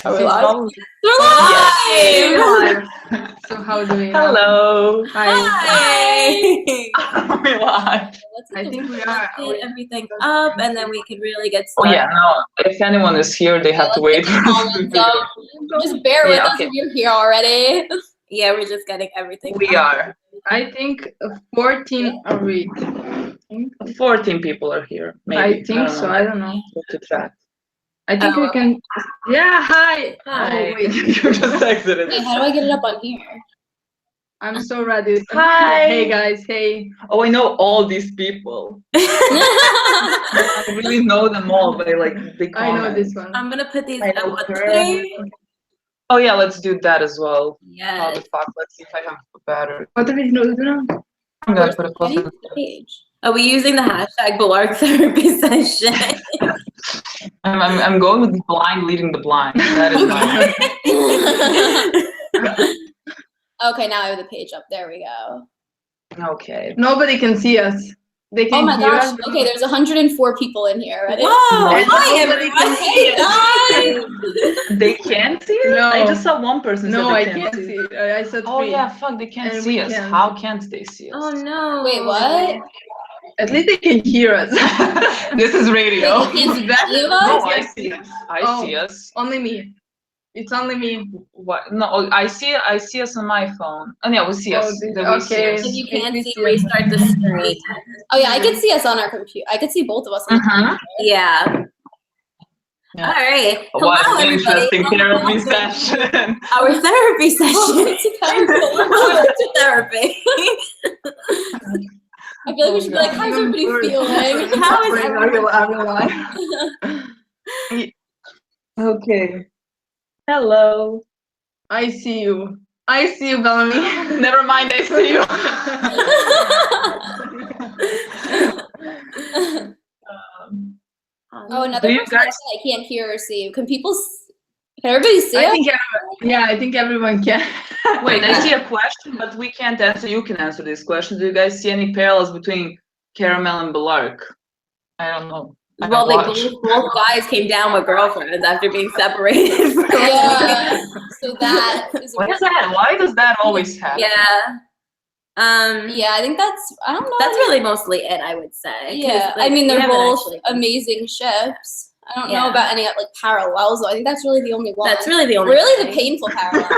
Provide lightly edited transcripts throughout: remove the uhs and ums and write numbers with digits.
Are we live? We're live! So how do we? Hello. Hi. Are we live? I think we are. Get everything up, and then we can really get Oh started. yeah, no. If anyone is here, they have to wait for us to figure out. Just bear with Yeah, us okay. if you're here already. Yeah, we're just getting everything We up. are. I think 14 are we? 14 people are here. Maybe. I think don't so. know. I don't know. What to chat. I think we can. Yeah. Hi. Hi. Oh wait. you just exited. Hey, how do I get it up on here? I'm so ready. Hi. Hey guys. Hey. Oh, I know all these people. I really know them all, but they I comment. know this one. I'm gonna put these I up know on her. screen. Oh yeah, let's do that as well. How Yes. the fuck? Let's see if I have a battery. What do we do now? I'm gonna Where's put a the post. page? Are we using the hashtag Bellarke therapy session? I'm going with the blind leading the blind. That is my. Okay, now I have the page up. There we go. Okay. Nobody can see us. They can Oh my hear gosh. us. Okay, there's 104 people in here already. Whoa! And Hi, nobody everyone! Hey, guys! They can't see it? No. I just saw one person No, say I they can't see see it. it. I said 3. Oh yeah, fuck, they can't And see we us. can. How can't they see us? Oh no! Wait, what? At least they can hear us. This is radio. Wait, you can't see any of No, us? I see us. I see us. Only me. It's only me. What? No, I see us on my phone. Oh yeah, we see Oh, us. this- Then we see okay. us. If you can't We see, see us. restart the screen. Oh yeah, I can see us on our computer. I can see both of us on the Mhm. Yeah. Yeah. All right. What Hello, an everybody. interesting therapy session. Our therapy session. Welcome to therapy. I feel like we should be like, how's everybody feeling? How is Okay. Hello. I see you. I see you, Bellamy. Never mind, I see you. Oh, another Do you person guys- I can't hear or see. Can everybody see I us? think I think everyone can. Wait, I see a question, but we can't answer. You can answer this question. Do you guys see any parallels between Caramel and Bellarke? I don't know. I Well, don't they watch. both guys came down with girlfriends after being separated. For Yeah. So that is What is that? Why does that always happen? Yeah. Yeah, I think I don't know. That's really mostly it, I would say. 'cause, Yeah, like, I mean, we they're haven't both actually- amazing ships. I don't Yeah. know about any like parallels, though. I think that's really the only one. That's really the only. really the thing. painful parallel.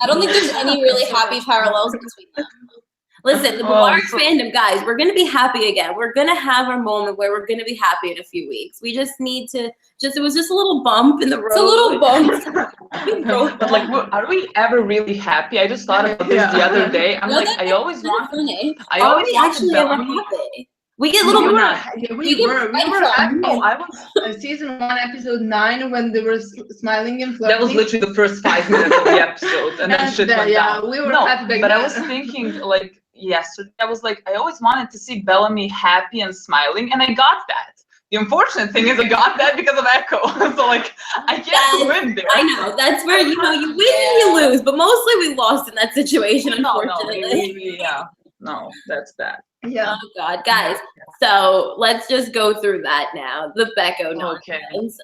I don't think there's any really happy parallels between them. Listen, the Oh, Bellarke so- fandom, guys, we're gonna be happy again. We're gonna have our moment where we're gonna be happy in a few weeks. We just need to it was just a little bump in the road. It's a little bump. But like, are we ever really happy? I just thought about this the other day. I'm No, like, that- I always That's want. funny. I Are always we wanted actually ever Bellamy. happy? We get little. We were We happy. No, I was. Season 1, episode 9, when they were smiling and flirting. That was literally the first 5 minutes of the episode, and then That's shit that, went yeah, down. we were No, happy back but I then. was thinking like yesterday. I was like, I always wanted to see Bellamy happy and smiling, and I got that. The unfortunate thing is I got that because of Echo. So like, I can't win there. I know that's where you win and you lose, but mostly we lost in that situation. Unfortunately. No, that's bad. Yeah. Oh God, guys. So let's just go through that now. The Becco Okay. nonsense.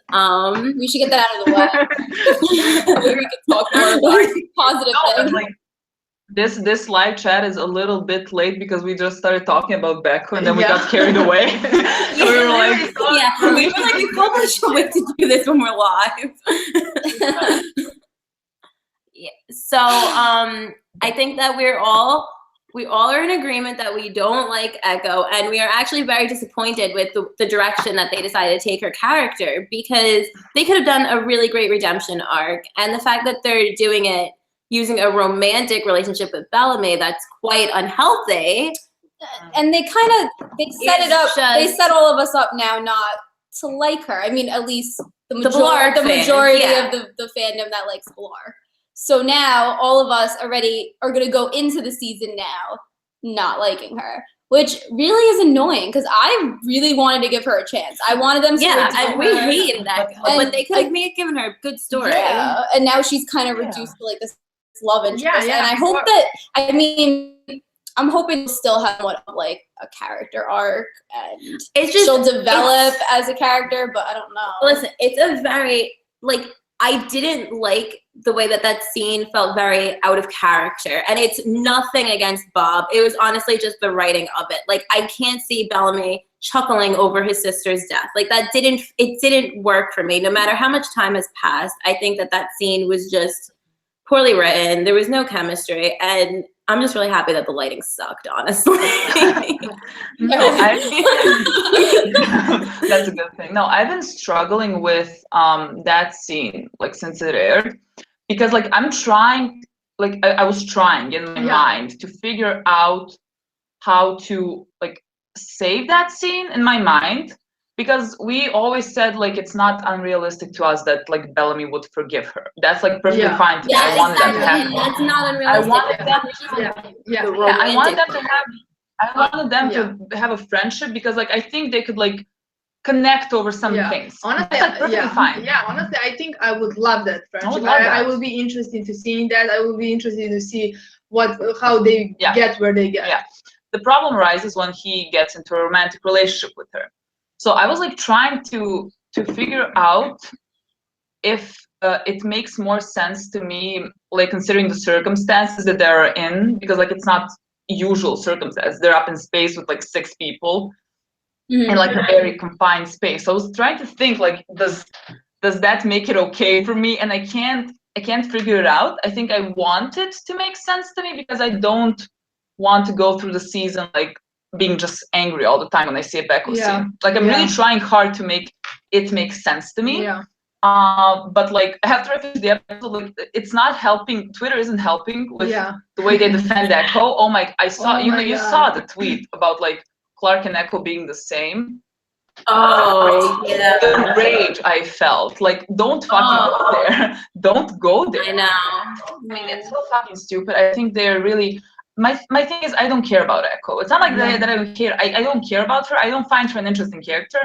We should get that out of the way. Maybe we could talk more about positive No, and things. like this live chat is a little bit late because we just started talking about Becco and then we got carried away. So we were like, we probably should wait to do this when we're live. Yeah. So I think that we all are in agreement that we don't like Echo, and we are actually very disappointed with the direction that they decided to take her character, because they could have done a really great redemption arc, and the fact that they're doing it using a romantic relationship with Bellamy, that's quite unhealthy. And they set it up. They set all of us up now not to like her. I mean, at least the Bellarke fans, majority yeah. of the fandom that likes Bellarke. So now all of us already are going to go into the season now not liking her, which really is annoying because I really wanted to give her a chance. I wanted them to redeem we her. hated that, but they could have given her a good story. Yeah, and now she's kind of reduced to like this love interest. Yeah, and I hope that, I mean, I'm hoping to still have one of like a character arc and It's just she'll develop as a character, but I don't know. Listen, it's a very like I didn't like the way that scene felt very out of character. And it's nothing against Bob. It was honestly just the writing of it. Like, I can't see Bellamy chuckling over his sister's death. Like, it didn't work for me. No matter how much time has passed, I think that scene was just poorly written. There was no chemistry. And I'm just really happy that the lighting sucked, honestly. No, that's a good thing. No, I've been struggling with that scene like since it aired, because like I'm trying, like I was trying in my mind to figure out how to like save that scene in my mind, because we always said like it's not unrealistic to us that like Bellamy would forgive her. That's like perfectly fine to me. I wanted that to happen. That's not unrealistic. I wanted them I wanted them to have. I wanted them to have a friendship, because like I think they could like connect over some things. Honestly, that's like perfectly fine. Yeah, honestly, I think I would love that friendship. would love that. I will be interested to seeing that. I will be interested to see how they get where they get. Yeah. The problem arises when he gets into a romantic relationship with her. So I was like trying to figure out if it makes more sense to me, like considering the circumstances that they're in, because like it's not usual circumstances. They're up in space with like 6 people in like a very confined space. So I was trying to think like, does that make it okay for me? And I can't figure it out. I think I want it to make sense to me, because I don't want to go through the season like being just angry all the time when I see a Becco scene. Like I'm really trying hard to make it make sense to me. Yeah. But like after I finish the episode, like it's not helping. Twitter isn't helping with the way they defend Echo. Oh my! I saw you saw the tweet about like Clark and Echo being the same. Oh yeah. The rage I felt. Like, don't fucking go there. Don't go there. I know. I mean, it's so fucking stupid. I think they're really. My thing is, I don't care about Echo. It's not like that I don't care. I don't care about her. I don't find her an interesting character.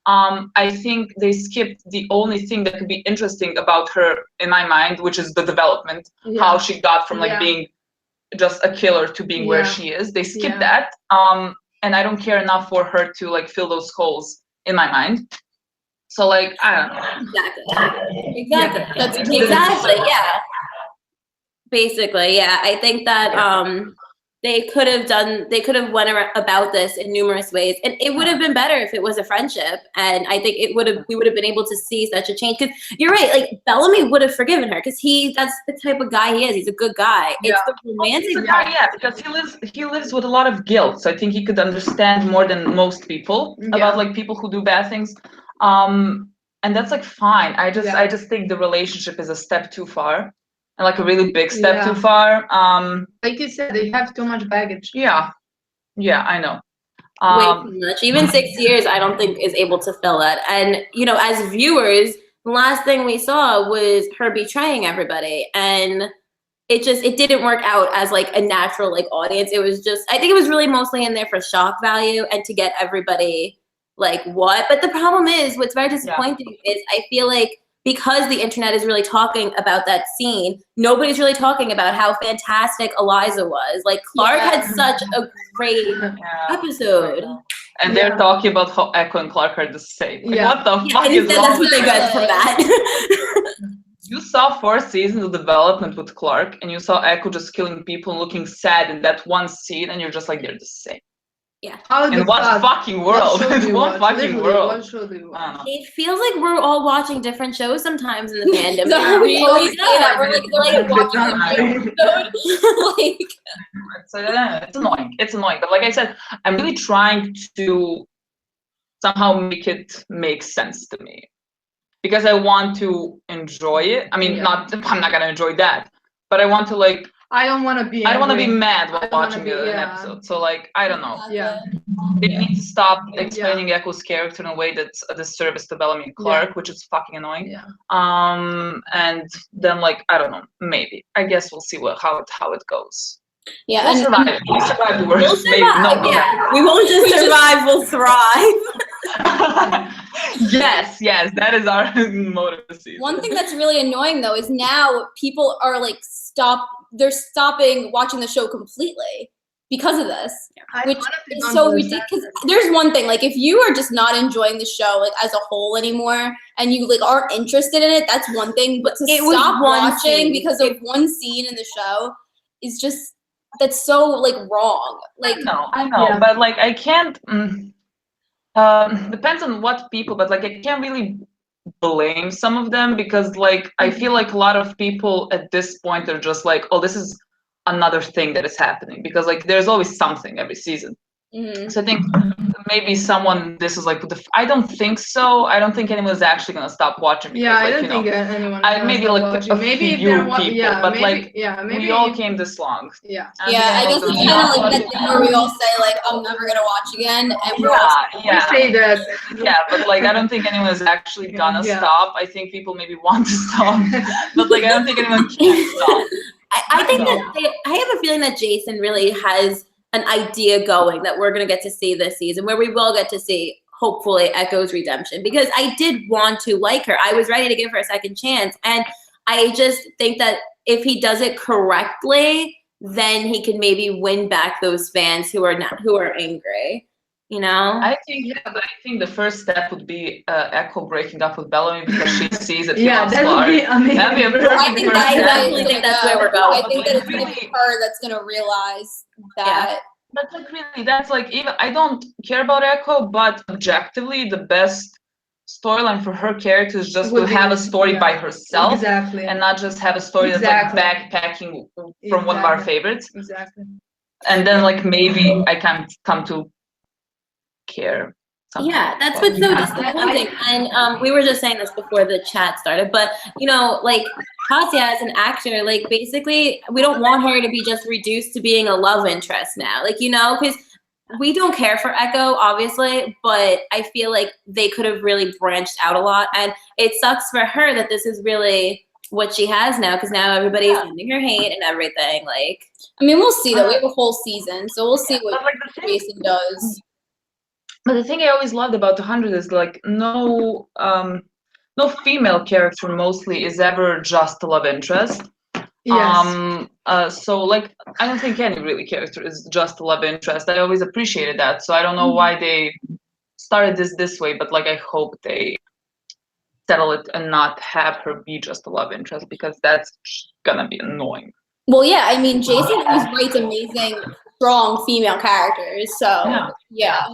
I think they skipped the only thing that could be interesting about her in my mind, which is the development, how she got from like being just a killer to being where she is. They skipped that. And I don't care enough for her to like fill those holes in my mind. So like, I don't know. Exactly. That's exactly, yeah. Basically, yeah. I think that they could have went about this in numerous ways, and it would have been better if it was a friendship. And I think we would have been able to see such a change. Because you're right, like Bellamy would have forgiven her, because that's the type of guy he is. He's a good guy. It's the romantic guy, because he lives with a lot of guilt. So I think he could understand more than most people about like people who do bad things. And that's like fine. I just think the relationship is a step too far. And like a really big step too far. Like you said, they have too much baggage. Yeah, I know. Way too much. Even 6 years, I don't think is able to fill that. And as viewers, the last thing we saw was her betraying everybody, and it didn't work out as like a natural like audience. It was just, I think it was really mostly in there for shock value and to get everybody like what. But the problem is, what's very disappointing is I feel like, because the internet is really talking about that scene, nobody's really talking about how fantastic Eliza was. Like, Clark had such a great episode. And they're talking about how Echo and Clark are the same. Like, what the fuck is wrong that's what with they got from that. You saw 4 seasons of development with Clark, and you saw Echo just killing people and looking sad in that one scene, and you're just like, they're the same. Yeah. In what fucking world? In what fucking world? It feels like we're all watching different shows sometimes in the fandom. So we always say that. We're like watching an episode. It's annoying. It's annoying. But like I said, I'm really trying to somehow make it make sense to me, because I want to enjoy it. I mean, I'm not gonna enjoy that, but I want to like. I don't want to be mad while watching an episode. So like, I don't know. Yeah. They need to stop explaining Echo's character in a way that's a disservice to Bellamy and Clark, which is fucking annoying. Yeah. And then like, I don't know, maybe. I guess we'll see how it goes. Yeah. We'll survive. We'll survive the worst. We'll survive. We won't just survive, we'll thrive. Yes, that is our motive this season. One thing that's really annoying though is now people are like they're stopping watching the show completely. because of this, I which honestly is don't so understand. ridiculous. There's one thing, like if you are just not enjoying the show like as a whole anymore, and you like aren't interested in it, that's one thing. But to It was stop one watching scene. because of one scene in the show is just that's so like wrong. Like I know, Yeah. but like I can't. Depends on what people, but like I can't really blame some of them because like I feel like a lot of people at this point are just like, oh, this is another thing that is happening because like there's always something every season. So I think maybe someone this is like I don't think so. I don't think anyone's actually gonna stop watching because Yeah, I like don't you know think anyone. maybe like watching. a Maybe if few they're people, yeah, but maybe, like yeah, maybe we all if- came this long. Yeah. And yeah, I then guess the it's kind of like not that thing where we all say like I'm never gonna watch again, and we're all yeah, We say that. yeah, but like I don't think anyone is actually gonna Yeah. stop. I think people maybe want to stop, but like I don't think anyone can stop. I think that I have a feeling that Jason really has an idea going that we're going to get to see this season, where we will get to see, hopefully, Echo's redemption. Because I did want to like her. I was ready to give her a second chance. And I just think that if he does it correctly, then he can maybe win back those fans who are angry. You know? I think the first step would be Echo breaking up with Bellamy because she sees that he Yeah, loves that would Clark. be amazing. That'd be a I perfect think first I step. definitely think that's where we're going. I think that it's gonna be her that's gonna realize that. But like really, that's like even I don't care about Echo, but objectively, the best storyline for her character is just Would to be- have a story yeah. by herself Exactly. and not just have a story Exactly. that's like backpacking from one of our Exactly. favorites. Exactly. And then like maybe I can come to care. Somehow. Yeah, that's what's so disappointing. And we were just saying this before the chat started, but you know, like Katya as an actor, like basically we don't want her to be just reduced to being a love interest now. Like, you know, because we don't care for Echo, obviously, but I feel like they could have really branched out a lot. And it sucks for her that this is really what she has now, because now everybody's sending her hate and everything. Like, I mean, we'll see though. We have a whole season, so we'll see what But like the thing, Jason does. but the thing I always loved about 100 is like no female character mostly is ever just a love interest. Yes. So like I don't think any really character is just a love interest. I always appreciated that. So I don't know why they started this way, but like I hope they settle it and not have her be just a love interest because that's gonna be annoying. Well, yeah, I mean, Jason always writes amazing, strong female characters. So yeah.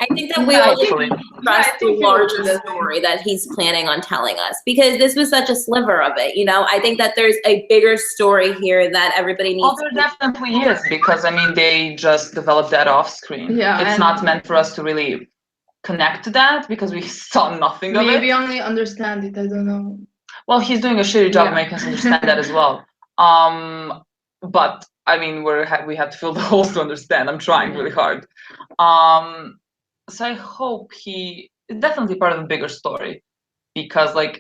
I think that we all Hopefully. trust the think larger we will. story that he's planning on telling us, because this was such a sliver of it. You know, I think that there's a bigger story here that everybody needs. Oh, there definitely is, because I mean they just developed that off screen. Yeah, It's and- not meant for us to really connect to that because we saw nothing of Maybe it. only understand it. I don't know. Well, he's doing a shitty job Yeah. making us understand that as well. But I mean, we have to feel the holes to understand. I'm trying really hard. So I hope it's definitely part of a bigger story, because like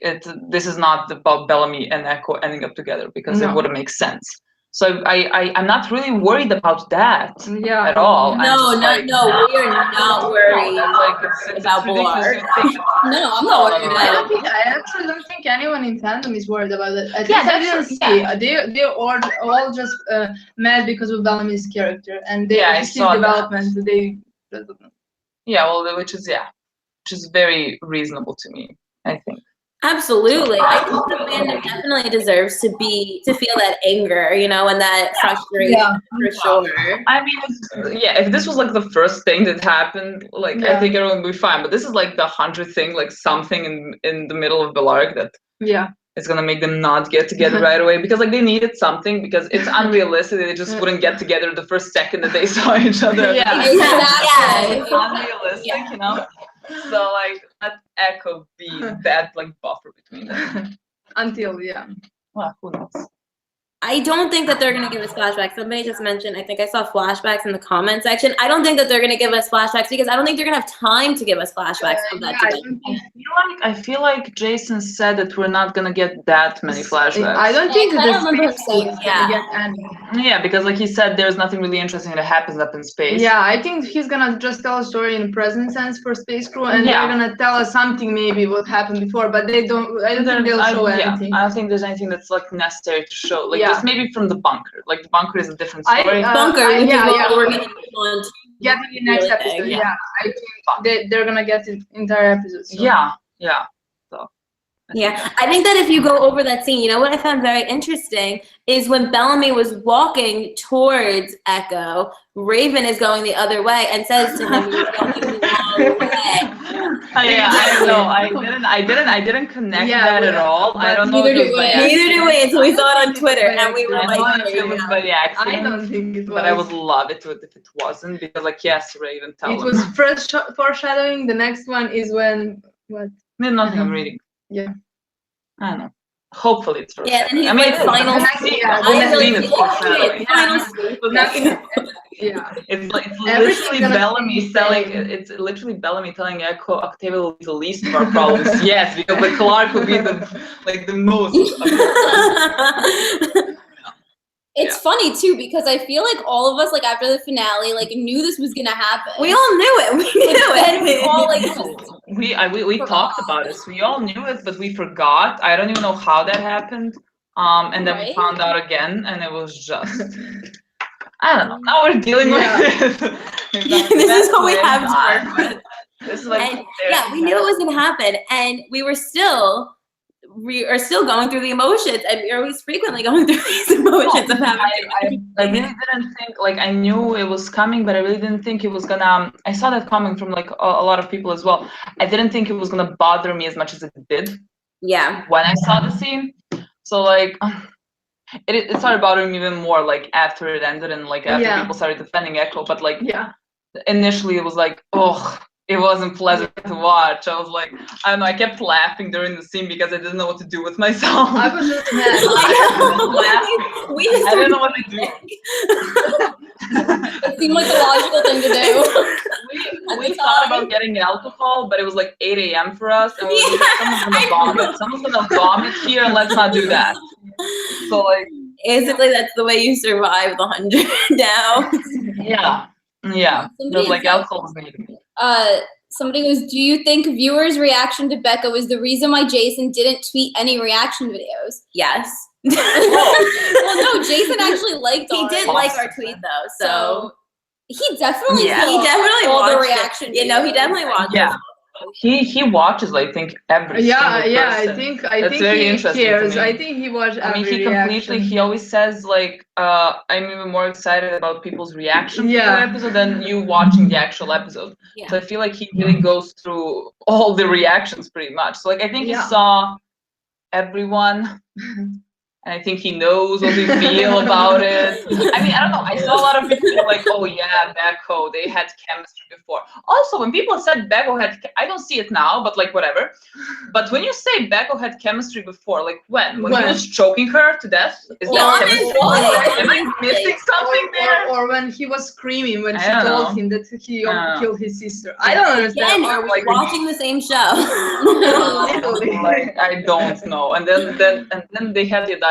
this is not about Bellamy and Echo ending up together, because No. it wouldn't make sense. So I'm not really worried about that Yeah. at all. I'm No, just like, we are not worried that's like it's about ridiculous Bellarke. to think. No, I'm No, not no, worried no, about it. I actually don't think anyone in fandom is worried about it. At Yeah, least I that's didn't true. see. They all just mad because of Bellamy's character and Yeah, I his saw that. development. Yeah, well, which is very reasonable to me, I think. Absolutely. I think the fandom definitely deserves to feel that anger, you know, and that frustration for sure. I mean, if this was like the first thing that happened, like I Yeah. think everyone would be fine. But this is like the 100th thing, like something in the middle of Bellarke that is gonna make them not get together right away, because like they needed something, because it's unrealistic. They just wouldn't get together the first second that they saw each other. Yeah. Exactly. It's unrealistic, you know. So like let Echo be that like buffer between them. Until Well, who knows? I don't think that they're going to give us flashbacks. Somebody just mentioned, I think I saw flashbacks in the comment section. I don't think that they're going to give us flashbacks, because I don't think they're going to have time to give us flashbacks of that together. I feel like Jason said that we're not gonna get that many flashbacks. I don't think I that don't remember him saying is that. gonna get any. Yeah, because like he said, there's nothing really interesting that happens up in space. Yeah, I think he's gonna just tell a story in the present sense for Space Crew, and they're gonna tell us something maybe what happened before, but they don't. I don't think they'll show anything. I don't think there's anything that's like necessary to show. Like just maybe from the bunker. Like the bunker is a different story. Bunker, which is what we're gonna on getting the next really episode. big. Yeah, I think they're gonna get the entire episode. So. Yeah. So. Yeah, I think that if you go over that scene, you know what I found very interesting is when Bellamy was walking towards Echo, Raven is going the other way and says to him, "You're going the wrong way." I don't know. I didn't connect that at all. I don't know. Neither do we. Neither do we until we saw it on Twitter, and we were I don't like, know if it was by accident. I don't think it was. But I would love it if it wasn't, because like, yes, Raven, tell It him. was first foreshadowing. The next one is when what? Nothing I'm reading. Yeah. I don't know. Hopefully it's yeah, and he's I mean, like final. I really it's feel like foreshadowing. final scoop of that. Yeah. It's Everything's literally gonna Bellamy be selling. insane. It's literally Bellamy telling Echo Octavia will be the least of our problems. Yes, because the Clark will be the most. It's funny too because I feel like all of us, like after the finale, like knew this was gonna happen. We all knew it. We knew Then we all like We talked about it. We all knew it, but we forgot. I don't even know how that happened. And then we found out again, and it was just. I don't know. Now we're dealing with this. This is what we have to work with. This is like, And, yeah, we knew it was gonna happen, and we are still going through the emotions, and we're always frequently going through these emotions of having I really didn't think, like, I knew it was coming, but I really didn't think it was gonna. I saw that coming from like a lot of people as well. I didn't think it was gonna bother me as much as it did. Yeah. When I saw the scene, so like. It started bothering me even more like after it ended and like after people started defending Echo, but like initially it was like, oh, it wasn't pleasant to watch. I was like, I don't know, I kept laughing during the scene because I didn't know what to do with myself. I was just mad. I didn't know what to do. it seemed like the logical thing to do. We thought about getting alcohol, but it was like 8 a.m. for us, and we were like, someone's gonna vomit. Someone's gonna vomit here, and let's not do that. So like basically that's the way you survive the 100 now. Yeah. It was like alcohol was needed. Somebody goes, do you think viewers' reaction to Becca was the reason why Jason didn't tweet any reaction videos? Yes. Well, no, Jason actually liked He did like our tweet though, so he definitely he definitely all the watched reaction. it. You know, he definitely watched it. He watches, I think, every single person. I think very he interesting cares. to me. I think he watched I mean, every he completely. reaction. He always says like, "I'm even more excited about people's reaction to the episode than you watching the actual episode." Yeah. So I feel like he really goes through all the reactions pretty much. So like, I think he saw everyone. And I think he knows what we feel about it. I mean, I don't know. I saw a lot of people like, oh yeah, Becco, they had chemistry before. Also, when people said Becco had, I don't see it now, but like whatever. But when you say Becco had chemistry before, like when he was choking her to death? Is that chemistry? Am I missing something there? Or when he was screaming when she told him that he killed his sister. I don't understand. Again, are we watching the same show? Like, I don't know. And then they had the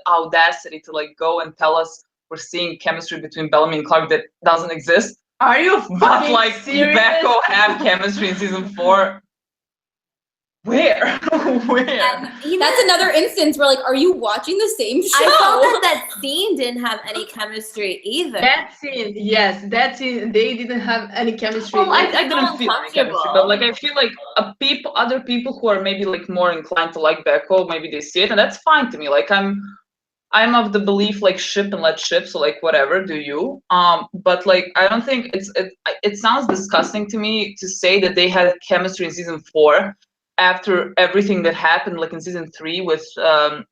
audacity to like go and tell us we're seeing chemistry between Bellamy and Clark that doesn't exist. Are you But like serious? Becco have chemistry in season 4. Where? That's another instance where like, are you watching the same show? I thought that scene didn't have any chemistry either. That scene, yes, that scene, they didn't have any chemistry. Well, I didn't feel any chemistry, but like I feel like other people who are maybe like more inclined to like Becco, maybe they see it, and that's fine to me. Like I'm of the belief like ship and let ship, so like whatever, do you? But like I don't think it sounds disgusting to me to say that they had chemistry in season 4 after everything that happened like in season 3 with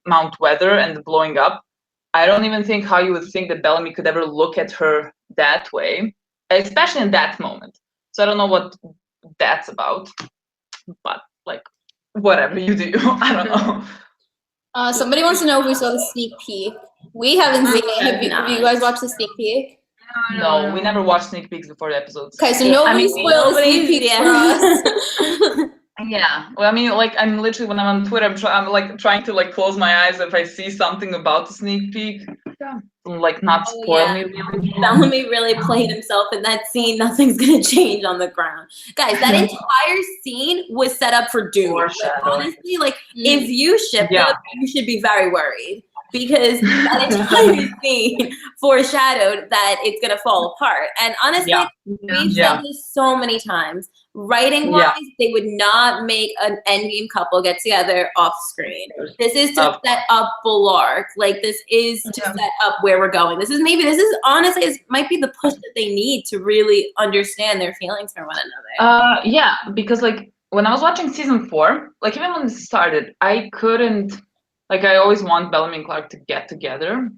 Mount Weather and the blowing up. I don't even think how you would think that Bellamy could ever look at her that way, especially in that moment. So I don't know what that's about, but like whatever you do, I don't know. Somebody wants to know if we saw the sneak peek. We haven't seen it. Have you guys watched the sneak peek? No, we never watched sneak peeks before the episodes. Okay, so nobody spoiled the sneak peek for us. Yeah, well, I mean, like, I'm literally when I'm on Twitter, I'm like trying to like close my eyes if I see something about the sneak peek, like not spoil me. Really. Bellamy really played himself in that scene. Nothing's gonna change on the ground, guys. That entire scene was set up for doom. Like, honestly, like if you ship it, you should be very worried. because that entire scene foreshadowed that it's gonna fall apart. And honestly, we've said this so many times. Writing wise, they would not make an endgame couple get together off screen. This is to set up Bellarke. Like, this is to set up where we're going. This is honestly, this might be the push that they need to really understand their feelings for one another. Yeah, because like when I was watching season 4, like even when it started, I couldn't, like, I always want Bellamy and Clark to get together,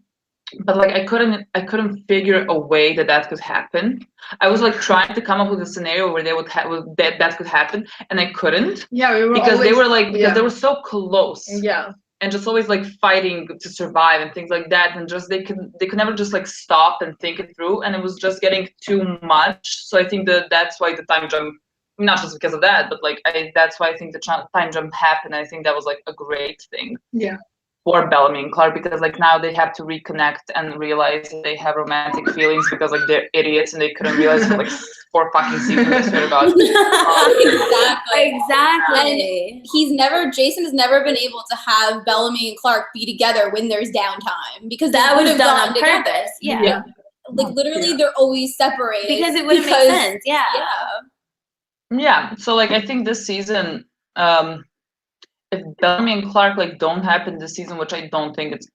but like I couldn't figure a way that could happen. I was like trying to come up with a scenario where they would that could happen, and I couldn't. Yeah, we were because always, they were like they were so close. Yeah. And just always like fighting to survive and things like that, and just they could never just like stop and think it through, and it was just getting too much. So I think that's why the time jump, not just because of that, but like that's why I think the time jump happened. I think that was like a great thing. Yeah. For Bellamy and Clark, because like now they have to reconnect and realize that they have romantic feelings, because like they're idiots and they couldn't realize for like 4 fucking seasons. I swear to God. Exactly. And Jason has never been able to have Bellamy and Clark be together when there's downtime, because that would was have done on together. purpose. Yeah. Like literally, they're always separated because it wouldn't make sense. Yeah. So like I think this season, if Bellamy and Clark like don't happen this season, which I don't think it's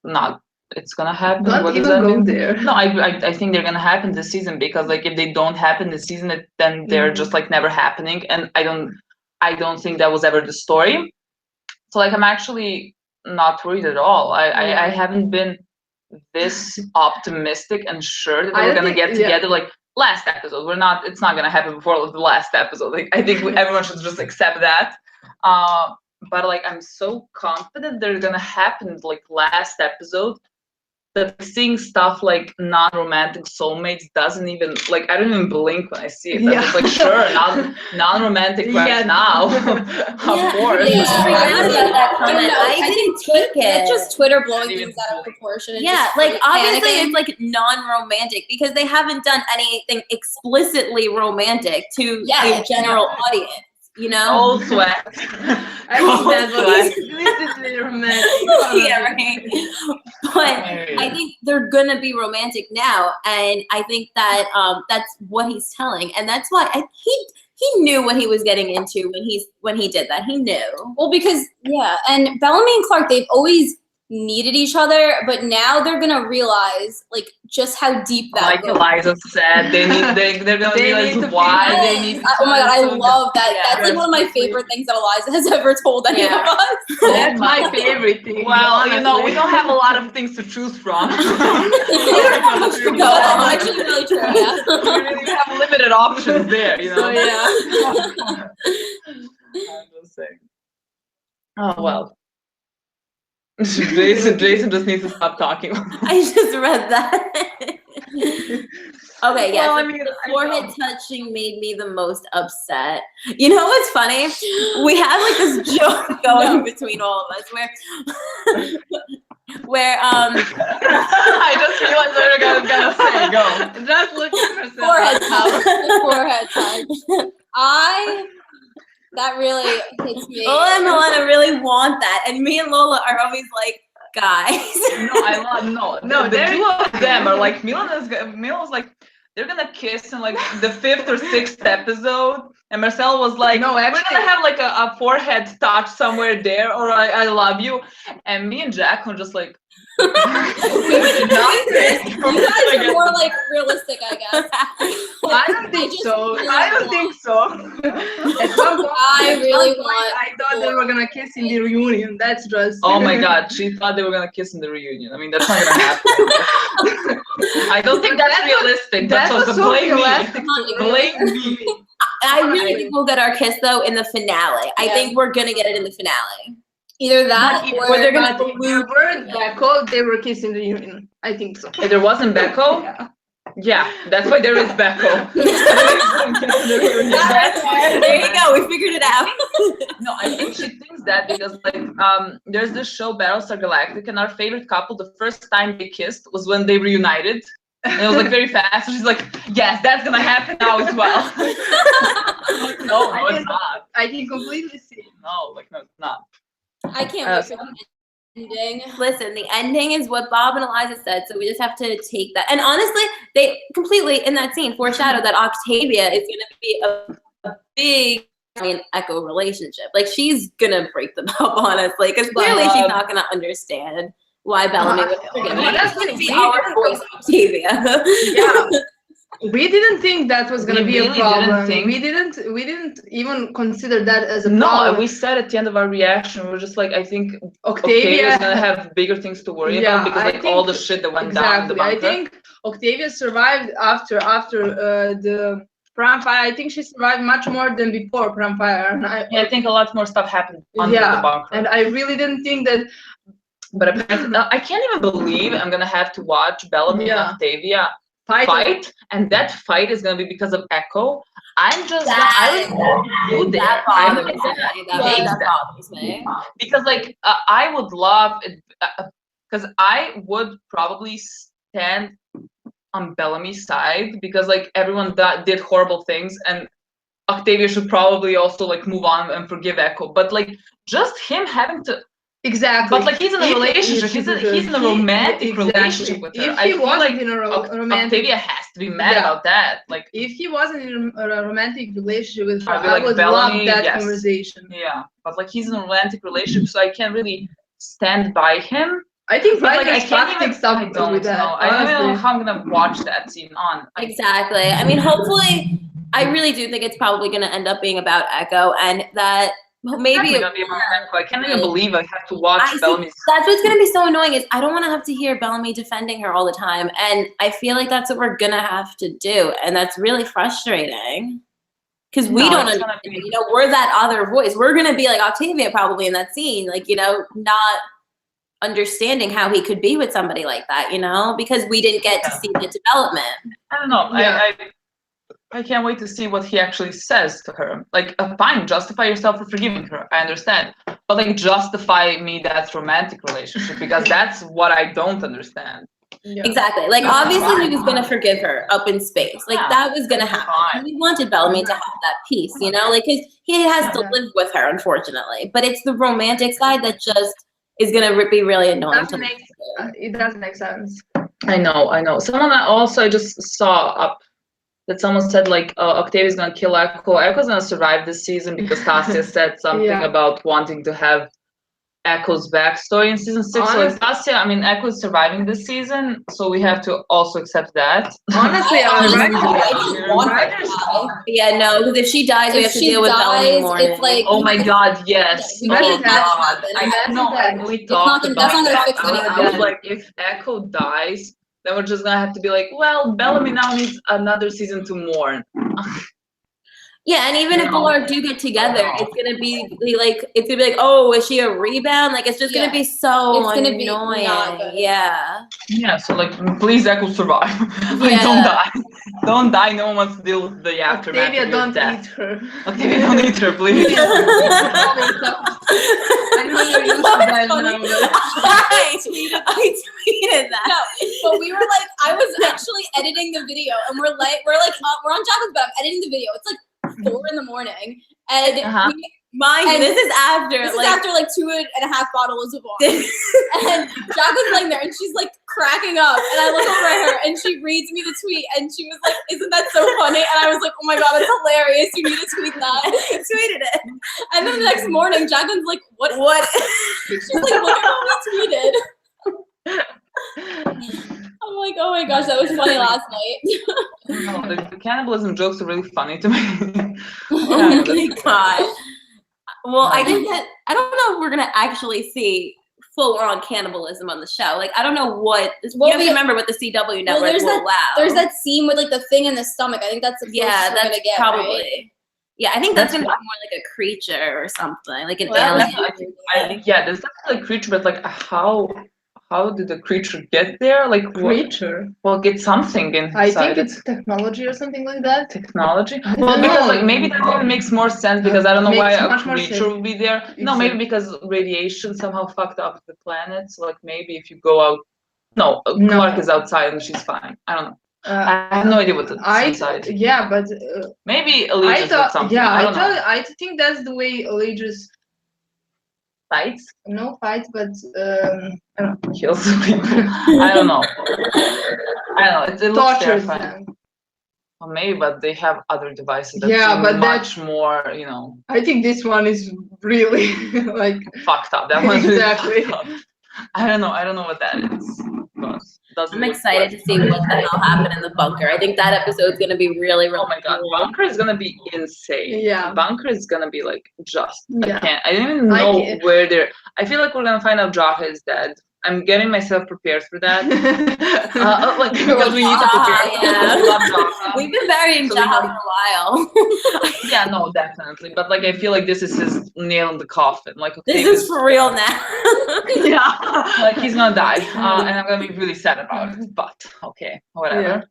gonna happen. Don't even go there. No, I think they're gonna happen this season, because like if they don't happen this season, then they're just like never happening, and I don't think that was ever the story. So like I'm actually not worried at all. I haven't been this optimistic and sure that we're gonna get together like last episode. It's not gonna happen before the last episode. Like I think everyone should just accept that. But like I'm so confident they're gonna happen like last episode, that seeing stuff like non-romantic soulmates doesn't even, like, I don't even blink when I see it. I'm just like, sure, non-romantic right now. Of course. I didn't take it. That's just Twitter blowing things out of proportion. And like obviously it's like non-romantic because they haven't done anything explicitly romantic to a general audience. You know, old sweat. I think that's what explicitly romantic. Yeah, right. But I think they're gonna be romantic now, and I think that that's what he's telling, and that's why he knew what he was getting into when he did that. He knew. Well, because and Bellamy and Clark, they've always needed each other, but now they're gonna realize like just how deep that goes. Like Eliza said, they're gonna realize why they need. Oh my God, I love that. That's like one of my favorite things that Eliza has ever told any of us. That's my favorite thing. Well, you know, we don't have a lot of things to choose from. Actually, really true. We have limited options there, you know. So, yeah. I'm just saying. Oh well. Jason just needs to stop talking. I just read that. Okay, yeah. Well, so the forehead touching made me the most upset. You know what's funny? We have like this joke going between all of us where I just realized what you're gonna say. Go. Just look at herself. Forehead touch. That really hits me. Lola and Milena really want that, and me and Lola are always like, guys. No, the two of them are like, Mila's like, they're gonna kiss in like the 5th or 6th episode, and Marcel was like, no, we're gonna have like a forehead touch somewhere there, or I love you, and me and Jack were just like, you guys are more like realistic, I guess. I don't think so. At some point, I thought they were gonna kiss in the reunion. That's just. Oh my God, she thought they were gonna kiss in the reunion. I mean, that's not gonna happen. I don't think that's realistic. That was so realistic. Blame me. I really think we'll get our kiss though in the finale. I think we're gonna get it in the finale. Either that or they're gonna include Becco. They were kissing the union. I think so. If there wasn't Becco, yeah, that's why there is Becco. There you go. We figured it out. No, I think she thinks that because like there's this show Battlestar Galactica, and our favorite couple, the first time they kissed was when they reunited. And it was like very fast. So she's like, yes, that's gonna happen now as well. No, it's not. I can completely see. No, it's not. I can't wait for them ending. Listen, the ending is what Bob and Eliza said, so we just have to take that. And honestly, they completely, in that scene, foreshadowed that Octavia is going to be a big Echo relationship. Like, she's going to break them up, honestly, because clearly she's not going to understand why Bellamy would forgive her. That's going to be our voice, Octavia. Yeah. We didn't think that was gonna be a problem. We didn't even consider that as a problem. problem. We said at the end of our reaction, we were just like, I think Octavia's gonna have bigger things to worry about because like all the shit that went down in the bunker. I think Octavia survived after the prom fire. I think she survived much more than before prom fire. And I think a lot more stuff happened under the bunker. And I really didn't think that. But I can't even believe I'm gonna have to watch Bellamy and Octavia fight, and that fight is gonna be because of Echo. I'm just I would do that. That bothers me. Because like I would love it, because I would probably stand on Bellamy's side because like everyone that did horrible things, and Octavia should probably also like move on and forgive Echo. But like just him having to. Exactly. But like he's in a relationship. He's in a romantic relationship with her. If he wasn't like in a romantic, Octavia has to be mad about that. Like if he wasn't in a romantic relationship with her, I would Bellamy, love that conversation. Yeah, but like he's in a romantic relationship, so I can't really stand by him. I think like I can't even. I don't know. I don't even know how I'm gonna watch that scene on. Exactly. I mean, hopefully, I really do think it's probably gonna end up being about Echo, and that. Maybe it's gonna be about Echo. I can't even believe I have to watch Bellamy. That's what's gonna be so annoying is I don't want to have to hear Bellamy defending her all the time, and I feel like that's what we're gonna have to do, and that's really frustrating because we don't understand. You know, we're that other voice. We're gonna be like Octavia probably in that scene, like not understanding how he could be with somebody like that, because we didn't get to see the development. I don't know. Yeah. I can't wait to see what he actually says to her. Like, fine, justify yourself for forgiving her. I understand. But, like, justify me that's romantic relationship because that's what I don't understand. Yeah. Exactly. Like, obviously he was going to forgive her up in space. Like, that was going to happen. We wanted Bellamy to have that peace, like, because he has to live with her, unfortunately. But it's the romantic side that just is going to be really annoying. It doesn't make sense. I know. Someone also I just saw up that someone said like Octavia's gonna kill Echo. Echo's gonna survive this season because Tassia said something about wanting to have Echo's backstory in season 6. So like Tassia, I mean Echo's surviving this season, so we have to also accept that. Honestly, yeah, no, because if she dies, we have to deal with Bellamy in the morning. It's like, oh my God, yes. We talked about that's not gonna fix anything. I was like, if Echo dies. Then we're just gonna have to be like, well, Bellamy now needs another season to mourn. Yeah, and even if Bellarke do get together, it's gonna be like, oh, is she a rebound? Like, it's just gonna be so annoying. Yeah. Yeah. So like, please, Echo survive. Like, don't die. No one wants to deal with the aftermath. Octavia, don't eat her. Octavia, don't eat her, please. I tweeted that. No, but we were like, I was actually editing the video, and we're on Jacob's bed, editing the video. It's like 4 a.m, and this is after like 2.5 bottles of wine. And Jacob's laying there, and she's like cracking up, and I look over at her, and she reads me the tweet, and she was like, "Isn't that so funny?" And I was like, "Oh my God, that's hilarious! You need to tweet that." I tweeted it, and then the next morning, Jacob's like, "What? She's like, "Look at what we tweeted." I'm like, oh my gosh, that was funny last night. The cannibalism jokes are really funny to me. Oh my God. Well, I think that I don't know if we're gonna actually see full-on cannibalism on the show. Like, I don't know what. You have to remember what the CW network will allow. There's that scene with like the thing in the stomach. I think that's the closest we're gonna get, probably. Right? Yeah, I think that's gonna be more like a creature or something, like an alien. I think there's definitely a creature, but like how did the creature get there? Like creature? Well, get something inside. I think it's technology or something like that. Technology? Well, because like maybe that even makes more sense because I don't know why a creature would be there. Exactly. No, maybe because radiation somehow fucked up the planet. So like maybe if you go out, Clark is outside and she's fine. I don't know. I have no idea what that's inside. Yeah, but maybe Allegiance or something. Yeah, I think that's the way Allegiance. fights? No fights, but I don't know. Kills people. I don't know. It looks Tortures terrifying. them. Well, maybe, but they have other devices that Yeah, seem but much more, I think this one is really like fucked up. That one's really Exactly. fucked up. I don't know what that is. But doesn't I'm look excited to see what the hell happened in the bunker. I think that episode's gonna be really, really Oh my god, cool. bunker is gonna be insane. Yeah. Bunker is gonna be like just Yeah. I didn't even I know can't. where they're. I feel like we're gonna find out Jaha is dead. I'm getting myself prepared for that. Like because we need to prepare. Yeah. We love Jaha. We've been burying So we Jaha have- for a while. Yeah, no, definitely. But like I feel like this is his nail in the coffin. Like This Octavius- is for real now. Yeah, like he's gonna die, and I'm gonna be really sad about it. But okay, whatever.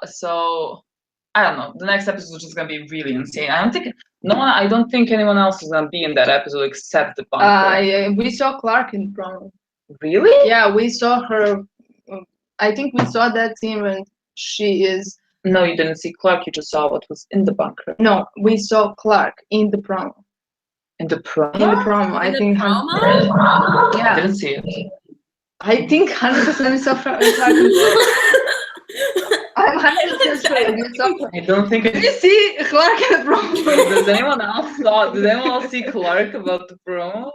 So I don't know. The next episode is just gonna be really insane. I don't think anyone else is gonna be in that episode except the bunker. yeah, we saw Clark in promo. Really? Yeah, we saw her. I think we saw that scene when she is. No, you didn't see Clark. You just saw what was in the bunker. No, we saw Clark in the promo. In the promo. In the promo, I In the think. promo? I Yeah, didn't see it. I think 100% we saw Clark. I'm 100% sure we saw Clark. I don't think Did it. you see Clark in the promo? Does anyone else did anyone else see Clark about the promo?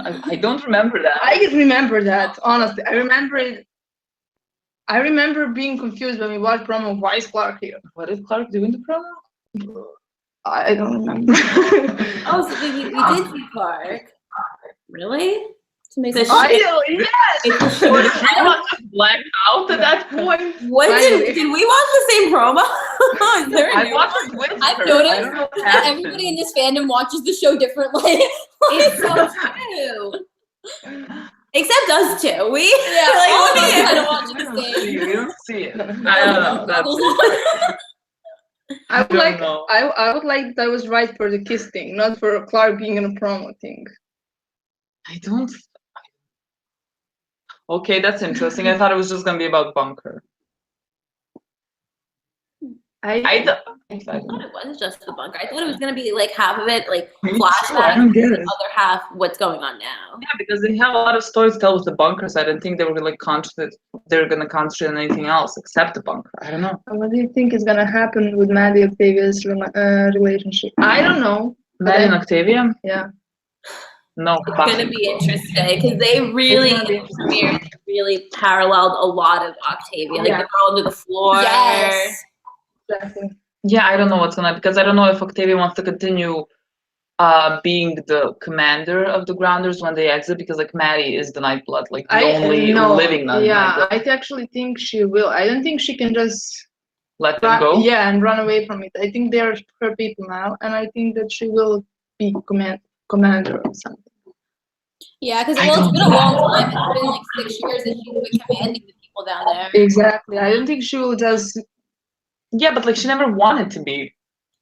I don't remember that. I remember that, honestly. I remember it. I remember being confused when we watched promo. Why is Clark here? What did Clark do in the promo? I don't remember. Oh, so we did see Clark. Really? To make The sense. shit- Yes! It's a Was short everyone just blacked out at that point? What Finally. did we watch the same promo? Is there a I new watched one? it with I've her. noticed I don't know what that happened. everybody in this fandom watches the show differently. It's so true. Except us two. We Yeah, like, all of what us do you- kind of watch it the same. You don't see it. I don't know. That's I would don't like. know. I would like that I was right for the kiss thing, not for Clark being in a promo thing. I don't. Okay, that's interesting. I thought it was just gonna be about bunker. I thought it was just the bunker. I thought it was gonna be like half of it like Me too, I flashbacks, don't and get the it. other half what's going on now. Yeah, because they have a lot of stories to tell with the bunker, so I didn't think they were like they're gonna concentrate on anything else except the bunker. I don't know. What do you think is gonna happen with Maddie Octavia's relationship? I don't know. Maddie and Octavia? Yeah. No, It's gonna be interesting because they really gonna be in the premiere really paralleled a lot of Octavia, like Yeah. the girl under the floor. Yes. Exactly. Yeah, I don't know what's gonna because I don't know if Octavia wants to continue being the commander of the Grounders when they exit because like Maddie is the Nightblood, like the only living Yeah, Nightblood. I actually think she will. I don't think she can just Let them go. yeah, and run away from it. I think they're her people now, and I think that she will be commander or something. Yeah, because I it's don't been a know. long time. It's been like 6 years that she's been commanding the people down there. Exactly. I don't think she will just. Yeah, but like she never wanted to be.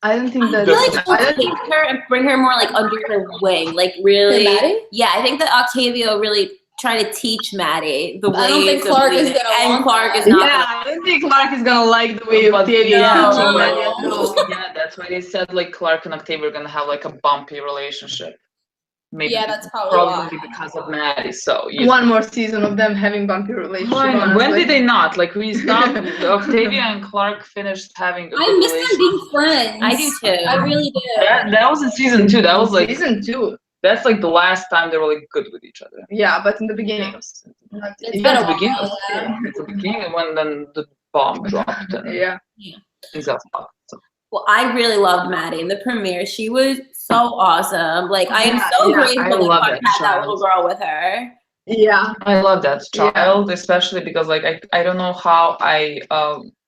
I don't think I that. feel like I she'll don't take think. her and bring her more like under her wing, like really. Who, Maddie? Yeah, I think that Octavia will really try to teach Maddie the ways. I don't think of Clark is leading, gonna and want Clark that. is not. Yeah, I don't think Clark is gonna like the way But Octavia is no. teaching No. Maddie at all. Yeah, that's why they said like Clark and Octavia are gonna have like a bumpy relationship. Maybe Yeah, that's probably why. because of Maddie. So One more season of them having bumpy relationship. When honestly. did they not? Like we stopped. Octavia and Clark finished having. A I good miss them relationship. being friends. I do too. I really do. That was in season 2. That was like season 2? that's like the last time they were like good with each other. Yeah, but in the beginning. It's Yeah, been at a the beginning, while, yeah. at the beginning when then the bomb dropped and Yeah. things got fucked. So. Well, I really loved Maddie in the premiere. She was so awesome. Like I am Yeah, so yeah, grateful I that love Clark that had that child. little girl with her. Yeah. I love that Yeah. child, especially because like I don't know how I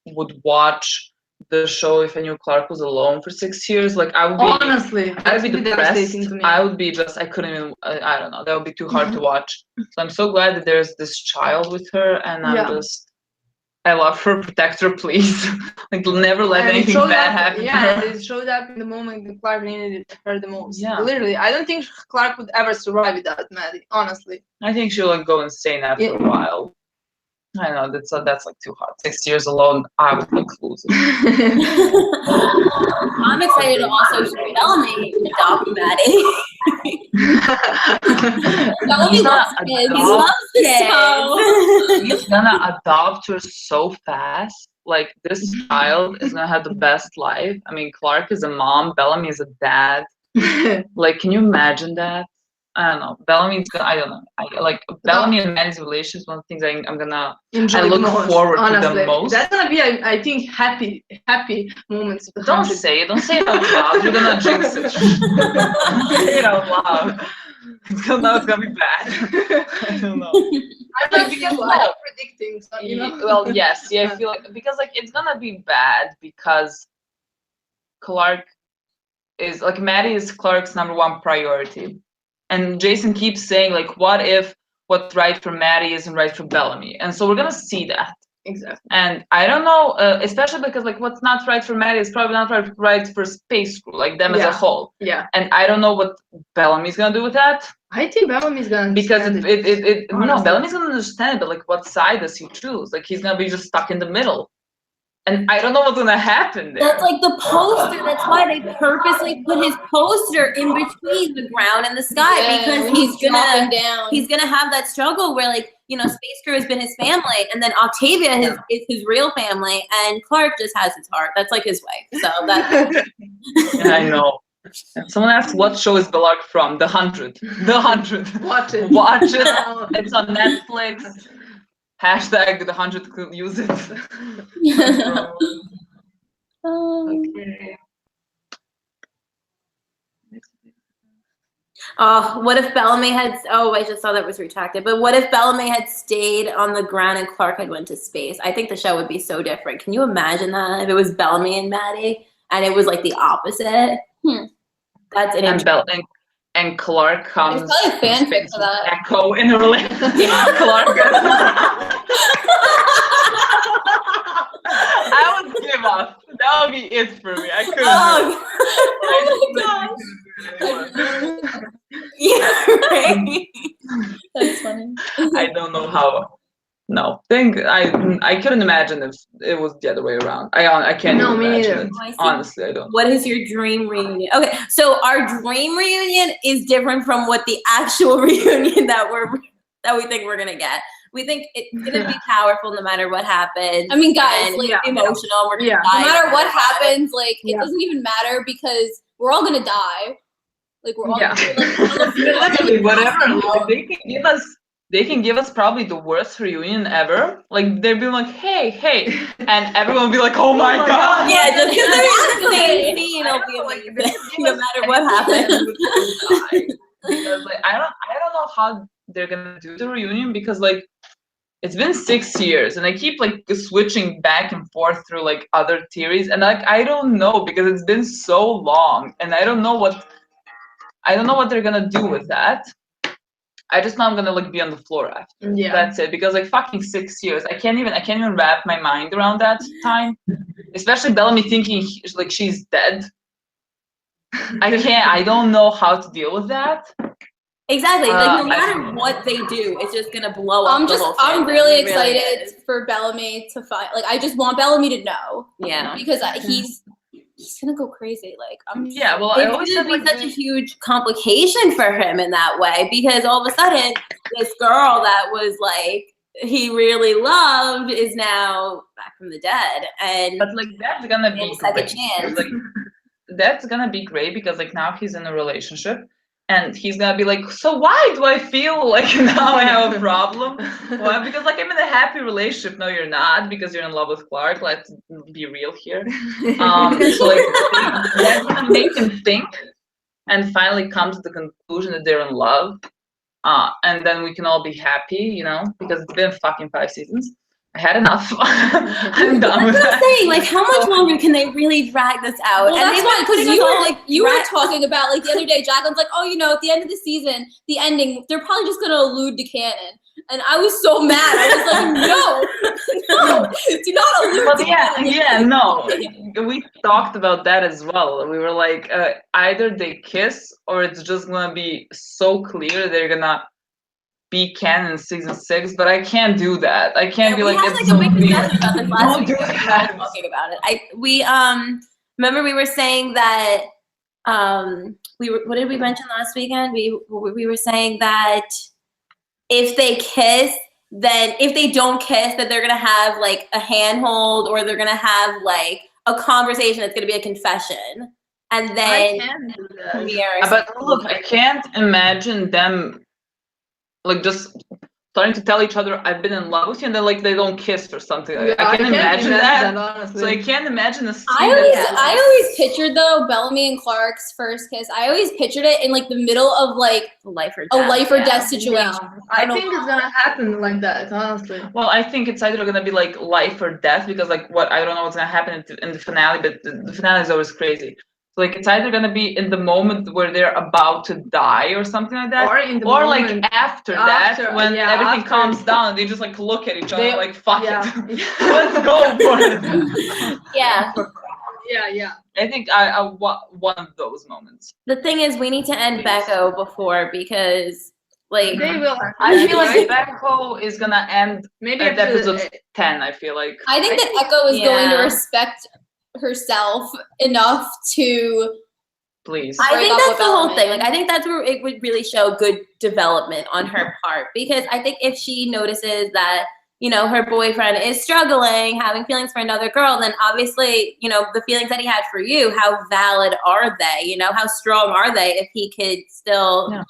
would watch the show if I knew Clark was alone for 6 years. Like I would be Honestly, I'd be that's depressed. devastating to me. I would be just I couldn't even I don't know. That would be too hard to watch. So I'm so glad that there's this child with her and I'm Yeah. just I love her, protect her, please. Like never let And it anything showed bad up, happen yeah, to and her. it showed up in the moment that Clark needed her the most. Yeah. Literally, I don't think Clark would ever survive without Maddie. Honestly. I think she'll like go insane after Yeah. a while. I know that's like too hard. 6 years alone, I would like lose it. I'm excited to also see Bellamy adopt Maddie. Bellamy He's loves gonna kids. He loves kids. He's gonna adopt her so fast. Like this child is gonna have the best life. I mean, Clark is a mom, Bellamy is a dad. Like, can you imagine that? I don't know. Bellamy's gonna. I don't know. I like Bellamy and Maddie's relationship. One of the things I'm gonna. I look forward to the most. That's gonna be, I think, happy moments. Of the Don't 100. say it. Don't say it out loud. You're gonna jinx it. Say it out loud. It's gonna be bad. I don't know. I don't because I don't predict things. You know? Well, yes, yeah. I feel like because like it's gonna be bad because Clark is like Maddie is Clark's #1 priority, and Jason keeps saying like, what if what's right for Maddie isn't right for Bellamy? And so we're gonna see that. Exactly. And I don't know, especially because like what's not right for Maddie is probably not right for Space Crew, like them as a whole. Yeah. And I don't know what Bellamy's gonna do with that. I think Bellamy's gonna Because honestly. Bellamy's gonna understand, but like what side does he choose? Like he's gonna be just stuck in the middle. And I don't know what's gonna happen there. That's like the poster. That's why they purposely put his poster in between the ground and the sky, because he's gonna have that struggle where like, you know, Space Crew has been his family, and then Octavia is his real family, and Clark just has his heart. That's like his wife. So that's Yeah, I know. Someone asked what show is Bellarke from? The 100. The 100. Watch it. Watch it. It's on Netflix. Hashtag the 100 could use it. Okay. Oh, what if Bellamy had? Oh, I just saw that was retracted. But what if Bellamy had stayed on the ground and Clark had went to space? I think the show would be so different. Can you imagine that if it was Bellamy and Maddie and it was like the opposite? That's an and Clark comes. There's probably a fanfic for that. Echo in a relationship. Clark. I would give up. That would be it for me. I couldn't. Oh my gosh. Yeah, right. That's funny. I don't know how. No, I couldn't imagine if it was the other way around. I can't No, even me imagine neither. it. Honestly, I don't. What is your dream reunion? Okay, so our dream reunion is different from what the actual reunion that we think we're gonna get. We think it's gonna be powerful no matter what happens. I mean, guys, like, emotional. We're gonna die no matter what happens, like it doesn't even matter because we're all gonna die. Like we're all Literally, whatever. Like, they can give us probably the worst reunion ever. Like they'd be like, hey, and everyone will be like, oh my god. Yeah, just because they're same scene, it'll be amazing. No matter what happens. Because like I don't know how they're gonna do the reunion, because like it's been 6 years and I keep like switching back and forth through like other theories, and like I don't know, because it's been so long and I don't know what they're gonna do with that. I just know I'm gonna like be on the floor after. Yeah. That's it. Because like fucking 6 years, I can't even wrap my mind around that time. Especially Bellamy thinking like she's dead. I don't know how to deal with that. Exactly. Like no matter what they do, it's just gonna blow up. I'm really excited for Bellamy to find. Like I just want Bellamy to know. Yeah. Because he's gonna go crazy. Like yeah. Well, I always said like such a huge complication for him in that way, because all of a sudden this girl that was like he really loved is now back from the dead, and but like that's gonna be second chance. Like, that's gonna be great because like now he's in a relationship. And he's gonna be like, so why do I feel like now I have a problem? Well, because like I'm in a happy relationship. No, you're not, because you're in love with Clark. Let's be real here. So like that's gonna make him think and finally come to the conclusion that they're in love. And then we can all be happy, you know, because it's been fucking 5 seasons. I had enough. I'm done with that. That's what I'm saying. Like, how much longer can they really drag this out? Well, and that's why, because you were talking about like the other day, Jacqueline's like, oh, you know, at the end of the season, the ending, they're probably just gonna allude to canon. And I was so mad. I was like, no, do not allude to canon. Yeah, no. We talked about that as well. We were like, either they kiss or it's just gonna be so clear they're gonna be canon in season 6, but I can't do that. I can't be we like, had it's like a big weird. discussion about this last Don't week. do We were all that. talking about it. We remember we were saying that what did we mention last weekend? We were saying that if they kiss, then if they don't kiss, that they're gonna have like a handhold, or they're gonna have like a conversation that's gonna be a confession, and I then can do that. premiere. But look, I can't imagine them like just starting to tell each other I've been in love with you, and then like they don't kiss or something. Yeah, I can't imagine that. honestly. So I can't imagine a scene. I always pictured though Bellamy and Clark's first kiss. I always pictured it in like the middle of like a life or a death. life or death situation. Yeah. I think it's gonna happen like that, honestly. Well, I think it's either gonna be like life or death, because like I don't know what's gonna happen in the finale, but the finale is always crazy. So like it's either gonna be in the moment where they're about to die or something like that, Or in the or moment like after that, when everything after calms down and they just like look at each other like fuck yeah. it, let's go for it. Yeah. Yeah. I think I one of those moments. The thing is, we need to end Becco before, because like They will. I feel like right? Becco is gonna end Maybe at episode episode 10. I feel like. I think that Echo is going to Yeah. respect herself enough to Please. I break think up that's with the whole Bellamy. thing. Like, I think that's where it would really show good development on her part, because I think if she notices that, you know, her boyfriend is struggling, having feelings for another girl, then obviously, you know, the feelings that he had for you, how valid are they? You know, how strong are they if he could still, Yeah.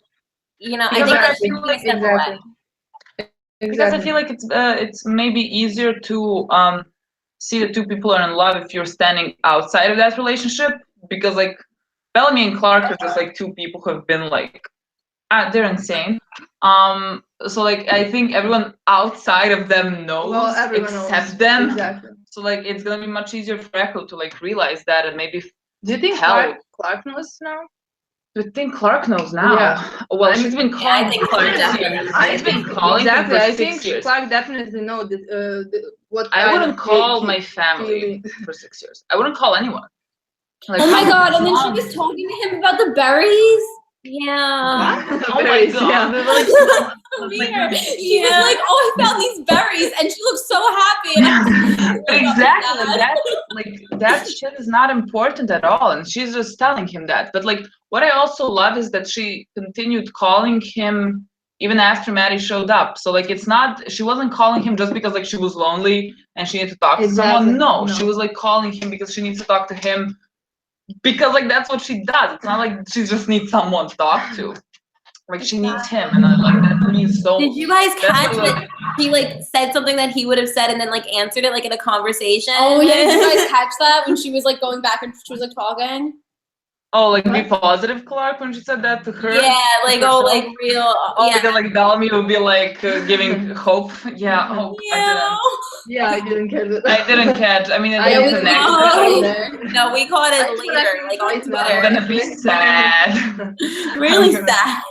you know, I Because think I that's feel like step away. Because I feel like it's maybe easier to see the two people are in love if you're standing outside of that relationship, because like Bellamy and Clark are just like two people who have been like they're insane. So like I think everyone outside of them knows, everyone except knows. them. Exactly. So like it's gonna be much easier for Echo to like realize that and maybe Do you think tell. Clark knows now? Do you think Clark knows now? Yeah. Well, she's been calling. I think Clark definitely. She's been calling him Exactly. for I 6 think years. Clark definitely knows what. I kind wouldn't of call he- my family feeling. for 6 years. I wouldn't call anyone. Like, Oh my how god, and then she long? was talking to him about the berries. Yeah. Oh my god. They're like, Weird. She was like, "Oh, I found these berries," and she looked so happy. And I was exactly. That shit is not important at all, and she's just telling him that. But like, what I also love is that she continued calling him even after Maddie showed up. So like, it's not, she wasn't calling him just because like she was lonely and she needed to talk to someone. No, she was like calling him because she needs to talk to him, because like that's what she does. It's not like she just needs someone to talk to. Like she needs him, and like that means so. Did you guys catch like, that he like said something that he would have said and then like answered it like in a conversation? Oh yeah, did you guys catch that when she was like going back and she was like talking? oh, like be positive, Clark, when she said that to her. Yeah, like herself? oh, like real. Oh, Yeah. because like Bellamy would be like giving hope. Yeah, hope. Yeah. Yeah, I didn't get it. I didn't catch. I mean, it I didn't was connect. like, No, we caught it I later, like on expected I'm Twitter. gonna be sad. Really I'm gonna- sad.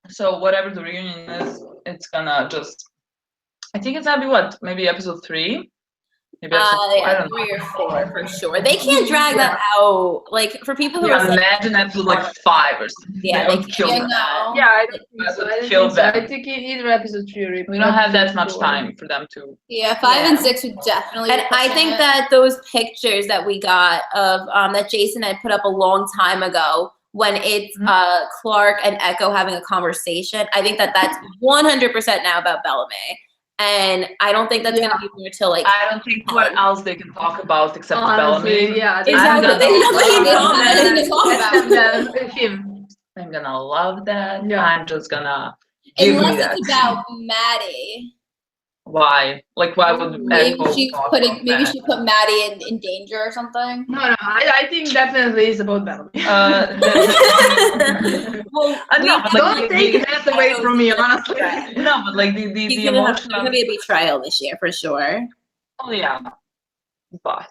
So whatever the reunion is, it's gonna just. I think it's gonna be what? Maybe episode 3. Maybe episode 4. I Yeah, don't know. 3 or 4 for sure. They can't drag that out. Like for people who Yeah, are like, imagine episode like 5 or something. yeah, They they would can't kill do them. that. Yeah, I don't think I so. would I don't kill think so. them. I think either episode 3 or We don't have that episode much 4. time for them to. Yeah, 5 and Yeah. 6 would definitely. And be I pushing think it. that those pictures that we got of that Jason had put up a long time ago, when it's Clark and Echo having a conversation, I think that that's 100% now about Bellamy. And I don't think that's gonna be more till like. I don't think what else they can talk about except Honestly, Bellamy. yeah. Exactly. They have nothing They in don't have anything to common. talk about. Him. I'm gonna love that. Yeah. I'm just gonna give me Unless that. it's about Maddie. Why? Like, why would Maybe Echo she's talk putting. about Maybe that? she put Maddie in danger or something. No, I think definitely it's about Bellamy. Well, no, but like, Don't take that away from me, honestly. no, but like the He's gonna have, emotion. there's gonna be a betrayal this year for sure. Oh yeah, but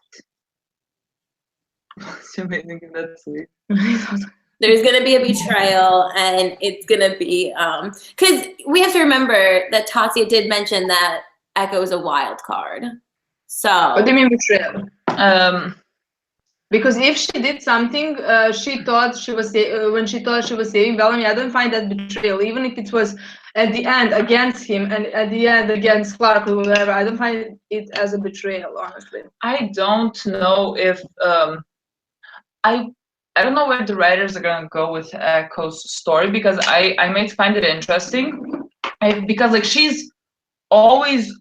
it's amazing in that sweet. There's gonna be a betrayal, and it's gonna be because we have to remember that Tatsia did mention that Echo is a wild card. So What do you mean betrayal? Because if she did something, she thought she was when she thought she was saving Bellamy, I don't find that betrayal, even if it was at the end against him and at the end against Clark or whatever. I don't find it as a betrayal, honestly. I don't know if I don't know where the writers are gonna go with Echo's story, because I might find it interesting, because like she's always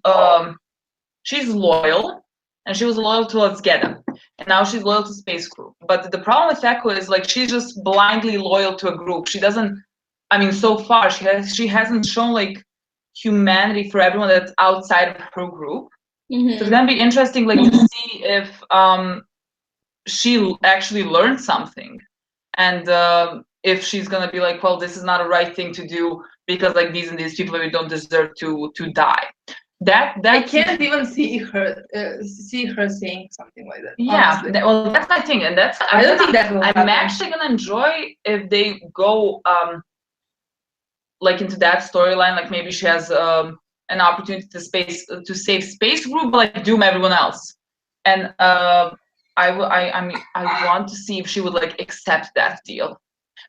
she's loyal, and she was loyal to Let's Get Him, and now she's loyal to Space Crew. But the problem with Echo is like she's just blindly loyal to a group. She doesn't. I mean, so far she hasn't shown like humanity for everyone that's outside of her group. So it's gonna be interesting, like to see if she actually learned something, and if she's gonna be like, well, this is not a right thing to do because like these and these people we don't deserve to die. That I can't even see her saying something like that. Yeah, well, that's my thing, and that's I don't think that will happen. I'm actually gonna enjoy if they go like into that storyline, like maybe she has an opportunity to save Space Group, but like doom everyone else, and I want to see if she would like accept that deal,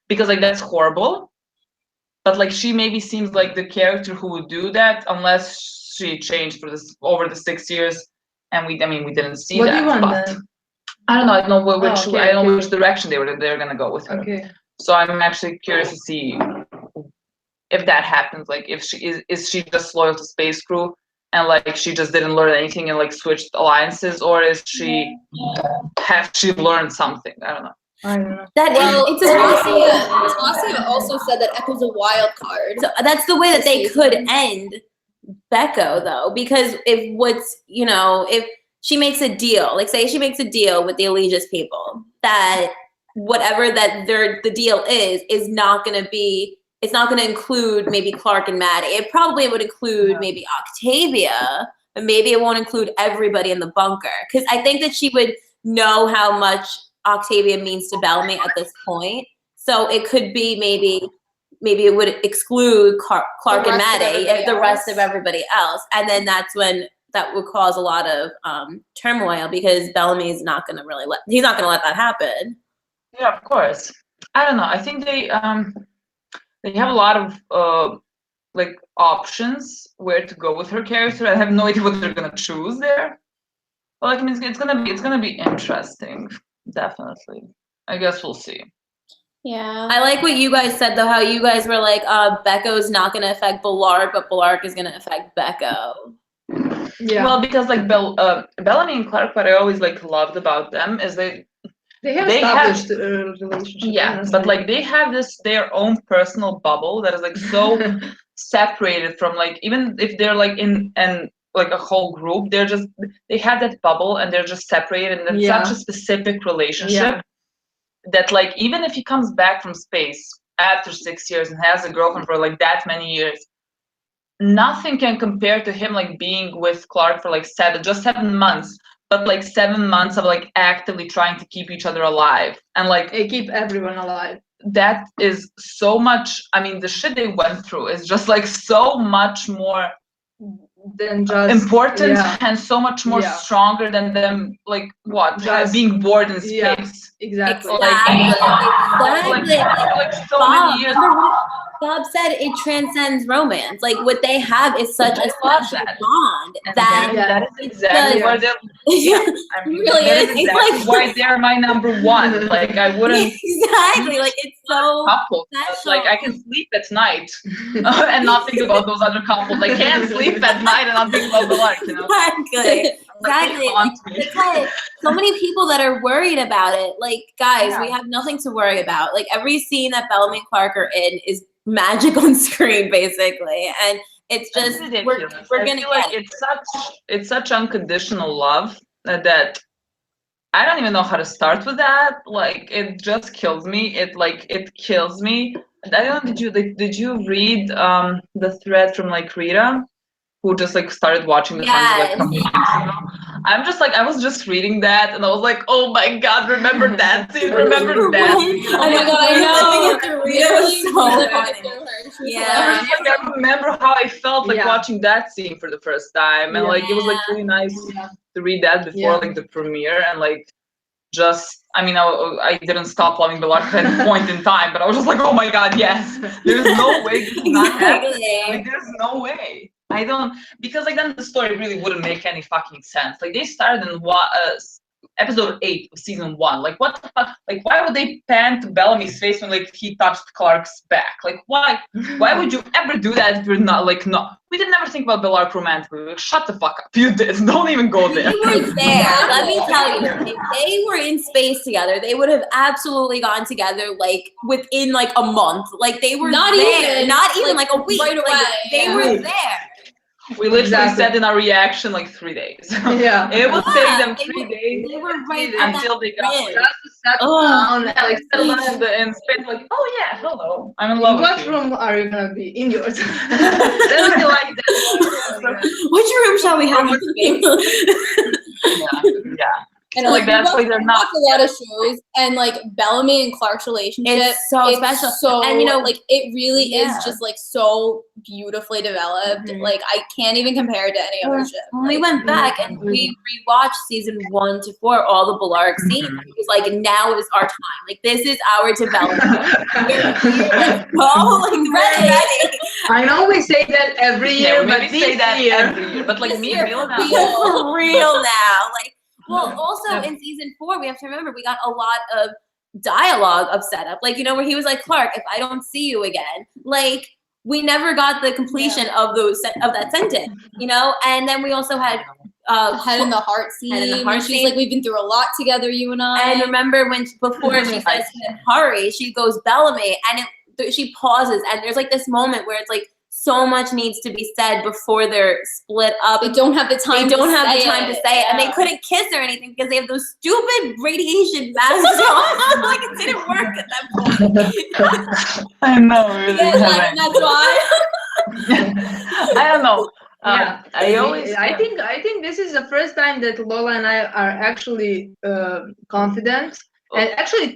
because like that's horrible, but like she maybe seems like the character who would do that, unless she changed for this over the 6 years, and we didn't see what that. Do you want but then? I don't know. I don't know which okay, I don't know which direction they're gonna go with her. Okay. So I'm actually curious to see if that happens. Like if she is she just loyal to Space Crew, and like she just didn't learn anything and like switched alliances, or is she learned something? I don't know. I don't know. Tasia also said that Echo's a wild card. So that's the way that they could end Becco, though, because if she makes a deal, like say she makes a deal with the Allegiance people, that whatever that the deal is not going to be, it's not going to include maybe Clark and Maddie. It probably would include maybe Octavia, but maybe it won't include everybody in the bunker, because I think that she would know how much Octavia means to Bellamy at this point. So it could be maybe it would exclude Clark and Maddie, the rest of everybody else. And then that's when that would cause a lot of turmoil, because Bellamy is not going to he's not going to let that happen. Yeah, of course. I don't know. I think they have a lot of like options where to go with her character. I have no idea what they're gonna choose there. Well, I mean, it's gonna be interesting, definitely. I guess we'll see. Yeah. I like what you guys said, though, how you guys were like, Becco's not going to affect Bellarke, but Bellarke is going to affect Becco. Yeah. Well, because like Bellamy and Clark, what I always like loved about them is they have established a relationship. Yeah, honestly. but like they have their own personal bubble that is like so separated from like, even if they're like in like a whole group, they have that bubble and they're just separated, and it's such a specific relationship that like even if he comes back from space after 6 years and has a girlfriend for like that many years, nothing can compare to him like being with Clark for like 7 months, but like 7 months of like actively trying to keep each other alive, and like they keep everyone alive. That is so much. I mean, the shit they went through is just like so much more than just important and so much more stronger than them like being bored in space. Exactly. Like so many years. Bob said it transcends romance. Like what they have is such a special bond that is exactly why they're really is. It's like why they're my number one. Like I wouldn't exactly like it's so couple. Like I can sleep at night and not think about those other couples. I can't sleep at night and not think about the life. You know? Exactly. Like, so many people that are worried about it. Like guys, we have nothing to worry about. Like every scene that Bellamy and Clark are in is magic on screen, basically, and it's just we're gonna get it's such unconditional love that I don't even know how to start with that. Like it just kills me. It kills me. I don't know. Did you read the thread from like Rita, who just like started watching the Tumblr like a couple weeks ago? I'm just like, I was just reading that and I was like, oh my god, remember that scene? Remember that scene? Oh my god, I know. Rita was so funny. Yeah. I remember how I felt like watching that scene for the first time, and like it was like really nice to read that before like the premiere, and like just, I mean, I didn't stop loving Bellarke at any point in time, but I was just like, oh my god, yes, there's no way this is not happening. Like, there's no way. I don't, because like then the story really wouldn't make any fucking sense. Like they started in episode 8 of season 1. Like what the fuck? Like why would they pan to Bellamy's face when like he touched Clark's back? Like why? Why would you ever do that if you're not like no? We did never think about Bellarke romantically. Like, shut the fuck up. You did. Don't even go there. They were there. Let me tell you, if they were in space together, they would have absolutely gotten together like within like a month. Like they were not there. Not even like a week. Right away. Like, they were there. We literally said in our reaction like 3 days. Yeah. It would take them 3 days. They were right until they got just to settle down. Like settle down in space. Like, oh yeah, hello, I'm in love with you. What room are you gonna be? In yours. That would be like that. Which room shall we have? Yeah. And like that's why they're not. A lot of shows, and like Bellamy and Clark's relationship, it's so special. So, and you know, like it really is just like so beautifully developed. Like I can't even compare it to any other show. When we went back and we rewatched season 1 to 4, all the Bellarke scenes, it was like now is our time. Like this is our development. Ready. I know we say that every year, but we say that every year. But like me, real now. For real now. Like. Well, also in season 4, we have to remember we got a lot of dialogue of setup. Like, you know, where he was like, Clark, if I don't see you again, like we never got the completion of that sentence, you know? And then we also had Head in the Heart scene. She's like, we've been through a lot together, you and I. And remember when before she says to hurry, she goes Bellamy, and she pauses, and there's like this moment where it's like, so much needs to be said before they're split up. They don't have the time. They don't have the time to say it, and they couldn't kiss or anything because they have those stupid radiation masks on. Like it didn't work at that point. I know, really. Yeah, that's why. I don't know. Yeah, I think this is the first time that Lola and I are actually confident and actually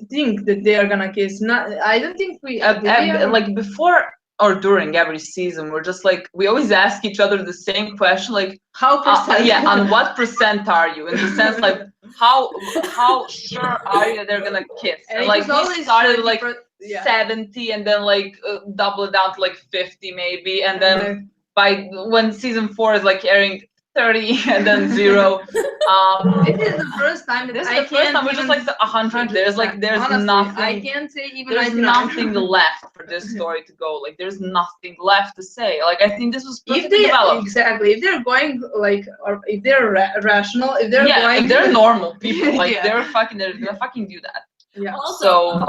think that they are gonna kiss. I don't think we like before or during every season, we're just like, we always ask each other the same question, like how percent? on what percent are you? In the sense like how sure are you that they're gonna kiss? And like we started like 70 and then like double it down to like 50 maybe, and then by when season 4 is like airing 30 and then 0. This is the first time that we're just like 100. There's honestly, nothing. I can't say even. There's nothing left for this story to go. Like there's nothing left to say. Like I think this was perfectly developed. Exactly. If they're going like, or if they're rational, if they're going, if they're normal people, like they're gonna fucking do that. Yeah. Also,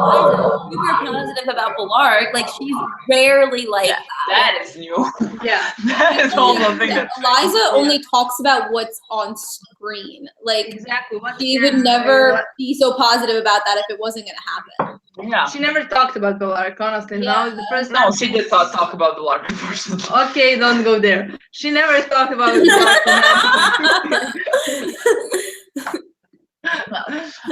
super positive about Bellarke. Like she's rarely like that is new. Yeah, that is also a thing. Liza only talks about what's on screen. Like exactly. She would never be so positive about that if it wasn't gonna happen. Yeah. She never talked about Bellarke, honestly. Yeah. Now is the first time. No, she did talk about Bellarke personally. Okay, don't go there. She never talked about Bellarke.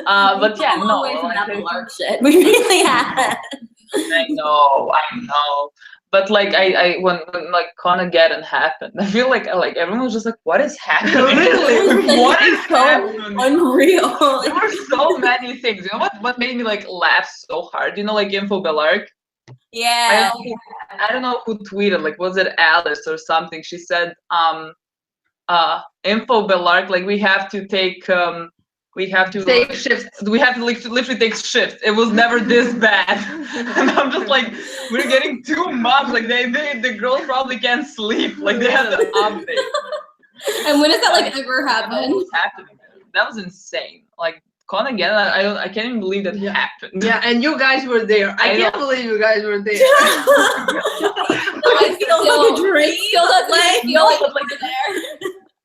But yeah, no. Bellarke shit. We really have. I know. But like when like Conageddon happened, I feel like everyone was just like, what is happening? Really? What is happening? Unreal. There were so many things. You know what made me like laugh so hard? You know, like Info Bellarke? Yeah. I don't know who tweeted, like was it Alice or something? She said, Info Bellarke, like we have to take take shifts. We have to literally take shifts. It was never this bad. And I'm just like, we're getting too much. Like the girls probably can't sleep. Like they have an update. And when does that like ever happen? What's happening? That was insane. Like Conageddon, I can't even believe that happened. Yeah, and you guys were there. I can't believe you guys were there. I feel like a dream. Feel like we're there.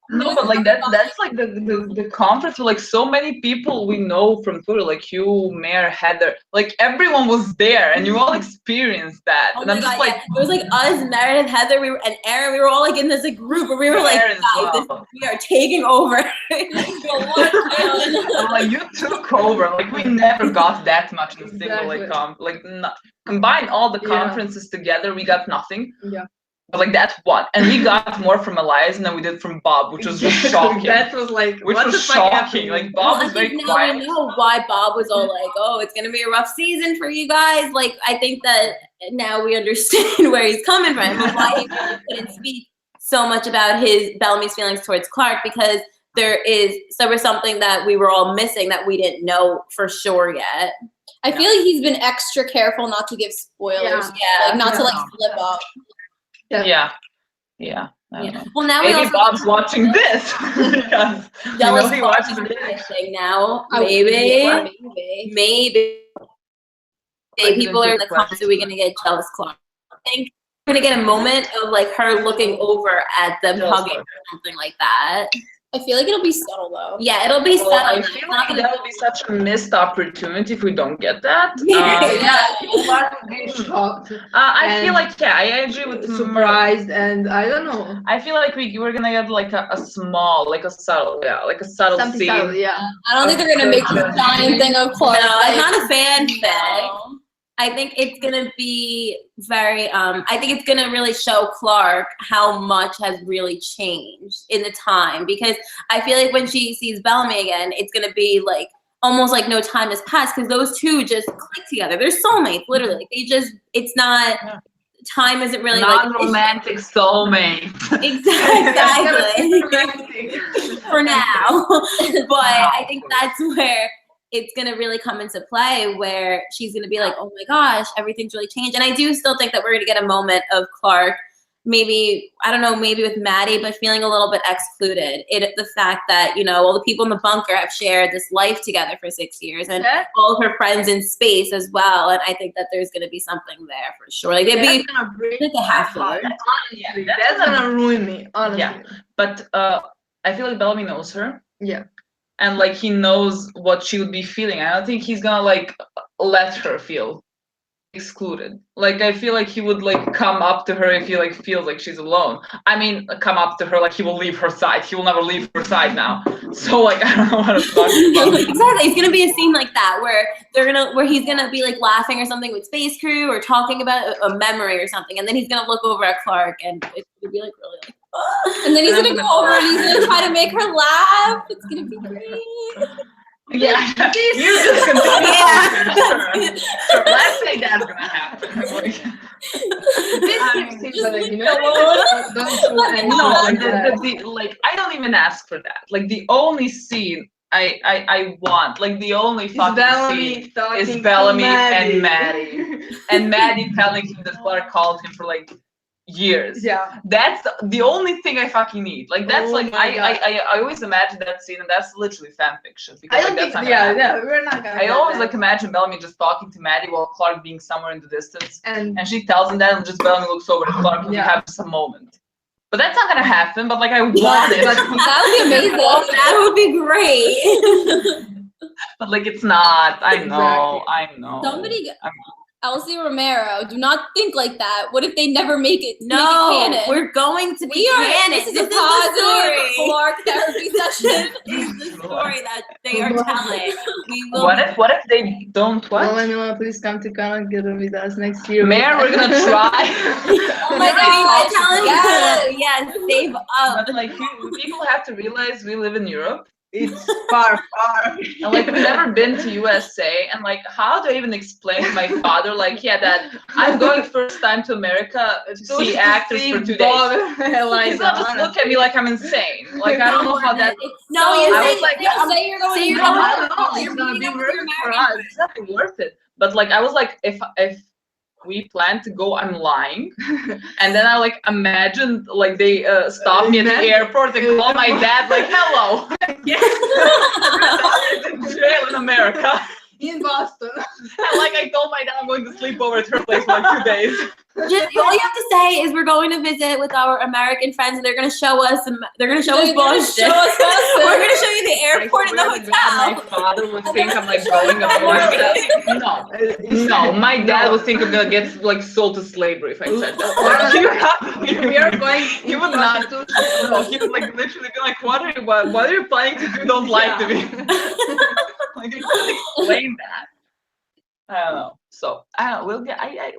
No, but like that's like the conference with like so many people we know from Twitter, like you, Mayor, Heather, like everyone was there and you all experienced that. Oh and I'm just like, it was like us, Meredith, Heather, and Aaron, we were all like in this like, group where we were like, we are taking over. I'm like, you took over. Like we never got that much in a single combine all the conferences together, we got nothing. Yeah. But like that one, and we got more from Elias than we did from Bob, which was just shocking. That was like, Which what was the fuck shocking. happened? Like Bob I was very think now quiet. we know why Bob was all like, "Oh, it's gonna be a rough season for you guys." Like, I think that now we understand where he's coming from and why he really couldn't speak so much about Bellamy's feelings towards Clark, because there was something that we were all missing that we didn't know for sure yet. I feel like he's been extra careful not to give spoilers. Yeah. Like not to like slip up. Yeah. I don't know. Well, now we Maybe also Bob's watching this because jealous he Clark watches is this. thing now. Maybe. Maybe. People are in the comments, are we gonna get jealous Clark? I think we're gonna get a moment of like her looking over at them hugging or something like that. I feel like it'll be subtle though. Yeah, it'll be Well, I subtle. feel like that would be such a missed opportunity if we don't get that. Clark would be shocked, I feel like I agree with surprised, and I don't know. I feel like we're gonna get like a small, like a subtle Something scene. subtle, yeah. I don't think they're gonna make this giant thing of Clark. No, I'm like, not a fanfic. no. I think it's gonna be very. I think it's gonna really show Clark how much has really changed in the time, because I feel like when she sees Bellamy again, it's gonna be like almost like no time has passed, because those two just click together. They're soulmates, literally. Like, it's not. Time isn't really Non-romantic soulmate. Exactly. For now, but I think that's where it's going to really come into play, where she's going to be like, oh my gosh, everything's really changed. And I do still think that we're going to get a moment of Clark, maybe, I don't know, maybe with Maddie, but feeling a little bit excluded. The fact that, all the people in the bunker have shared this life together for 6 years, and all of her friends in space as well. And I think that there's going to be something there for sure. Like, it'd be like a half hour. Honestly, that's gonna ruin me, honestly. Yeah, but I feel like Bellamy knows her. Yeah. And like he knows what she would be feeling. I don't think he's gonna like let her feel excluded. Like I feel like he would like come up to her if he like feels like she's alone. I mean, come up to her like he will leave her side. He will never leave her side now. So like I don't know what to talk about. Exactly. It's gonna be a scene like that where he's gonna be like laughing or something with Space Crew or talking about a memory or something, and then he's gonna look over at Clark and it's gonna be like really like. And then he's gonna go over and he's gonna try to make her laugh. It's gonna be great. Yeah, you just continue. Sure, let's say that's gonna happen. Like I don't even ask for that. Like the only scene I want, like the only fucking scene is Bellamy and Maddie, and Maddie telling him that Clark called him for like years. Yeah, that's the only thing I fucking need. Like that's I always imagine that scene, and that's literally fan fiction. Because I don't think. Yeah, we're not gonna. I always like imagine Bellamy just talking to Maddie while Clark being somewhere in the distance, and she tells him that, and just Bellamy looks over at Clark and we have some moment. But that's not gonna happen. But like I want it. That would be amazing. That would be great. But like it's not. I know. Exactly. I know. Somebody. Elsie Romero, do not think like that. What if they never make it? No, make it canon? We're going to be canon. This is a positive Clark therapy session. This is the story that they are telling. We will. What if they don't what? Well, anyone, please come to Canada with us next year. Mayor, we're gonna try. Oh my God! I'm telling you, yes, save up. But like people have to realize we live in Europe. It's far. And like we've never been to USA, and like how do I even explain to my father like that I'm going first time to America to see actors for 2 days? He's not just look at me like I'm insane. Like I don't know how that. No, you I was like, say you're going. you're It's gonna be worth it for us. It's not worth it. But like I was like, if we plan to go, I'm lying. And then I like imagined like they stop me at the airport and call my dad like, hello. In jail in America. In Boston. And like I told my dad I'm going to sleep over at her place for like 2 days. Just all you have to say is we're going to visit with our American friends, and they're going to show us. Boston. We're going to show you the airport and the hotel. My father would think I'm like going abroad. No, my dad would think I'm gonna get like sold to slavery if I said that. We are going. He would not. No, he would like literally be like, "What are you planning to do? Don't lie to me." Like I couldn't explain that. I don't know. So I don't know.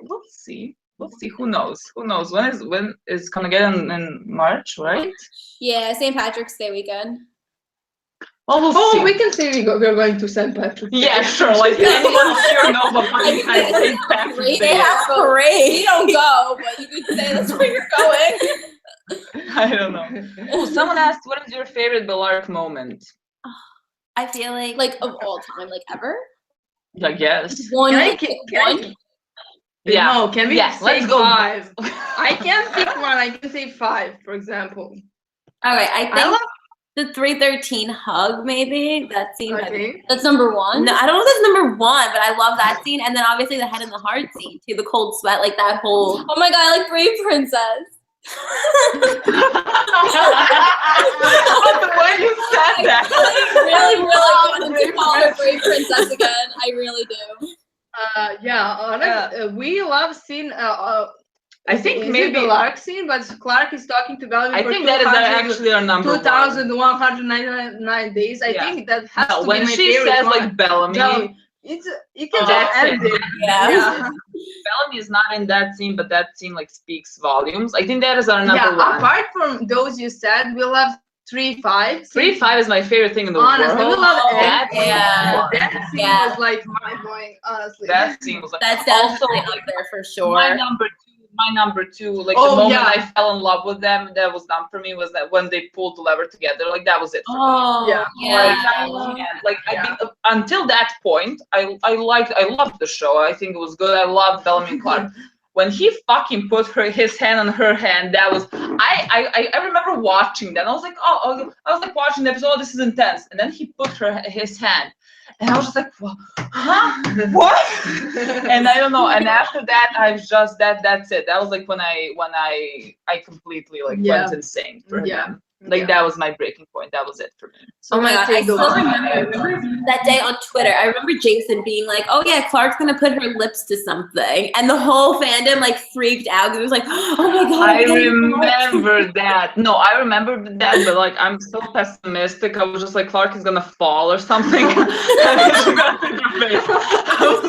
We'll see. We'll see. Who knows? Who knows? When is gonna get in March, right? Yeah, St. Patrick's Day weekend. Well, we'll see. we can say we're going to St. Patrick's Day. Yeah, sure. Like anyone here knows what fucking kind of St. Patrick's Great. Day They have is. parade. We don't go, but you could say that's where you're going. I don't know. Oh, someone asked, what is your favorite Bellarke moment? I feel like Like of all time, like ever. I guess. One. Can I like, can one. Yeah. No, can we Yes, say let's go. 5? I can't pick one. I can say 5, for example. all right. I I think love. the 313 hug, maybe that scene. Okay. That's number one. No, I don't know if that's number one, but I love that scene. And then obviously the head in the heart scene too, the cold sweat, like that whole. Oh my god, I like Brave Princess. The way you said that. I really wanted to call her Brave Princess again. I really do. Yeah, honest, we love seeing. I think is maybe it the Lark scene, but Clark is talking to Bellamy I for think that is actually our number 2,199 days. I Yeah. think that has one. to When be my she favorite says one. like Bellamy, Bellamy. It's you can That's just end it. it. Yeah. Yeah. Bellamy is not in that scene, but that scene like speaks volumes. I think that is our number Yeah. one. Apart from those you said, we love 3-5. 3-5 is my favorite thing in the Honestly, we world. love that it. yeah. That scene Yeah. was like mind blowing. Honestly. That scene was like That's also definitely like up there for sure. my number two, like Oh, the moment yeah. I fell in love with them, that was done for me, was that when they pulled the lever together, like that was it for me. Oh, Yeah. Like I think until that point, I loved the show. I think it was good. I loved Bellamy and Clark. When he fucking put his hand on her hand, that was I remember watching that. I was like, I was like watching the episode. Oh, this is intense. And then he put his hand, and I was just like, huh? What? And I don't know. And after that, I've just that's it. That was like when I completely like went insane for him. Like that was my breaking point. That was it for me. Oh my god, I still remember that day on Twitter. I remember Jason being like, "Oh yeah, Clark's gonna put her lips to something," and the whole fandom like freaked out because it was like, "Oh my god!" I remember that. No, I remember that, but like I'm so pessimistic. I was just like, Clark is gonna fall or something. I was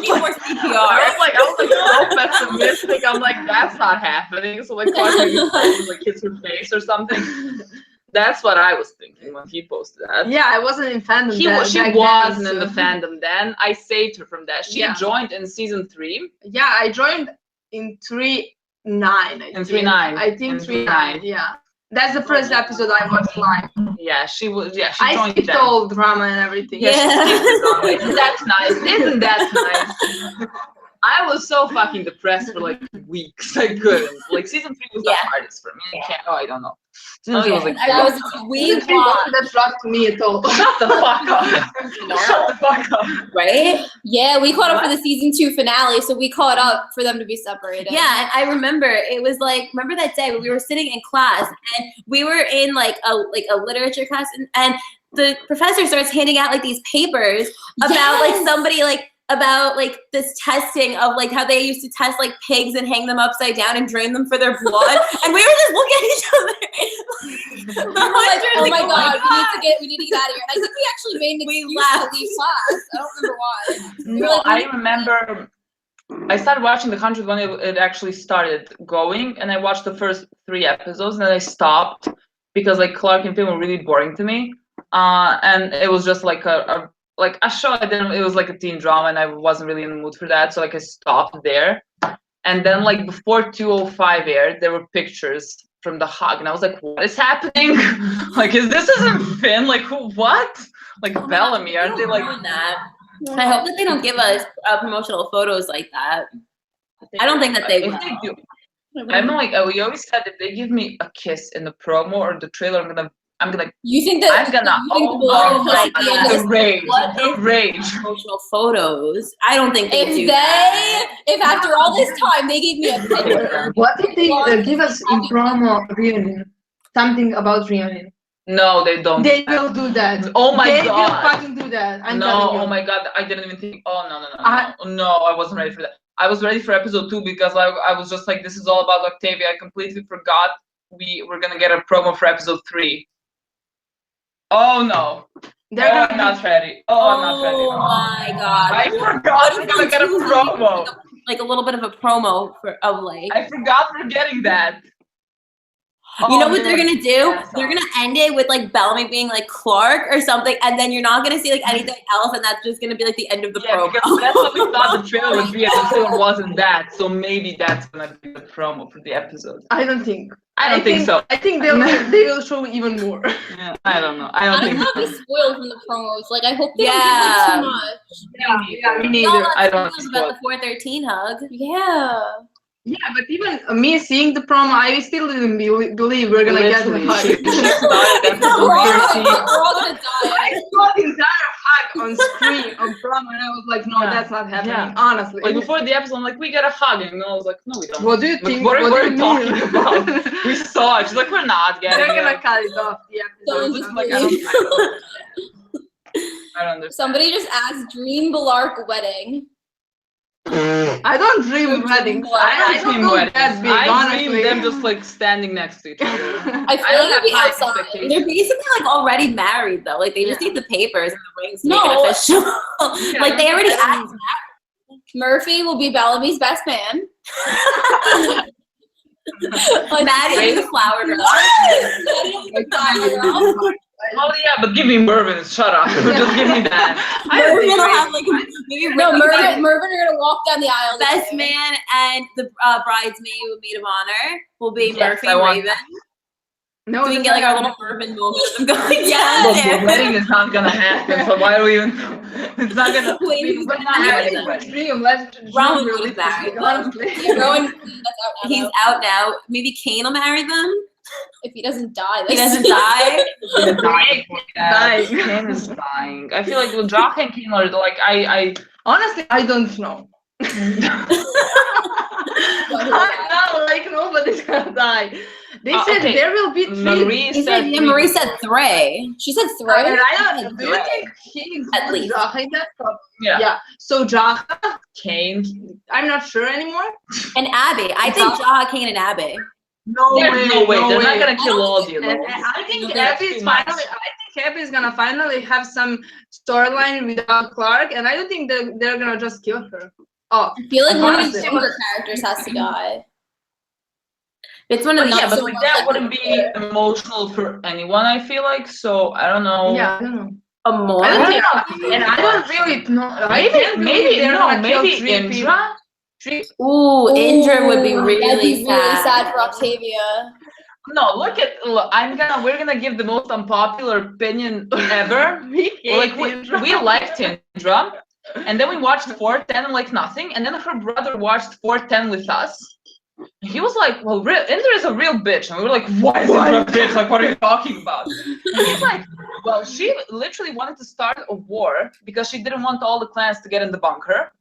like so pessimistic. I'm like, that's not happening. So like Clark maybe falls, like hits her face or something. That's what I was thinking when he posted that. Yeah, I wasn't in fandom. She back wasn't then, in the fandom then. I saved her from that. She joined in season 3. Yeah, I joined in 3-9. In 3-9. I think 3-9. Yeah, that's the first episode I watched live. Yeah, she was. Yeah, she I joined skipped then. all drama and everything. Yeah. Isn't that nice? Isn't that nice? I was so fucking depressed for like weeks. I couldn't. Like season 3 was the hardest for me. I don't know. Season 3 was like That's rough to me at all. Shut the fuck up. Shut the fuck up. Right? Yeah, we caught up for the season 2 finale, so we caught up for them to be separated. Yeah, and I remember it was like, remember that day when we were sitting in class and we were in like a literature class and the professor starts handing out like these papers about like somebody like about like this testing of like how they used to test like pigs and hang them upside down and drain them for their blood, and we were just looking at each other. Oh my god, we need to get out of here. And I think we actually made an excuse to leave class. I don't remember why. No, I remember I started watching The 100 when it actually started going, and I watched the first 3 episodes, and then I stopped because like Clark and Pim were really boring to me, and it was just like a show. It was like a teen drama, and I wasn't really in the mood for that, so like I stopped there. And then like before 205 aired, there were pictures from the hug, and I was like, what is happening? Like, this isn't Finn? Like, who? What? Like Bellamy? Aren't they like that? I hope that they don't give us promotional photos like that. I don't think that they will. If they do, I'm like, we always said if they give me a kiss in the promo or the trailer, I'm gonna. You think that? I'm gonna. Oh my god! The rage. The rage. Promotional photos. I don't think they do. If after all this time they gave me a picture. What did they give us in promo reunion? Something about reunion. No, they don't. They will do that. Oh my god! They will fucking do that. I'm telling you. Oh my god! I didn't even think. Oh no! I wasn't ready for that. I was ready for episode 2 because I was just like, this is all about Octavia. I completely forgot we were gonna get a promo for episode 3. Oh no! I'm not ready. I'm not ready. Oh my god! I forgot we're gonna get a promo. like a little bit of a promo of like. I forgot we're getting that. You know what they're gonna do? Yeah, They're gonna end it with like Bellamy being like Clark or something, and then you're not gonna see like anything else, and that's just gonna be like the end of the promo. Because that's what we thought the trailer would be, and the trailer wasn't that. So maybe that's gonna be the promo for the episode. I don't think. I don't think so. I think they will show even more. Yeah, I don't know. I I don't don't think want to so. be spoiled from the promos. Like, I hope they don't Yeah. give like, too much. Yeah, me We neither. all got I don't spoiled about the 413 hug. Yeah. Yeah, but even me seeing the promo, I still didn't believe we're gonna get the Literally, hug. she started It's not episode 13. We're all gonna I die. saw the entire hug on screen on promo, and I was like, no, Yeah. that's not happening. Yeah. Honestly. Like before the episode, I'm like, we got a hug, and I was like, no, we don't. What do you Like, think? what do are you we talking mean? about? We saw it. She's like, we're not getting They're gonna it. cut it off the Someone episode. just Like, leave. I don't understand. Somebody just asked Dream Bellarke wedding. I don't dream weddings. I don't dream go weddings. that big, I honestly. dream them just like standing next to each other. I feel I don't like it'd be have high outside. expectations. They're basically like already married though. Like they just Yeah. need the papers and the rings to No. make it official. Yeah, like they already I don't- asked. Murphy will be Bellamy's best man. Maddie the flower girl. Oh yeah, but give me Mervin. Shut up. Just give me that. I don't Mervin think will I- have like maybe No, Ricky Mervin are gonna walk down the aisle. best together. man and the bridesmaid with maid of honor will be Yes, Murphy I and want Raven. No, So we can get like our little Mervin moment of them going Look, down the wedding is not gonna happen. So why do we even? It's not gonna. Wait, we- who's we're gonna not marry getting them? a wedding. dream. Let's dream Rowan really was married, quickly, though. honestly. Rowan, that's out now. He's out now. Maybe Kane will marry them. If he doesn't die, He this doesn't die. Dying. Kane is dying. I feel like with Jock and Kane are like Honestly, I don't know. I'm not like nobody's gonna die. They said okay. there will be three. Marie He said said, yeah, Marie said three. She said And three. I don't. Do you think he At least. Jaha in that? Yeah. Yeah. So Jaha, Kane. I'm not sure anymore. And Abby. I think Jaha, Kane, and Abby. No There's no way. They're not gonna kill all of you. And though. I think You that's Abby's too much. finally. I think Abby's gonna finally have some storyline without Clark, and I don't think they're gonna just kill her. Oh, I feel like one of Honestly. the younger characters has to die. It's one of But the yeah, but so like much that like wouldn't be emotional for anyone. I feel like so. I don't know. yeah. I don't know. a more. I don't think, and I don't really know. I can't believe Maybe they're no. gonna kill Maybe three people. Indra. Ooh, Indra would be Ooh, really that'd be really sad. sad for Octavia. No, look. We're gonna give the most unpopular opinion ever. Like we liked Indra, and then we watched 410 like nothing, and then her brother watched 410 with us. And he was like, "Well, Indra is a real bitch," and we were like, "Why is Indra a bitch? Like, what are you talking about?" And he's like, "Well, she literally wanted to start a war because she didn't want all the clans to get in the bunker."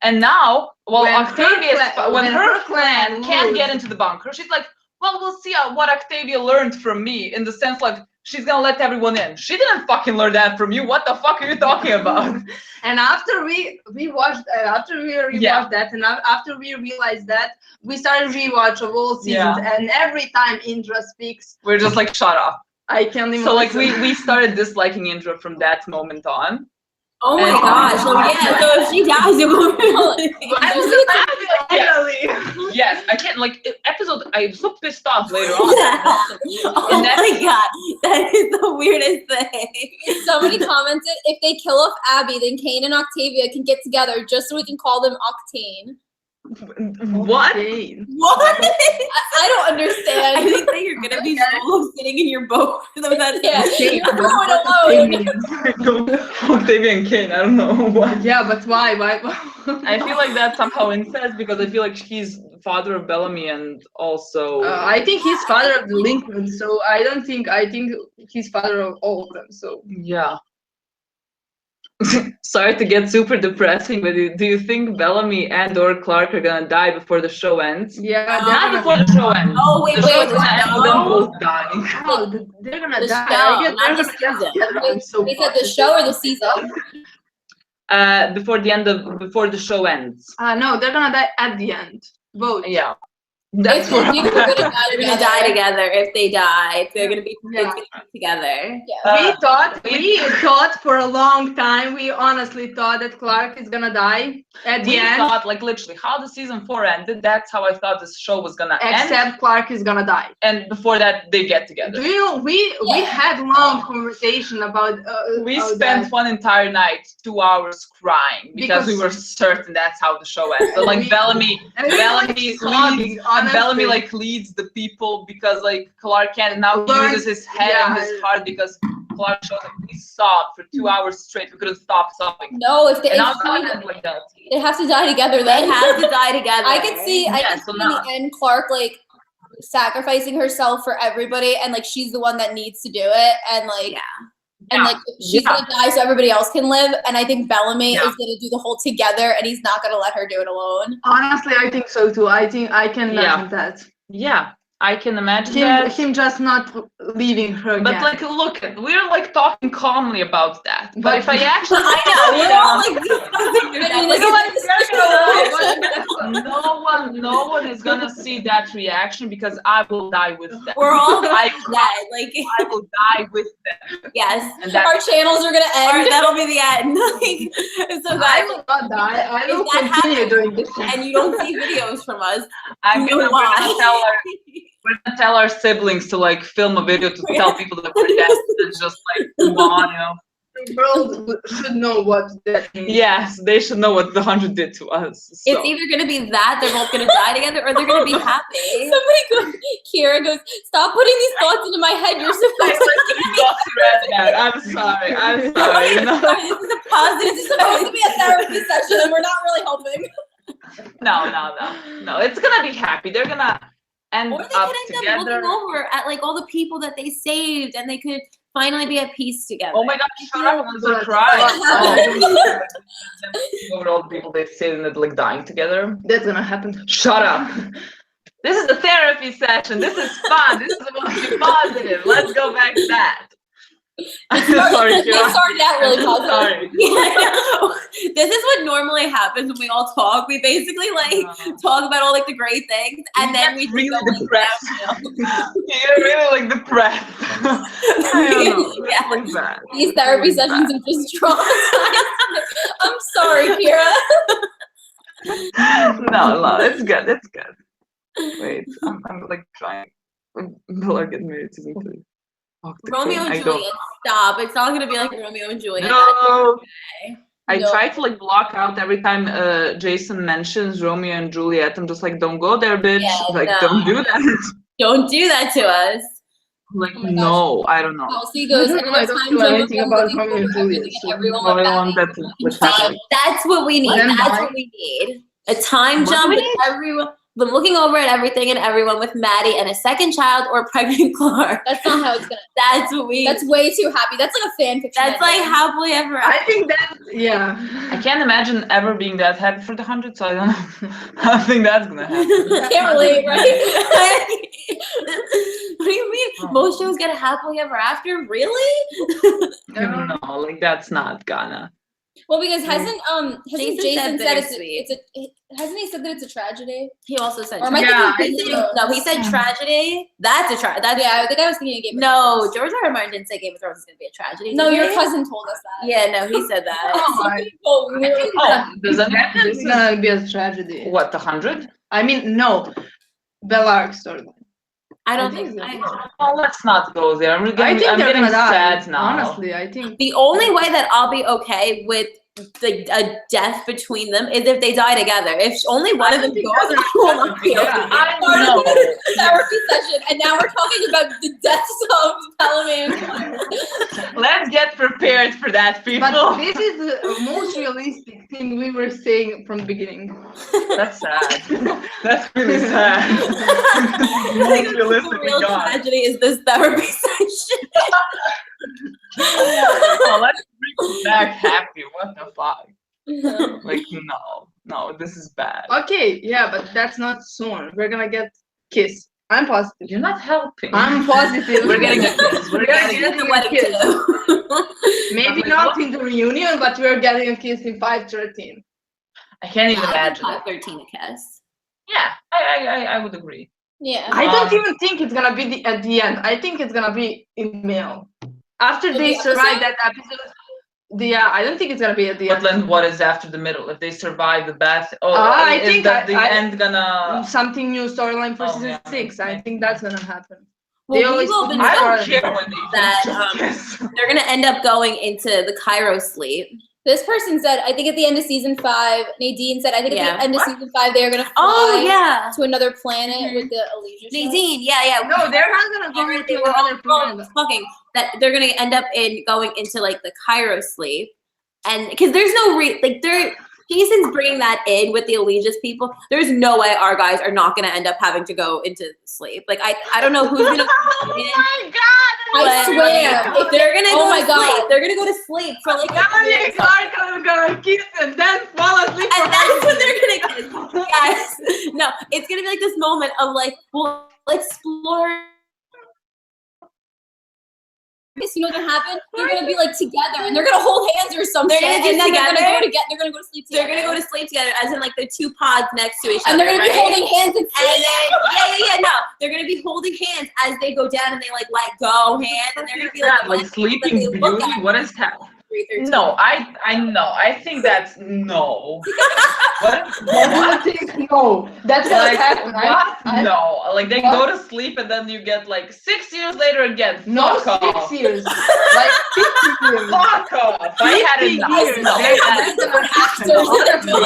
And now, well, When Octavia, when her clan clan can't lose. get into the bunker, she's like, well, we'll see what Octavia learned from me, in the sense like she's gonna let everyone in. She didn't fucking learn that from you. What the fuck are you talking about? And after we watched, after we rewatched Yeah. that, and after we realized that, we started rewatch of all seasons, Yeah. and every time Indra speaks, We're just like, shut up. I can't even. So like listen. we started disliking Indra from that moment on. Oh my And- gosh. So yeah, so if she dies, it will really Yes. Yes, I can't like episode. I'm so pissed off later on. Oh And that's- my god. That is the weirdest thing. Somebody commented, if they kill off Abby, then Kane and Octavia can get together just so we can call them Octane. What? Okay. What? I don't understand. I think that you're gonna be solo sitting in your boat. That's Yeah, Okay. you're going alone. Octavia and Kane. I don't know why. Yeah, but why? I feel like that's somehow incest because I feel like he's father of Bellamy and also. I think he's father of the Lincoln, so I don't think. I think he's father of all of them. So Yeah. Sorry to get super depressing, but do you think Bellamy and or Clark are gonna die before the show ends? yeah, Not before the show ends. Oh wait, The wait, show's gonna end with them no. both dying. they're gonna The die. show, I guess not they're the gonna die. season. I'm so They said the fucking- show or the season? Before the show ends. No, they're gonna die at the end. Both. Yeah. That's If what they're They're gonna die together if they die. If they're gonna be together. Yeah. We thought for a long time, we honestly thought that Clark is gonna die at the we end. thought, like, literally how the season 4 ended, that's how I thought this show was gonna end. Except Clark is gonna die. And before that, they get together. We had long conversation about We spent one entire night, 2 hours crying because we were certain that's how the show ends. So like Bellamy like leads the people because like Clark Kent now uses his head and his heart because Clark shows up. We sobbed for 2 hours straight. We couldn't stop sobbing. No, if they And now like that. they have to die together. They Then have to die together. I could see. I could so see in the end Clark like sacrificing herself for everybody, and like she's the one that needs to do it, and like and like she's gonna die so everybody else can live. And I think Bellamy is gonna do the whole together, and he's not gonna let her do it alone. Honestly, I think so too. I think I can imagine that. Yeah, I can imagine that. Him just not leaving her again. But like, look, we're like talking calmly about that. But if I actually, no one is gonna see that reaction because I will die with them. We're all dead. Like I will die with them. Yes, and our channels are gonna end. That'll be the end. So guys, I will not die. I will continue doing this. And you don't see videos from us. We're gonna tell our siblings to like film a video to tell people that we're dead and just like move on, you know. The world should know what that means. Yes, they should know what the 100 did to us. So. It's either gonna be that they're both gonna die together, or they're gonna be happy. Kira goes, "Stop putting these thoughts into my head. You're supposed to." I'm sorry. No. This is a positive. This is supposed to be a therapy session, and we're not really helping. No. It's gonna be happy. They're gonna end Or they up could end together. up looking over at like all the people that they saved, and they could finally be at peace together. Oh my God! Shut up! I'm gonna cry. Over all the people they saved and like dying together. That's gonna happen. Shut up! This is a therapy session. This is fun. This is supposed to be positive. Let's go back to that. Sorry, It started out really positive. Sorry. Yeah, this is what normally happens when we all talk. We basically like talk about all like the great things, and then we really go, depressed. You're really like depressed. I don't know. Yeah. Like that. These therapy sessions are just traumatizing. I'm sorry, Kira. No, it's good. It's good. Wait, I'm like trying. Bellarke get married season 3. Romeo and Juliet, stop. It's not gonna be like Romeo and Juliet. No. Okay. I try to like block out every time Jason mentions Romeo and Juliet. I'm just like, don't go there, bitch. Yeah, like, no. don't do that. Don't do that to us. Like, Oh my no, I don't know. Kelsey goes, and I don't know anything about Romeo and Juliet. Everyone That's what we need. That's what we need. A time jump with everyone. Them looking over at everything and everyone with Maddie and a second child or pregnant Clark. That's not how it's gonna. That's what we. That's way too happy. That's like a fan fiction. That's like happily ever after. I think that, yeah. I can't imagine ever being that happy for the 100, so I don't know. I don't think that's gonna happen. Can't relate, right? What do you mean? Most shows get a happily ever after? Really? No, like that's not gonna. Well, because hasn't Jason said bittersweet. hasn't he said that it's a tragedy? He also said Or am I tragedy. thinking Game of No, he said tragedy. That's a tragedy. Yeah, I think I was thinking of Game of No, Thrones. George R. R. Martin didn't say Game of Thrones is going to be a tragedy. No, did your he? cousin told us that. Yeah, no, he said that. Oh, Does that it's gonna be a tragedy. what, the 100? I mean, no. Bellarke storyline. I don't think so. Oh, let's not go there. I'm I think getting they're gonna die. sad now. Honestly, I think. The only way that I'll be okay with a death between them is if they die together. If only one of them goes, I will not be okay. I Started know. a therapy session, and now we're talking about the deaths of Bellamy and Clark. Let's get prepared for that, people. But this is the most realistic thing we were saying from the beginning. That's sad. That's really sad. Most realistic The real we got. tragedy is this therapy session. Oh, let's bring it back happy. What the fuck? Like, no, this is bad. Okay, yeah, but that's not soon. We're gonna get kissed. I'm positive. You're not helping. I'm positive. We're getting a kiss. We're getting Get the a wedding kiss. too. Maybe not in the reunion, but we're getting a kiss in 513. I can't even imagine. 513 a kiss. Yeah, I I would agree. Yeah. I don't even think it's gonna be at the end. I think it's gonna be in the middle. After Of they the survive episode? that episode, yeah, I don't think it's gonna be at the But end. then what is after the middle? If they survive the bath, I is think that the I- end gonna? Something new storyline for Oh, season yeah, 6. I maybe. think that's gonna happen. Well, They always we've all put been new I don't storyline. care when they that, just kiss. they're gonna end up going into the Cairo sleep. This person said, I think at the end of season 5, Nadine said, I think at Yeah. the end of What? season 5, they're gonna fly Oh yeah, to another planet Mhm. with the Alicia show. Nadine. Yeah. No, they're not gonna go They into were all another planet. talking that they're gonna end up in going into like the Cairo sleep, and because there's no Jason's bringing that in with the Alicia's people. There's no way our guys are not gonna end up having to go into sleep. Like I don't know who's gonna. Oh my god! I but swear, if they're gonna oh go my to God. sleep. They're gonna go to sleep for like. Melanie and Clark are gonna kiss and then fall asleep. And that's when they're gonna kiss. Yes. No, it's gonna be like this moment of like, we'll explore. you know what's gonna happen? They're gonna be like together and they're gonna hold hands or something. They're gonna and get then together. they're gonna go to sleep They're together. gonna go to sleep together, as in like the two pods next to each other. and they're gonna right? be holding hands and And sleep. then no, they're gonna be holding hands as they go down and they like let go hands, and they're gonna be like, Like Sleeping they look Beauty? at What is that? 3:13. No, I know. I think that's no. What? I think no. That's gonna Like, happen. what? No. Like they go to sleep and then you get like 6 years later again. No, Fuck off. 6 years. Like 50 years. Fuck off. I had 50 enough. years. No, They're that's- gonna actors no, that are doing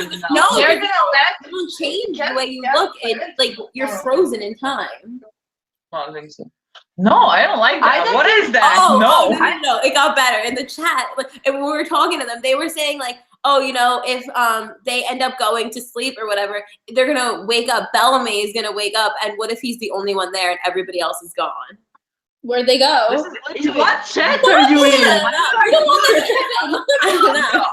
it. No, They're they're gonna let gonna change the way you Yeah. look, and like you're frozen in time. I don't think so. No, I don't like I that. don't What think- is that? Oh, no. no, it got better in the chat. Like, and when we were talking to them, they were saying like, oh, you know, if they end up going to sleep or whatever, they're gonna wake up. Bellamy is gonna wake up, and what if he's the only one there and everybody else is gone? Where'd they go? This is literally- what chat are you in? We don't want them tripping. I don't know. I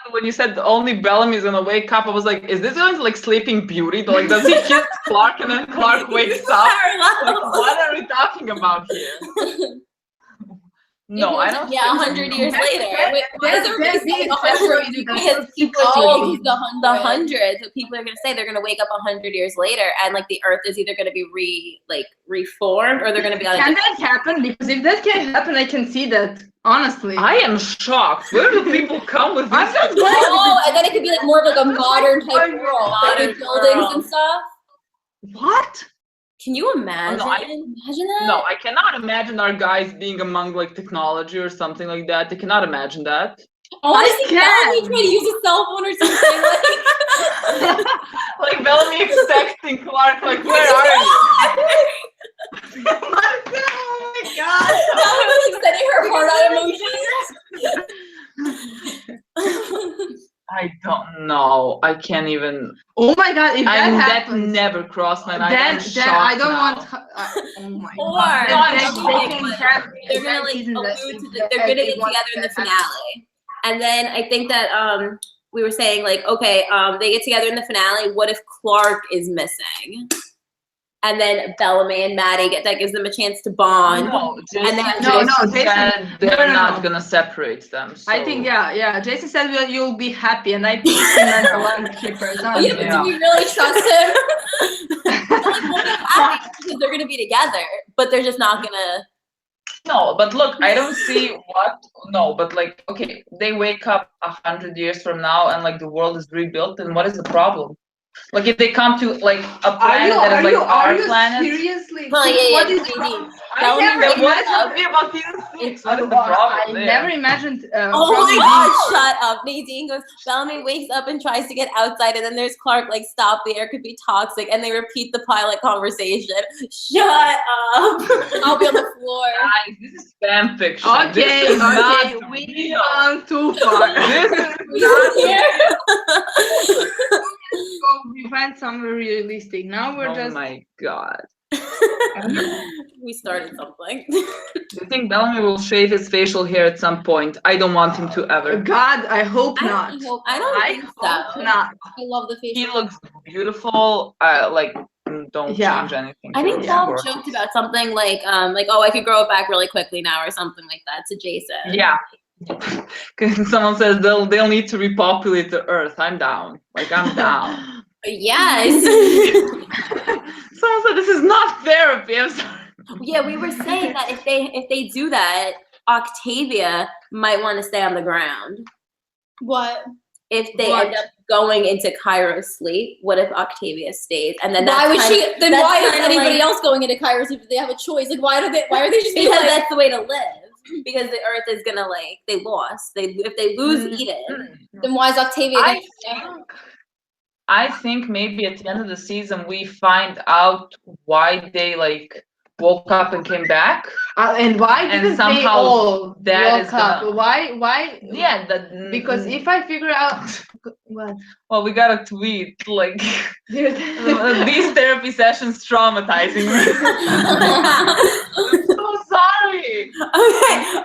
thought when you said only Bellamy is gonna wake up, I was like, is this going to like Sleeping Beauty? Like, does he kiss Clark and then Clark wakes up? Like, what are we talking about here? No, I don't. Yeah, think 100 so. years later. Wait, why is everybody saying 100? Because people Oh, the the 100. hundreds of people are gonna say they're gonna wake up 100 years later, and like the Earth is either gonna be reformed or they're gonna be on. Can that happen? Because if that can happen, I can see that. Honestly. I am shocked. Where do people come with I'm this? not going Oh, and then it could be like more of like a modern type world, like Modern with buildings world. and stuff. What? Can you imagine? Imagine that. No, I cannot imagine our guys being among like technology or something like that. I cannot imagine that. Honestly, can. Bellamy trying to use a cell phone or something. Like, Like Bellamy texting Clark, like, where are you? Oh my god. Bellamy like sending her heart out emojis. I don't know. I can't even. Oh my god, if that That happens, never crossed my mind. then I'm I shocked don't now. want. Oh my Or god. they're Then they can have They're gonna like season that- allude to they're gonna get together in the finale, and then I think that we were saying like, okay, they get together in the finale. What if Clark is missing? And then Bellamy and Maddie that gives them a chance to bond. No, Jason, And then- Jason Jason- said they're no. not gonna separate them. I so- think yeah. Jason said you'll be happy, and I think he meant the one keeper. Oh, yeah, but Yeah. do we really trust him? Because they're gonna be together, but they're just not gonna. No, but look, I don't see what. No, but like, okay, they wake up 100 years from now, and like the world is rebuilt. Then what is the problem? Like if they come to like a planet that is like our planet. seriously? Oh, yeah, What yeah, is maybe. wrong? Tell me I never Then what imagined. should be about season 6? What is the I problem there? never imagined. Oh Bellamy my being- God! Shut up. Nadine goes. Bellamy wakes up and tries to get outside, and then there's Clark like, "Stop! The air could be toxic," and they repeat the pilot conversation. Shut up. I'll be on the floor. Guys, this is fan fiction. Okay, this is okay, not we real. gone too far. This is So we find somewhere realistic. Now we're oh just. my god. We started something. Do you think Bellamy will shave his facial hair at some point? I don't want him to ever. God, I hope I not. I don't I think hope so. not. I love the facial. He looks beautiful. Like, don't Yeah. change anything. I think to Bob his joked about something like oh, I could grow it back really quickly now or something like that to Jason. Yeah. Someone says they'll need to repopulate the earth. I'm down. Like I'm down. Yes. Someone said this is not therapy. I'm sorry. Yeah, we were saying that if they do that, Octavia might want to stay on the ground. What? If they end up going into Cairo's sleep, what if Octavia stays? And then Why would she? Then why is anybody like, else going into Cairo's sleep if they have a choice? Like, why are they just being because like, that's the way to live. Because the Earth is gonna they lost. If they lose Eden, then why is Octavia? I think maybe at the end of the season we find out why they woke up and came back. And why didn't somehow they all that woke is up? gonna- Why? Yeah, Because if I figure out what. Well, we got a tweet these therapy sessions traumatizing me. I'm so sorry.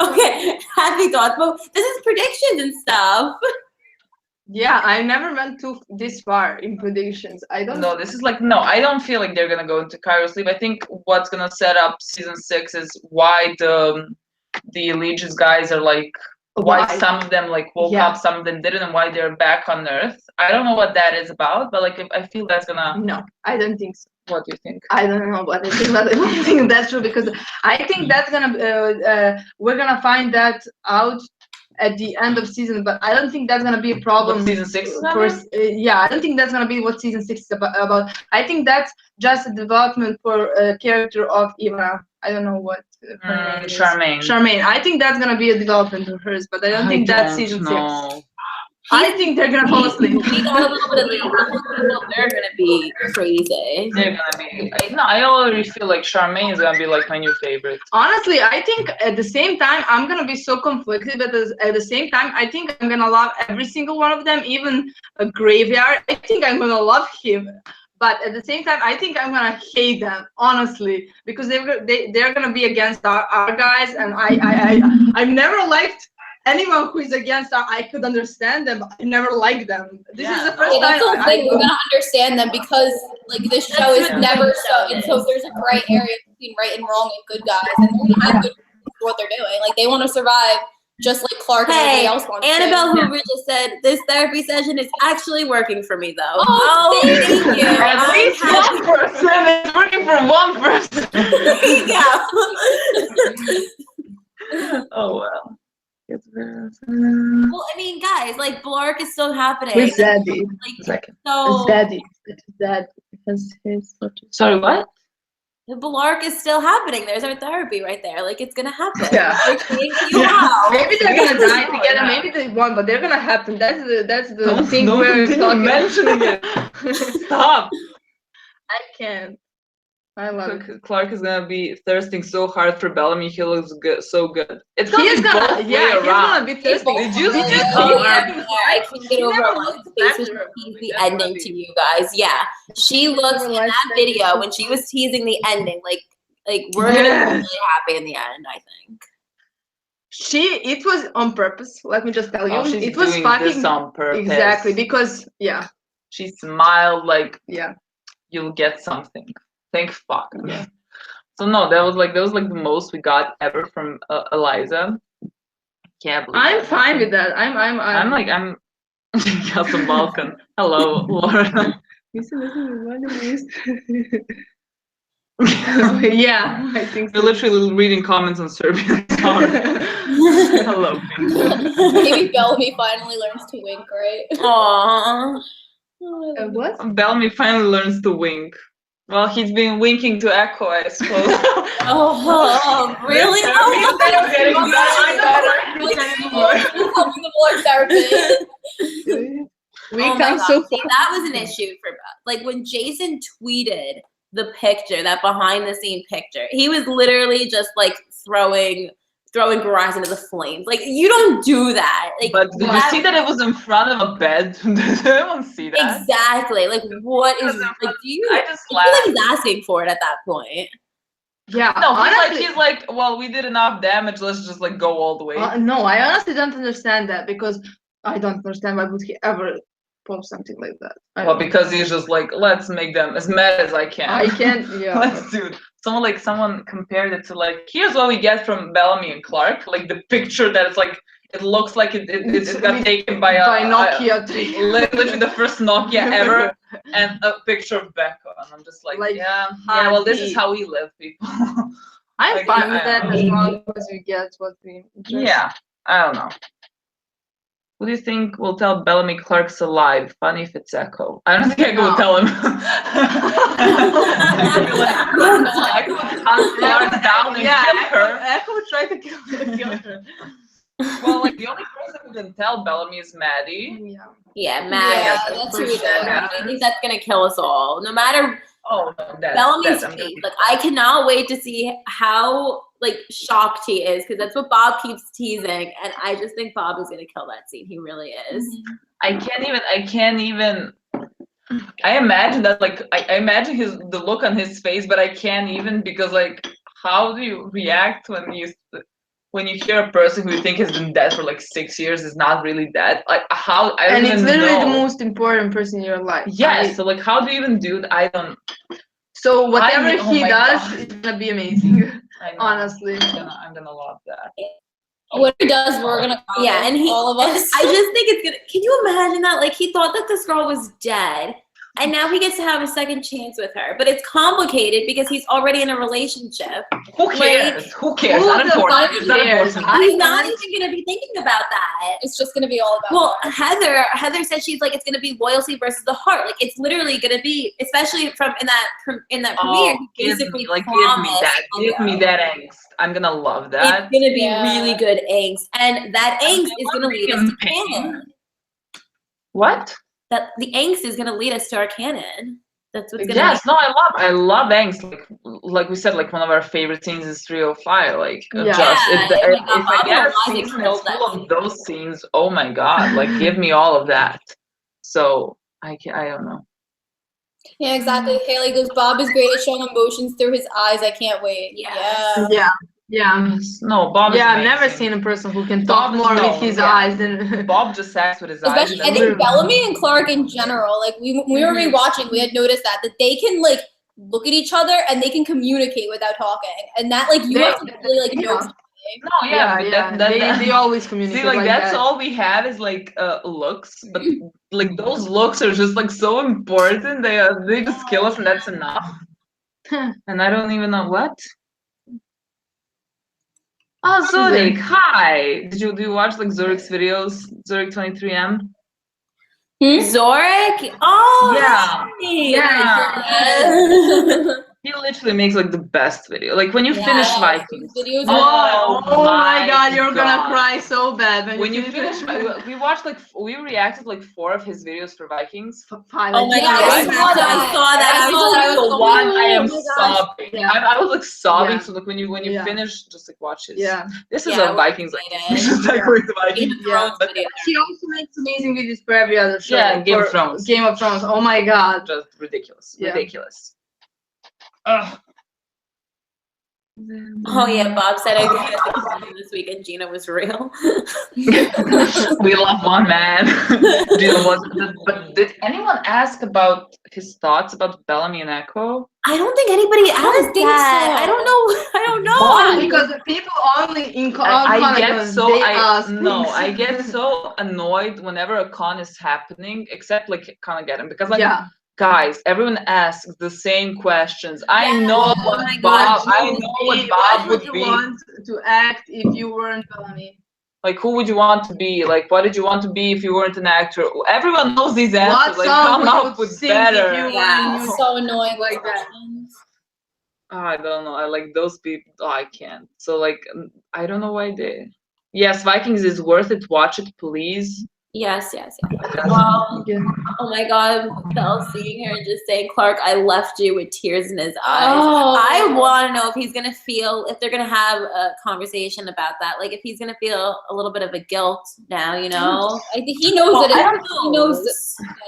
Okay. Happy thoughts. But this is predictions and stuff. Yeah, I never went this far in predictions. I don't know. This is no, I don't feel like they're gonna go into Cairo's sleep. I think what's gonna set up season 6 is why the Allegiance guys are why some of them woke up, some of them didn't, and why they're back on Earth. I don't know what that is about, but I feel that's gonna. No, I don't think so. What do you think? I don't know what I think, but I don't think that's true because I think that's gonna we're gonna find that out at the end of season, but I don't think that's gonna be a problem. What season 6 is yeah, I don't think that's gonna be what season 6 is about. I think that's just a development for a character of Ivana. I don't know what her name is. Charmaine. I think that's gonna be a development of hers, but I don't think that's season 6. I think they're gonna fall asleep. We got a little bit of they're gonna be crazy. They're gonna be. No, I already feel like Charmaine is gonna be my new favorite. Honestly, I think at the same time I'm gonna be so conflicted, but at the same time I think I'm gonna love every single one of them, even a Graveyard. I think I'm gonna love him, but at the same time I think I'm gonna hate them, honestly, because they're gonna be against our guys, and I've never liked anyone who is against I could understand them, but I never liked them. This is the first time. That's the thing. We're gonna understand them because this show is never so. And so there's a gray area between right and wrong and good guys, and they're gonna be good for what they're doing. They want to survive just like Clark and everybody else wants. Annabelle Hoover just said this therapy session is actually working for me though. Oh, thank you. At least one person. It's working for one person. Yeah. Oh well. Well, I mean, guys, Bellarke is still happening. With Zaddy. So Zaddy. Because his. Sorry, what? The Bellarke is still happening. There's our therapy right there. It's gonna happen. Yeah. Maybe they're gonna die together. Maybe they won't, but they're gonna happen. That's the thing we're talking mentioning it. Stop. I can't. I love it. Clark is gonna be thirsting so hard for Bellamy. He looks good, so good. It's gonna be both way around. He's gonna be thirsting. Did you see I can get over the ending to you guys. Yeah, she looks in that video when she was teasing the ending. We're gonna be really happy in the end. I think. It was on purpose. Let me just tell you, it was doing fucking this on purpose. Exactly, because she smiled yeah, you'll get something. Thank fuck. Yeah. So no, that was the most we got ever from Eliza. Can't believe I'm fine with that. I'm Castle Balkan. Hello, Laura. Yeah, I think so. We're literally reading comments on Serbian. Hello. Maybe Bellamy finally learns to wink, right? Aww. What? Bellamy finally learns to wink. Well, he's been winking to Echo, I suppose. Oh, really? Helping the Bellarke therapist. We come so far. That was an issue for when Jason tweeted the picture, that behind the scene picture, he was literally just throwing grass into the flames. You don't do that. But did you see that it was in front of a bed? Did anyone see that? Exactly. What is do you? I just laughed. He's asking for it at that point. Yeah. No, honestly, he's well, we did enough damage. Let's just go all the way. No, I honestly don't understand that, because I don't understand why would he ever post something like that. Well, because he's just let's make them as mad as I can. I can't. Yeah. Let's do it. Someone compared it to here's what we get from Bellamy and Clark, the picture that it's it looks like it got taken by a Nokia 3. literally the first Nokia ever, and a picture of Becca, and I'm just like yeah, well, this is how we live, people. I'm Like, fine with I that don't as know. long as we get what we just... Yeah, I don't know. Who do you think will tell Bellamy Clark's alive? Funny if it's Echo. I don't think Echo will tell him. I feel like Echo would hunt Clark down and kill her. Echo would try to kill her. Well, like the only person who can tell Bellamy is Maddie. Yeah, Matt. Yeah, that's for who we sure. do. I think that's gonna kill us all. No matter Oh no, Bellamy's face. Like I cannot wait to see how like shocked he is, because that's what Bob keeps teasing, and I just think Bob is gonna kill that scene. He really is. I can't even. I imagine that, like, I imagine the look on his face, but I can't even, because like, how do you react when you hear a person who you think has been dead for like 6 years is not really dead? Like, how? I don't And even it's literally know. the most important person in your life. Yes. So like, how do you even do that? I don't. So whatever oh he my does, God. it's gonna be amazing. I know. Honestly. I'm gonna love that. What he does, we're gonna Yeah, and all of us. I just think it's gonna. Can you imagine that? Like he thought that this girl was dead, and now he gets to have a second chance with her. But it's complicated because he's already in a relationship. Who cares? Who cares? who Not the important. fuck It's not cares? important. He's not even gonna be thinking about that. It's just gonna be all about. Well, Heather said she's like, it's gonna be loyalty versus the heart. Like it's literally gonna be, especially in that premiere. Oh, He basically give me promised that. Give me that angst. I'm gonna love that. It's gonna be Yeah. really good angst, and that angst is gonna lead us to Pain. canon. What? That the angst is gonna lead us to our canon. That's what's gonna. Yes, no, I love angst. Like we said, like one of our favorite scenes is 305. Like Yeah. just Yeah, if oh my God, I get a Bobby season Eliza that's killed that full of those scenes, oh my God, like give me all of that. So I don't know. Yeah, exactly. Haley goes, Bob is great at showing emotions through his eyes. I can't wait. Yes. Yeah. Yeah. No, Bob. Yeah, I've is never amazing. seen a person who can talk Bob is more no, with his yeah. eyes than Bob just acts with his eyes. Especially, I think Bellamy and Clark in general, like we were rewatching, we had noticed that they can like look at each other and they can communicate without talking, and that like you have to really like know. No, yeah, but they always communicate. See, like that's that. all we have is like looks, but like those looks are just like so important. They just kill us, and that's enough. And I don't even know what. Oh, Zurich, hi. Do you watch like Zurich's videos? Zurich 23M. Zorik? Oh, Yeah. hey. Yeah. He literally makes like the best video. Like when you finish Vikings. Videos Oh my God, you're gonna God. cry so bad when you finish. We watched like we reacted like 4 of his videos for Vikings. Oh my God, I saw that. I was The one I am oh my gosh. sobbing. Yeah. I was like sobbing. Yeah. So like when you Yeah. finish, just like watch his. Yeah. This is Yeah, a Vikings. Like related. just like with the Vikings. Yeah. But He also makes amazing videos for every other show. Yeah, Game of for Thrones. Game of Thrones. Oh my God. just ridiculous. Yeah. Ridiculous. Ugh. Oh yeah, Bob said I did this week and Gina was real. We love one man. Gina was, but did anyone ask about his thoughts about Bellamy and Echo? I don't think anybody asked think that. so. I don't know. I don't know. Why? Because the people only in I get so they ask I things. get so annoyed whenever a con is happening, except like Con-Again, because like Yeah. guys, everyone asks the same questions. I Yeah. know Oh what my Bob. God. I know what What Bob would would you be. want to act if you weren't Bellamy? Like, who would you want to be? Like, what did you want to be if you weren't an actor? Everyone knows these answers. What Like, song come would up you with sing if better. you Yeah. weren't you? So annoying Like that. I don't know. I like those people. Oh, I can't. So like, I don't know why they. Yes, Vikings is worth it. Watch it, please. Yes. Well, oh my God, Belle seeing her and just saying, Clark, I left you with tears in his eyes. Oh. I want to know if he's going to feel, if they're going to have a conversation about that. Like if he's going to feel a little bit of a guilt now, you know? I think he knows Well, that I don't he knows that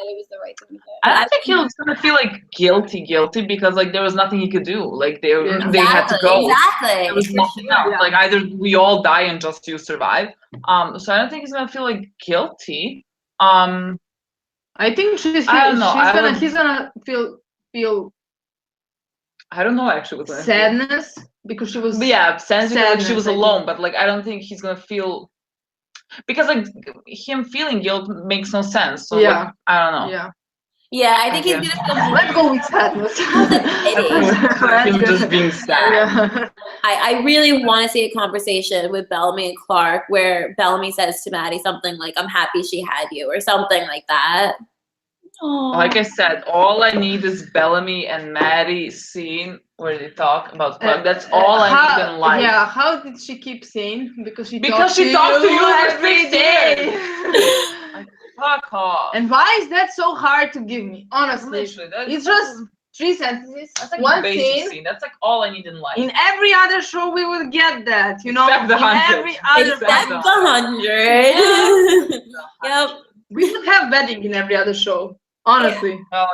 it was the right thing to do. I don't think he was gonna feel like guilty because like there was nothing he could do. Like they had to go. There was Exactly. nothing else. Yeah. Like either we all die and just you survive. So I don't think he's gonna feel like guilty. I think he's gonna feel I don't know actually what sadness because she was. But yeah, sadness because like she was I think. alone. But like I don't think he's gonna feel. because like him feeling guilt makes no sense. So Yeah. like, I don't know. Yeah. Yeah, I think he's Okay. gonna feel Let's go with sadness. Him just being sad. Yeah. I really want to see a conversation with Bellamy and Clark where Bellamy says to Maddie something like, I'm happy she had you, or something like that. Like I said, all I need is Bellamy and Maddie scene where they talk about Clark. That's all I need in life. Yeah, how did she keep saying? Because she Because talks she talks to you every every day. Like, fuck off. And why is that so hard to give me? Honestly, Literally, it's just 3 sentences, that's like one the basic scene. That's like all I need in life. In every other show, we would get that, you know. Except the in 100. every other, Except the the 100. Yep. we would have wedding in every other show. Honestly. Well,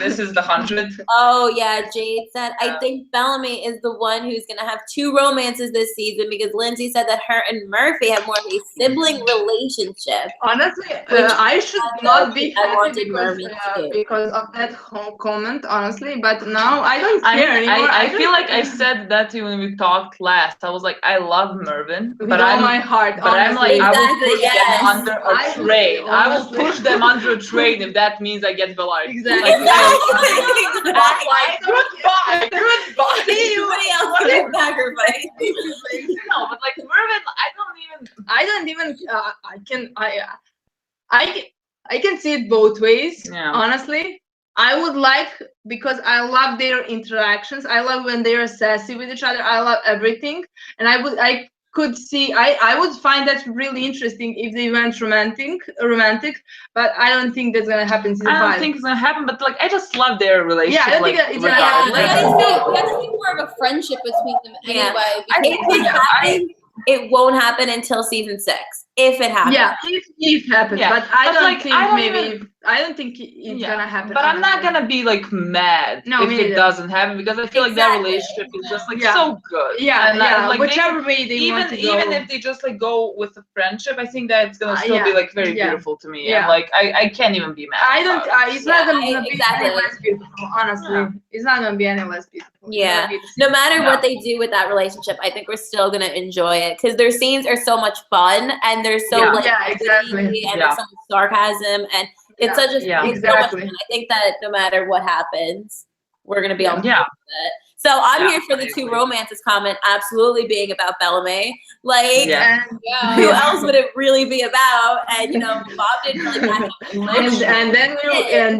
this is the 100. Oh yeah, Jade said, I think Bellamy is the one who's gonna have 2 romances this season because Lindsay said that her and Murphy have more of a sibling relationship. Honestly, Which I should not be I happy wanted Murphy too. because of that whole comment, honestly. But now I don't I care mean, anymore. I feel like I said that to you when we talked last. I was like, I love Mervyn, with but all I'm my heart. But I'm like, honestly. I will Exactly, push yes. them under a I would, train. I will honestly. push them under a train if that means I get Bellarke. Exactly. Exactly. Like, goodbye, goodbye. Anybody else would have sacrificed. No, but like Mervyn, I don't even. I can see it both ways. Yeah. Honestly, I would like, because I love their interactions. I love when they are sassy with each other. I love everything, and I would find that really interesting if they went romantic. But I don't think that's gonna happen in season I don't 5. think it's gonna happen. But like, I just love their relationship. Yeah, I don't like, think it's gonna regardless. happen. We got to see more of a friendship between them Yeah. anyway. I If think it happens, it won't happen until season 6. If it happens. Yeah, if it happens, Yeah, but I but, don't like, think I don't maybe. I don't think it's Yeah, gonna happen. But I'm not honestly. gonna be like mad No, if me it neither. doesn't happen because I feel like that Exactly. relationship is just like Yeah. so good. Yeah, And yeah. like Whichever way they want to go. even if they just like go with a friendship, I think that it's gonna still be Yeah, like very yeah, beautiful to me. yeah. And like I can't even be mad. I don't. about it. It's not gonna be exactly. any less beautiful. Honestly, Yeah. it's not gonna be any less beautiful. It's Yeah. gonna be the same. No matter Yeah. what they do with that relationship, I think we're still gonna enjoy it because their scenes are so much fun and they're so Yeah. like Yeah, exactly. witty and Yeah. there's so much sarcasm and it's Yeah. such a Yeah. it's so much Exactly. fun. I think that no matter what happens, we're gonna be on board Yeah. with it. So I'm Yeah, here for the I 2 agree. romances comment absolutely being about Bellamy. Like Yeah. And, who else would it really be about? And you know, Bob didn't really match up with Liz. and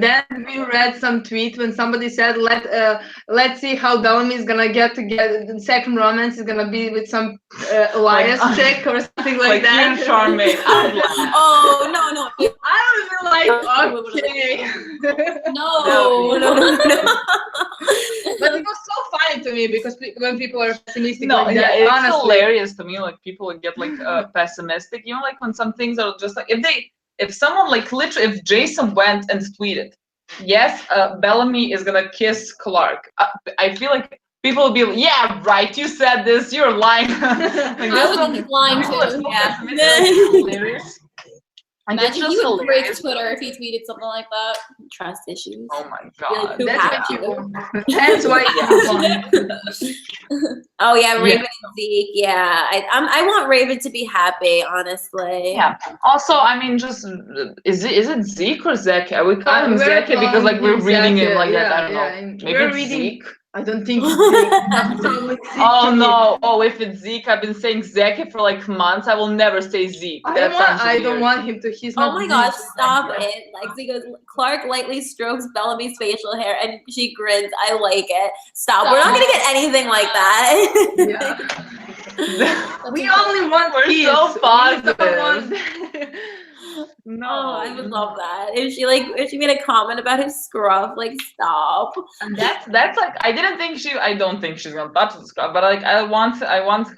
then we read some tweet when somebody said let's see how Bellamy is gonna get together. The second romance is gonna be with some Elias Like, chick or something like Like that. Ian Charmaine. Oh no. I was like, okay. No. But it was so funny to me because when people are pessimistic No, like yeah, that, it's honestly. hilarious to me. Like people would get like pessimistic, you know, like when some things are just like if someone like literally if Jason went and tweeted, yes, Bellamy is gonna kiss Clark, I feel like people would be like, yeah, right, you said this, you're lying. Like, I would think he's lying people are too. so Yeah. pessimistic, it's hilarious. Like, it's Imagine just he would break hilarious. Twitter if he tweeted something like that. Trust issues. Oh my You're like, god. who That's had what you? That's why Oh yeah, Raven Yeah. and Zeke. Yeah, I want Raven to be happy. Honestly. Yeah. Also, I mean, just is it Zeke or Zeke? I would call him we're Zeke because calling like we're him reading him Zeke, like that. yeah, I don't yeah, know. and Maybe we're it's reading- Zeke. I don't think it's Zeke. Oh no! Oh, if it's Zeke, I've been saying Zeke for like months. I will never say Zeke. That sounds I weird. don't want him to. He's Oh not. my gosh, Zeke. stop it. Lexi goes, Clark lightly strokes Bellamy's facial hair and she grins. I like it. Stop. We're not going to get anything like that. Yeah. We only want We're peace. so We positive. don't want- No, Oh, I would love that. If she made a comment about his scruff, like stop. And that's like I don't think she's gonna touch the scrub, but like I want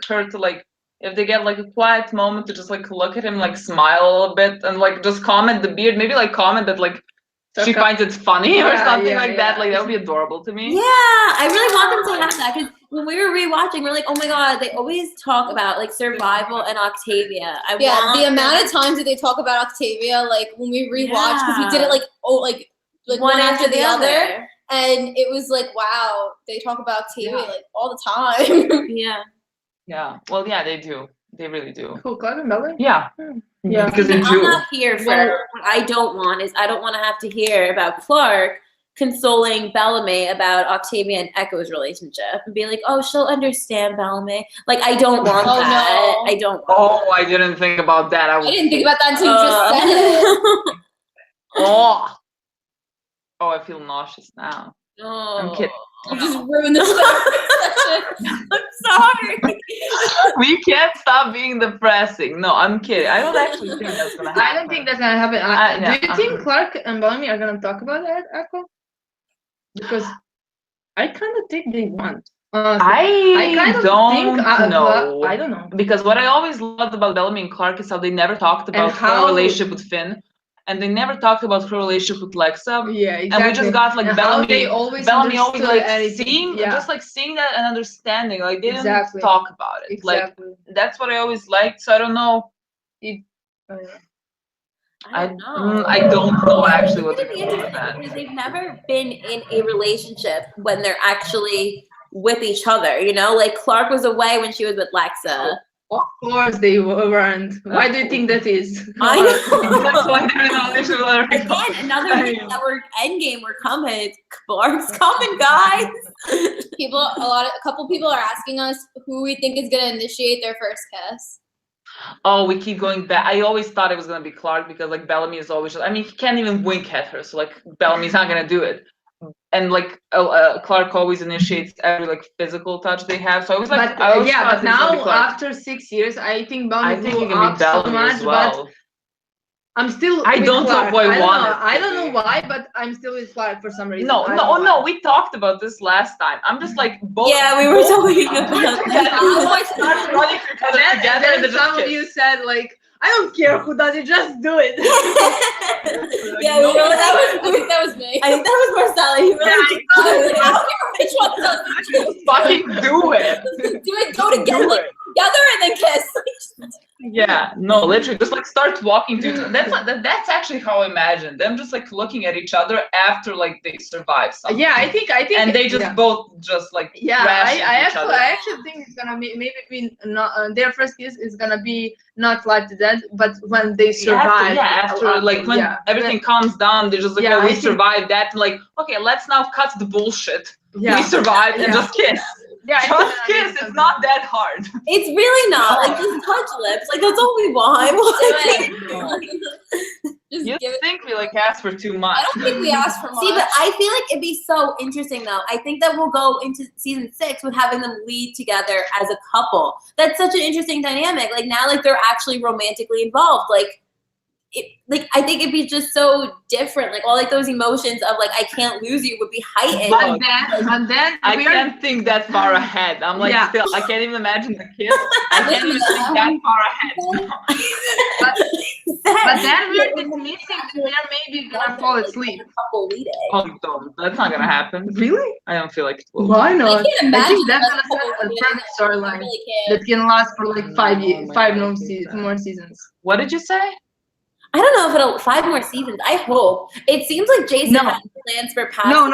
her to like if they get like a quiet moment to just like look at him, like smile a little bit and like just comment the beard, maybe like comment that like she finds it funny or Yeah, something yeah, like that. yeah. Like that would be adorable to me. Yeah, I really want them to have that because when we were rewatching, we're like, oh my god, they always talk about like survival and Octavia. The amount of times that they talk about Octavia, like when we rewatched, because we did it like one after the other, and it was like, wow, they talk about Octavia like all the time. Yeah. Yeah. Well, yeah, they do. They really do. Who, Clark and Bella? Yeah. Yeah. Because they're I'm Jew. not here for what I don't want is I don't want to have to hear about Clark consoling Bellarke about Octavia and Echo's relationship and be like, oh, she'll understand Bellarke. Like, I don't want Oh, that. no. I don't want Oh, I didn't think about that. I didn't think about that until you just said it. Oh. Oh, I feel nauseous now. I'm kidding. You just ruined the session. I'm sorry. We can't stop being depressing. No, I'm kidding. I don't actually think that's gonna happen. I don't think that's gonna happen. Yeah, Do you think Clark and Bellarke are gonna talk about that, Echo? Because I kind of think they want. I kind of don't think, know. I don't know. Because what I always loved about Bellarke and Clark is how they never talked about her how- relationship with Finn, and they never talked about her relationship with Lexa. Yeah, exactly. And we just got like And how they Bellarke always always understood like anything. seeing, Yeah. just like seeing that and understanding. Like they Exactly. didn't talk about it. Exactly. Like that's what I always liked. So I don't know. I don't know. I don't know actually what It's to gonna be think about interesting that. because they've never been in a relationship when they're actually with each other. You know, like Clark was away when she was with Lexa. Of course they weren't. Why do you think that is? I know. That's why they're in a relationship with other people. Again, another hint that we're endgame. We're coming. Clark's coming, guys. A couple people are asking us who we think is gonna initiate their first kiss. Oh, we keep going back. I always thought it was gonna be Clark because like Bellarke is always. I mean, he can't even wink at her, so like Bellamy's not gonna do it. And like Clark always initiates every like physical touch they have. So I was like, But I always yeah, thought but it was gonna be now Clark. after 6 years, I think I Bellarke think grew it can be up so Bellarke much, as well. but I'm still. I with don't know Clark. if I want it I to don't know be. why, but I'm still with Clark for some reason. No, I don't know why. we talked about this last time. I'm just like both. Yeah, we were talking about Start running together and Then they just some of kiss. you said like, I don't care who does it, just do it. Yeah, we were, I think that was me. I think that was Marcella. He really I don't care which one does it. Fucking do it. Do it. Go together, Do like, it. together, and then kiss. Yeah, no, literally, just like start walking to each other. That's actually how I imagine them, just like looking at each other after like they survive something. Yeah, I think. And they just yeah. both just like Yeah, crash into each other. I actually think it's gonna be maybe not their first kiss is gonna be not like that, but when they survive. After like when everything calms down, they're just like, Yeah, oh, we I think- survived that. And like, okay, let's now cut the bullshit. Yeah. We survived and Yeah. just kiss. Yeah, Just kiss. It's not that hard. It's really not. Like, just touch lips. Like, that's all we want. Just You give it. think we like asked for too much? I don't think we asked for much. See, but I feel like it'd be so interesting, though. I think that we'll go into season 6 with having them lead together as a couple. That's such an interesting dynamic. Like, now, like, they're actually romantically involved. Like, I think it'd be just so different. Like, all like those emotions of like, I can't lose you would be heightened. But then I can't think that far ahead. I'm like still I can't even imagine the kiss. I can't even think that far ahead. But then we're dismissing that they're maybe gonna fall asleep. Couple leading. Oh, don't. That's not gonna happen. Really? I don't feel like it will. Why I not? can't imagine think that's that gonna set a perfect I storyline really can't. that can last for like 5 years, my 5 God, more, I hate that. more seasons. What did you say? I don't know if it'll 5 more seasons. I hope. It seems like Jason No. has plans for past. No.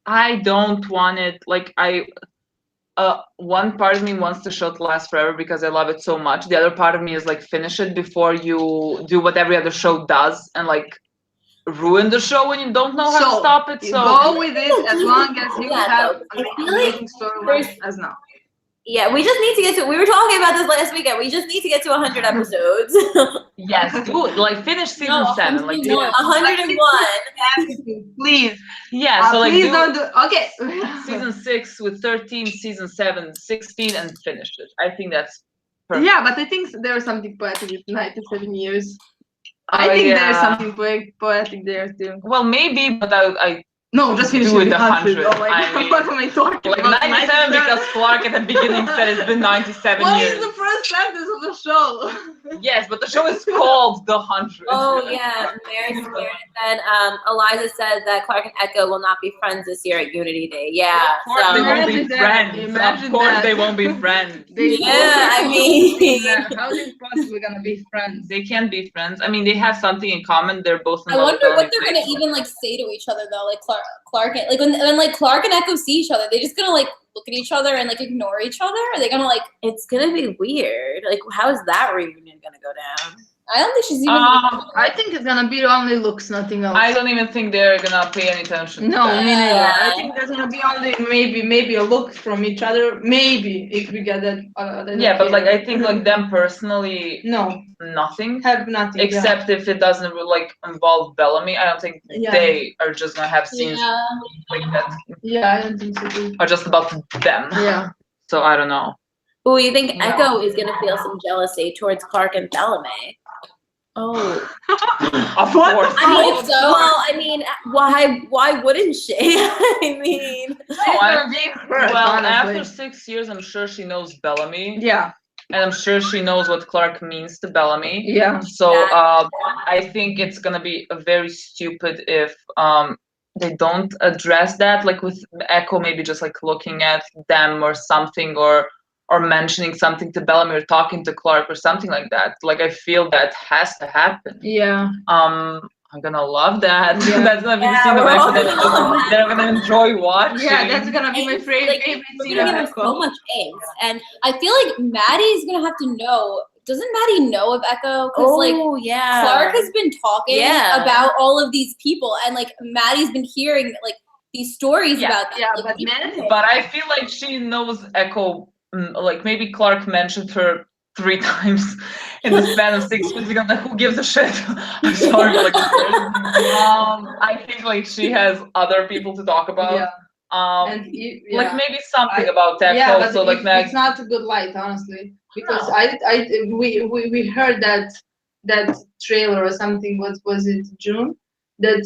I don't want it. Like one part of me wants the show to last forever because I love it so much. The other part of me is like finish it before you do what every other show does and like ruin the show when you don't know how to stop it. You So go with it as long as you Yeah, have though. an I feel like amazing storyline as now. Yeah, we just need to get to. We were talking about this last weekend. We just need to get to 100 episodes. yes, do it. Like finish season 7. Like 101. please. Yeah. So like please do don't do. Okay. season 6 with 13, season 7, 16, and finish it. I think that's perfect. Yeah, but I think there's something poetic with 97 years. Oh, I think there's yeah. something poetic there too. Well, maybe, but I No, just finish do it. it 100. Oh, like, I mean, what am I talking like about? 97 because Clark at the beginning said it's been 97 What years. is the first sentence of the show? Yes, but the show is called The 100. Oh yeah, Mary said. Eliza said that Clark and Echo will not be friends this year at Unity Day. Yeah. Of course they won't be Imagine that. friends. Imagine Of course that. they won't be friends. Yeah, I mean- how is it possibly gonna be friends? They can't be friends. I mean, they have something in common. They're both in I love wonder with what they're Bellarke. gonna even like say to each other though. Like Clark and like when like Clark and Echo see each other, they're just gonna like look at each other and like ignore each other? Are they gonna like? It's gonna be weird. Like, how is that reunion gonna go down? I don't think she's even. I think it's gonna be only looks, nothing else. I don't even think they're gonna pay any attention. No, to that. me neither. Yeah. I think there's gonna be only maybe a look from each other. Maybe if we get that. Yeah, but like I think like them personally, no, nothing. have nothing. Except if it doesn't like involve Bellamy, I don't think Yeah. they are just gonna have scenes Yeah. like that. Yeah, I don't think so too. Are just about them. Yeah. So I don't know. Oh, you think Yeah. Echo is gonna feel some jealousy towards Clark and Bellamy? Oh, Of course. I mean, hope so. well, I mean, why wouldn't she? I mean, Well, after 6 years, I'm sure she knows Bellamy, Yeah. and I'm sure she knows what Clark means to Bellamy. Yeah. So I think it's gonna be very stupid if they don't address that, like with Echo, maybe just like looking at them or something, or mentioning something to Bellamy or talking to Clark or something like that. Like I feel that has to happen. Yeah. I'm gonna love that. Yeah. That's gonna be the Yeah, scene of we're all Echo gonna love that I'm gonna enjoy watching. Yeah, that's gonna be my And, favorite like, favorite we're scene gonna of give her Echo. so much angst. And I feel like Maddie's gonna have to know. Doesn't Maddie know of Echo? Because like yeah, Clark has been talking Yeah. about all of these people, and like Maddie's been hearing like these stories Yeah, about them. yeah, like, but Maddie- But I feel like she knows Echo. Like maybe Clark mentioned her 3 times in the span of 6 years ago. Like, who gives a shit? I'm sorry, but like, I think like she has other people to talk about. Yeah. And And like maybe something I- about Echo. yeah, but so like it's not a good light, honestly, because No. we heard that trailer or something. What was it, June? That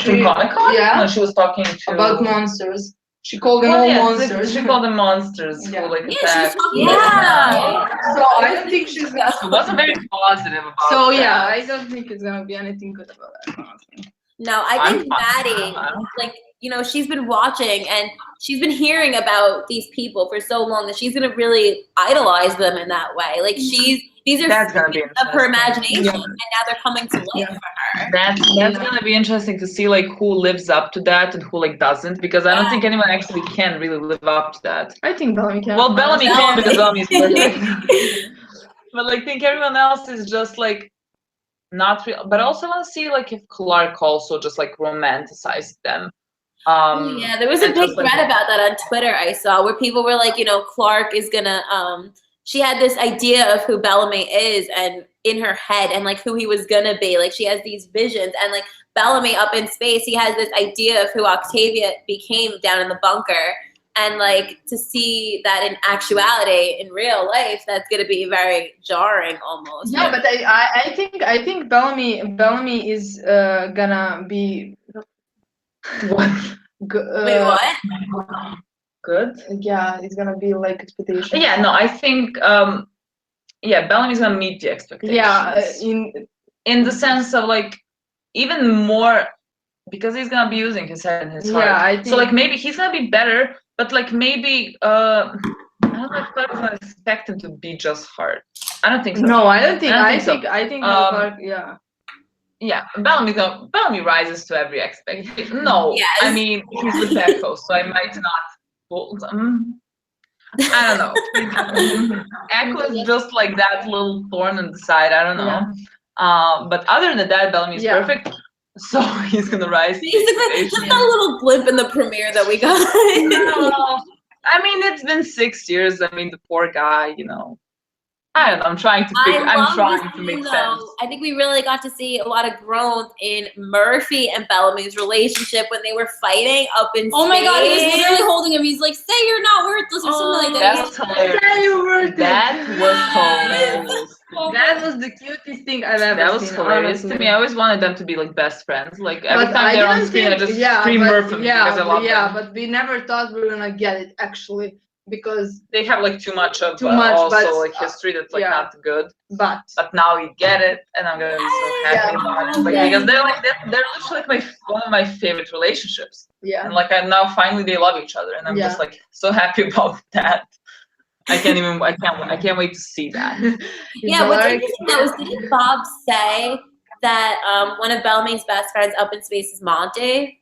from she Comic-Con? yeah No, she was talking to about monsters. She called them Well, all yeah, monsters. She called them monsters. Yeah. Who, like, Yeah, she was attacked. talking Yeah. So I don't think she's gonna. She wasn't very positive about So that. yeah, I don't think it's gonna be anything good about that. Honestly. No, I think Maddie, like, you know, she's been watching and she's been hearing about these people for so long that she's gonna really idolize them in that way. Like these are That's gonna be of her interesting. imagination, and now they're coming to life Yeah. for her. That's gonna be interesting to see like who lives up to that and who like doesn't, because I don't Yeah. think anyone actually can really live up to that. I think Bellamy can. Well, Bellamy can because Bellamy is perfect. Bellamy. But like, think everyone else is just like not real. But I also want to see like if Clark also just like romanticized them. Oh, yeah, there was a and big just, like, thread about that on Twitter I saw where people were like, you know, Clark is gonna she had this idea of who Bellamy is and in her head and like who he was gonna be. Like she has these visions and like Bellamy up in space, he has this idea of who Octavia became down in the bunker. And like to see that in actuality in real life, that's gonna be very jarring almost. Yeah, but I think Bellamy is gonna be what? Wait, what? Good. Yeah, it's gonna be like expectation. Yeah, no, I think yeah, Bellamy's gonna meet the expectations. Yeah, in the sense of like even more because he's gonna be using his head and his heart. Yeah, I think so like maybe he's gonna be better, but like maybe I don't know if Clark is gonna expect him to be just hard. I don't think so. No, I don't think. I so. think Clark, yeah. Yeah, Bellamy rises to every expectation. No, Yes. I mean he's the Echo, so I might not. I don't know. Echo is just like that little thorn in the side. I don't know. Yeah. But other than that, Bellamy is perfect. So he's gonna rise. Basically, just a little blimp in the premiere that we got. No, I mean it's been 6 years. I mean the poor guy, you know. I don't know. I'm trying to make sense. I think we really got to see a lot of growth in Murphy and Bellamy's relationship when they were fighting up in Oh my god, he was space. literally holding him. He's like, "Say you're not worthless" or something like that. That's hilarious. Yeah, you were That was hilarious. That was the cutest thing I've ever That was seen. hilarious to honestly. me. I always wanted them to be like best friends. Like every But time they're on didn't screen, I think- just scream Murphy because I love them. but we never thought we were gonna get it actually because They have like too much of Too much, also but, like history that's like yeah. not good. but But now we get it, and I'm gonna be so happy about it. Like, Yeah. because they're literally like one of my favorite relationships. yeah. And like I now finally they love each other, and I'm just like so happy about that. I can't wait to see that. Yeah, what's interesting though is didn't Bob say that one of Bellamy's best friends up in space is Monty?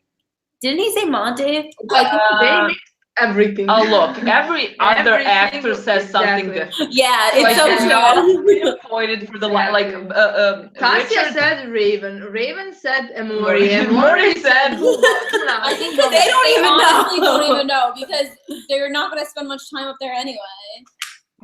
Didn't he say Monty? I think they mixed everything. Oh look, every other Every actor single- says something exactly. different. Yeah, it's Like, so and true. we avoided for the Tasia Richard. said Raven. Raven said Maury. Amori. Maury said. I think that They don't even know. honestly don't even know because they're not going to spend much time up there anyway.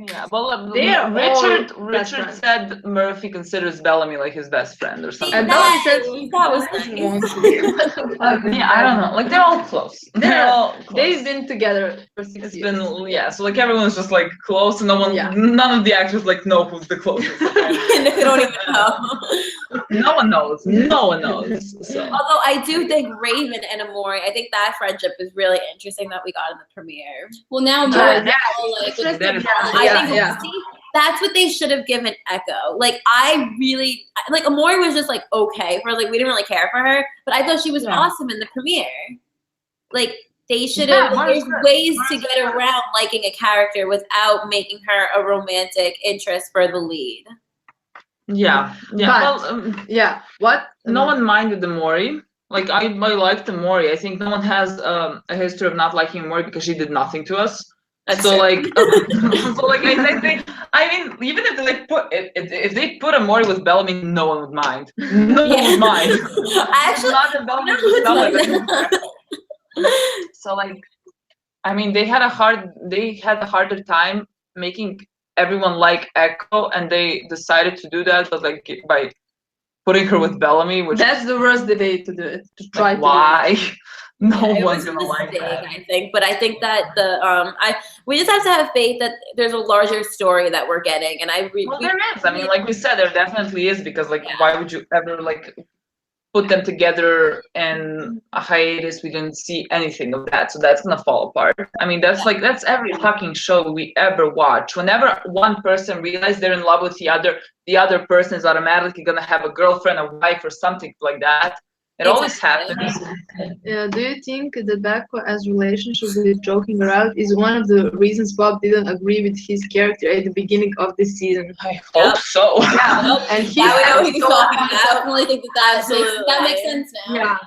Yeah, well, They are all Richard best friends. said Murphy considers Bellamy like his best friend or something. And Bellamy said That was doesn't nice. want to be. Yeah, I don't know. Like they're all close. They're all close. They've been together for 6 It's years. been yeah. So like everyone's just like close, and Yeah. none of the actors like know who's the closest. And they don't even know. No one knows. No one knows. So Although I do think Raven and Amori, I think that friendship is really interesting that we got in the premiere. Well, now Yeah, Maury's yeah. all like, that is I think yeah. see, that's what they should have given Echo. Like I really like Amori was just like okay for like we didn't really care for her, but I thought she was Yeah. awesome in the premiere. Like they should Yeah, have. Like, Amori's there's good. ways to Amori's get good. around liking a character without making her a romantic interest for the lead. yeah, yeah. But- Well, Yeah. What? no one minded the Mori. Like I liked the Mori. I think no one has a history of not liking Mori because she did nothing to us. That's So true. like, so like I think I mean even if they put if they put a Mori with Bellamy, no one would mind. No one Yeah. would mind. I actually- Not that Bellamy No was one's Bellamy. like So like, I mean they had a harder time making everyone like Echo, and they decided to do that, but like by putting her with Bellamy, which That's the worst way to do it. To try like, to why? No it one's was a gonna like mistake, that. I think, but I think that we just have to have faith that there's a larger story that we're getting, and Well, there is. I mean, like we said, there definitely is, because like, why would you ever like put them together in a hiatus? We didn't see anything of that, so that's gonna fall apart. I mean, that's every fucking show we ever watch. Whenever one person realizes they're in love with the other person is automatically gonna have a girlfriend, a wife, or something like that. It always Exactly. happens. Do you think that Becco as relationship with joking around is one of the reasons Bob didn't agree with his character at the beginning of this season? I hope so. Yeah, and he Now we know what he's talking I about. definitely think that Absolutely. makes sense now.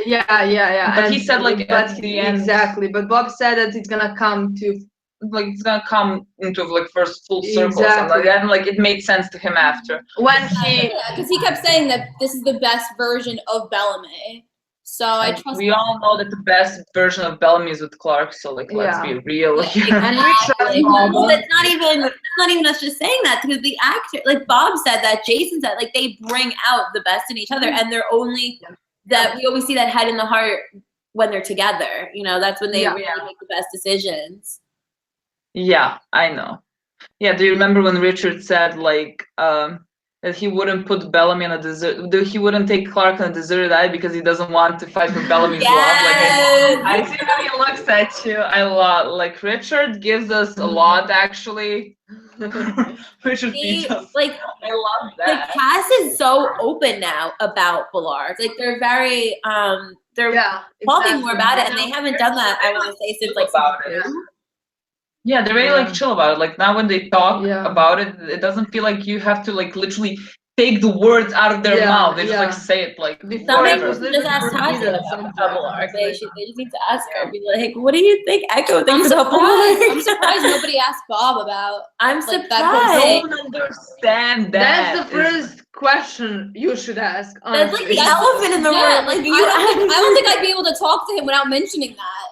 Yeah. But he said, like, but at the end- exactly. But Bob said that it's gonna come to Like it's gonna come into like first full circle, or something like Exactly. that, and like it made sense to him after. when he. Yeah, because he kept saying that this is the best version of Bellamy. So I Like, trust we all know that the best version of Bellamy is with Clark, so like let's Yeah. be real here. And we trust Exactly. Bob. Well, that's not even us just saying that, because the actor, like Bob said, that Jason said, like they bring out the best in each other, and they're only that we always see that head in the heart when they're together. You know, that's when they Yeah. really make the best decisions. Yeah, I know. Yeah, do you remember when Richard said like that he wouldn't put Bellamy on a desert? He wouldn't take Clark on a deserted island because he doesn't want to fight for Bellamy's love. Yes. Like I see how he looks at you. I love like Richard gives us a lot actually. Richard beats us. Like I love the that. cast is so open now about Bellarke. Like they're very they're Yeah, talking exactly. more about it, and they haven't done that, I want to say, since like About season it. two. Yeah, they're really like chill about it. Like now when they talk Yeah. about it, it doesn't feel like you have to like literally take the words out of their Yeah, mouth. They just yeah. like say it like Some whatever. people should just ask Tasia about Sometimes. Bellarke. They just need to ask her. Be like, what do you think Echo I'm thinks about surprised. I'm Bellarke? surprised nobody asked Bob about. I'm like, that whole I surprised. don't understand that. That's the first question you should ask. That's like honestly. the elephant in the Yeah, room. Like I don't think I'd be able to talk to him without mentioning that.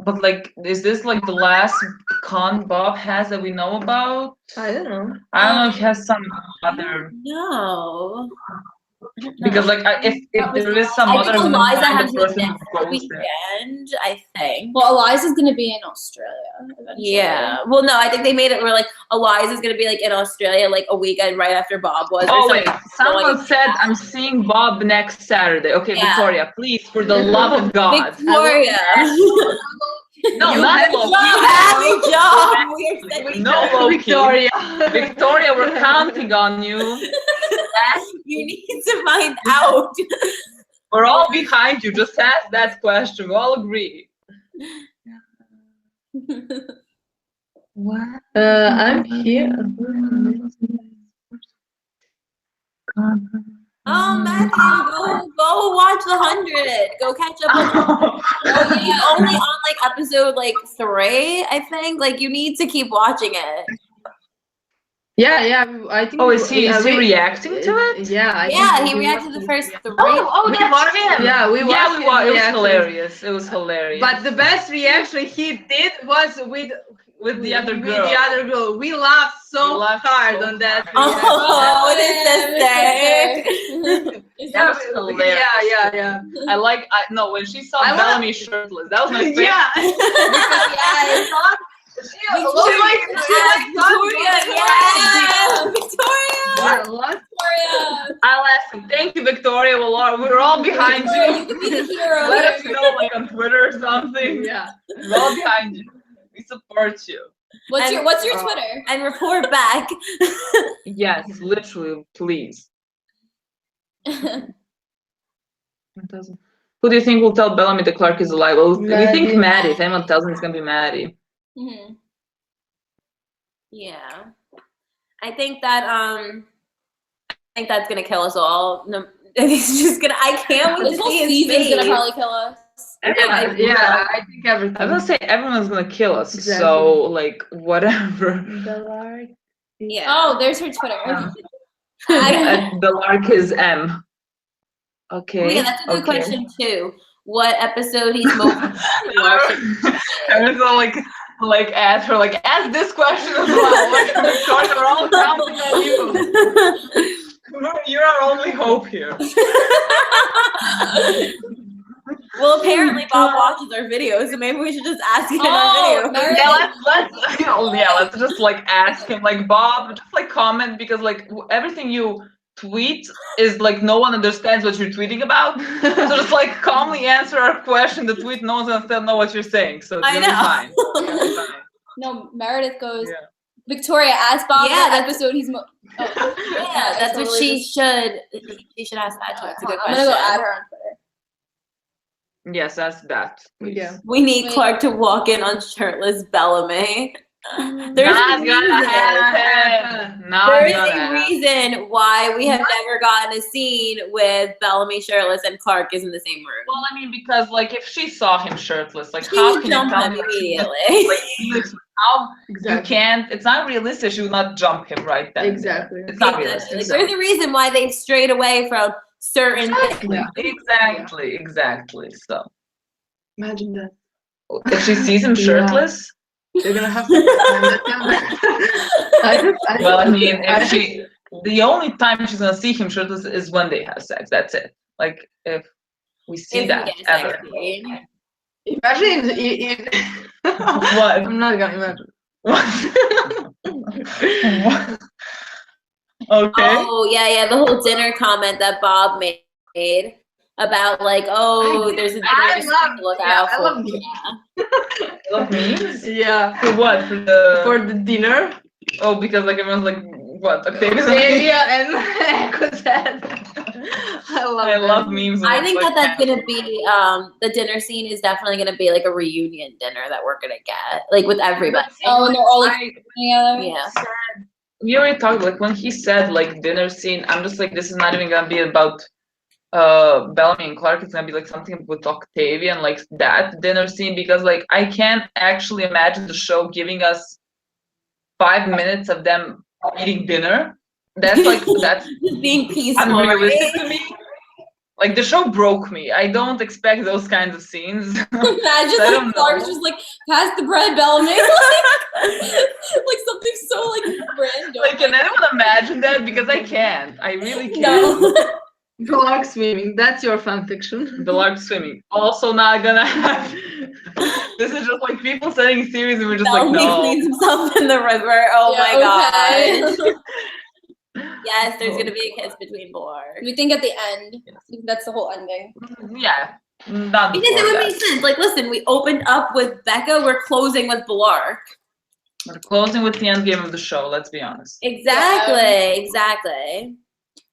But like, is this like the last con Bob has that we know about? I don't know. I don't know if he has some other, No. I don't know. because like if there is some I other think Eliza has random it person next who goes there. weekend, I think. Well, Eliza's gonna be in Australia eventually. Yeah. Well, no, I think they made it where like Eliza's gonna be like in Australia like a weekend right after Bob was. or Oh wait, something. someone said I'm seeing Bob next Saturday. Okay, Yeah. Victoria, please, for the love of God. Victoria. No, You not have Loki. Happy job. We are sending No, Loki. Victoria. Victoria, we're counting on you. You need to find out. We're all behind you. Just ask that question. We all agree. What? I'm here. Oh, Matthew, go watch the 100. Go catch up on Oh, he's only on like episode like 3, I think. Like you need to keep watching it. Yeah, I think. Oh, is he reacting to it? Yeah, He reacted to the first 3. That's him. Yeah, we watched his it was reactions. hilarious. It was hilarious. But the best reaction he did was with the other girl. With the other girl, we laughed so hard on that. Oh, what is this? That was hilarious. Yeah. No, when she saw Bellamy shirtless, that was my favorite. Yeah. Victoria. I'll ask him. Thank you, Victoria. We're all behind you. You can be the hero. Let us know, like on Twitter or something. Yeah, we're all behind you. We support you. What's your Twitter? And report back. Yes, literally, please. Who do you think will tell Bellamy that Clark is alive? Well, we think Maddie. If anyone tells him, it's gonna be Maddie. Mm-hmm. Yeah, I think that's gonna kill us all. No, he's just gonna. I can't wait This to whole see his season's face. gonna probably kill us. Yeah, I think everything. I'm gonna say everyone's gonna kill us. Exactly. So like whatever. Yeah. Oh, there's her Twitter. Bellarke is M. Okay. Yeah, that's a good question too. What episode he's most watching? Everyone's like ask her, like ask this question as well. Like Victoria, we're all counting on you. You're our only hope here. Well, apparently Bob watches our videos, so maybe we should just ask him on video. Yeah, let's just like ask him, like Bob, just like comment, because like everything you tweet is like no one understands what you're tweeting about. So just like calmly answer our question. The tweet, no one's gonna still know what you're saying. So it's fine. No, Meredith goes. Yeah. Victoria, ask Bob what episode he's. Yeah, that's what she should. She should ask that. That's a good question. I'm gonna go add her on Twitter. Yes, that's that. Please. Yeah. We need Clark to walk in on shirtless Bellamy. There's not gonna happen. There's a reason why we have never gotten a scene with Bellamy shirtless and Clark is in the same room. Well, I mean, because like if she saw him shirtless, like she how would can jump you tell him me immediately? Like, how you can't? It's not realistic. She would not jump him right then. Exactly. It's not realistic. Like, there's a reason why they've strayed away from certain things. Exactly. So imagine that. If she sees him shirtless. They're gonna have to. Well, I mean, the only time she's gonna see him shirtless is when they have sex. That's it. Like if we see that ever. Imagine if what? I'm not gonna imagine. What? Okay. Oh yeah. The whole dinner comment that Bob made about like, there's a dinner to look out for. I love memes. I love memes? Yeah. For what? For the dinner? Oh, because like everyone's like, what? Octavia and Echo said. I love memes. I think that's gonna be the dinner scene is definitely gonna be like a reunion dinner that we're gonna get, like with everybody. Oh, and they're all like together. Yeah. We already talked, like when he said like dinner scene, I'm just like, this is not even gonna be about Bellamy and Clark. It's gonna be like something with Octavia and like that dinner scene, because like I can't actually imagine the show giving us 5 minutes of them eating dinner. That's like that's being peaceful. Unrealistic to me. Like the show broke me. I don't expect those kinds of scenes. Imagine like Clark's just like pass the bread, Bellamy. Like something so like random. Like can anyone imagine that? Because I can't. I really can't. No. Bellarke swimming. That's your fan fiction. Bellarke swimming. Also not gonna happen. This is just like people setting series and we're just like, no. He cleans himself in the river. Oh my god. Yes, there's gonna be a kiss between Bellarke. We think at the end. That's the whole ending. Yeah. Not because it would make sense. Like, listen, we opened up with Becca, we're closing with Bellarke. We're closing with the end game of the show, let's be honest. Exactly.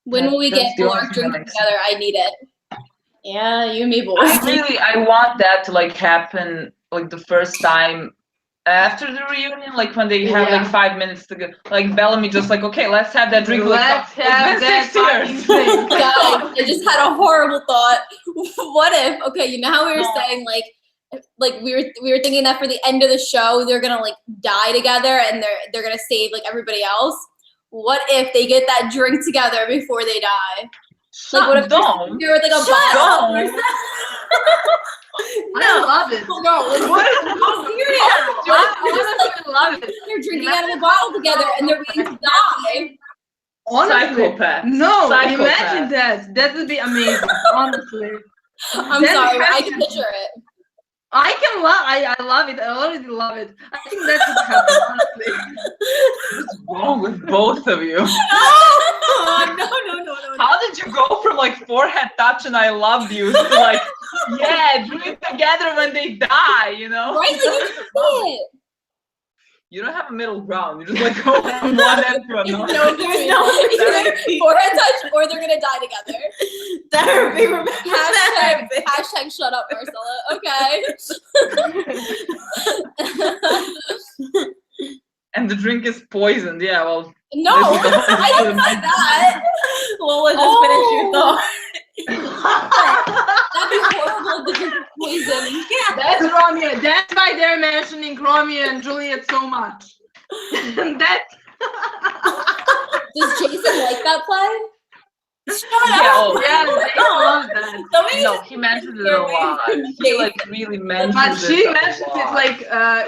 When will we get Bellarke drinking together? I need it. Yeah, you and me, boys. I want that to like happen like the first time after the reunion, like when they have like 5 minutes to go. Like Bellamy just like, okay, let's have that drink. Let's have that years. Guys, I just had a horrible thought. What if, okay, you know how we were saying like like we were thinking that for the end of the show they're gonna like die together and they're gonna save like everybody else. What if they get that drink together before they die? Like what if they're with like a bottle? I love it. No, like, What is I love it. they're drinking out of a bottle together and they're going to die. Honestly, Psychopath. no, Psychopath. imagine that. That would be amazing. Honestly, I'm That sorry, has I to can picture it. I can love. I love it. I already love it. I think that would happen. Honestly, What's wrong with both of you? No. How did you go from like forehead touch and I loved you to like, yeah, drink together when they die, you know? Right? Like you can see it. You don't have a middle ground. You just like go from one end to another. No, there's no either forehead touch or they're gonna die together. Therapy. Remember Hashtag, therapy. hashtag shut up, Marcella. Okay. And the drink is poisoned. Yeah, well. No, This is the whole I didn't say that. Lola, just finish your thought. That'd be horrible if the drink was poison. that's Romeo. That's why they're mentioning Romeo and Juliet so much. That. Does Jason like that play? Shut Yeah, up. oh, Yeah, they love that. Somebody No, just- he mentions it a lot. He like really mentions But it. she a mentions lot. it like,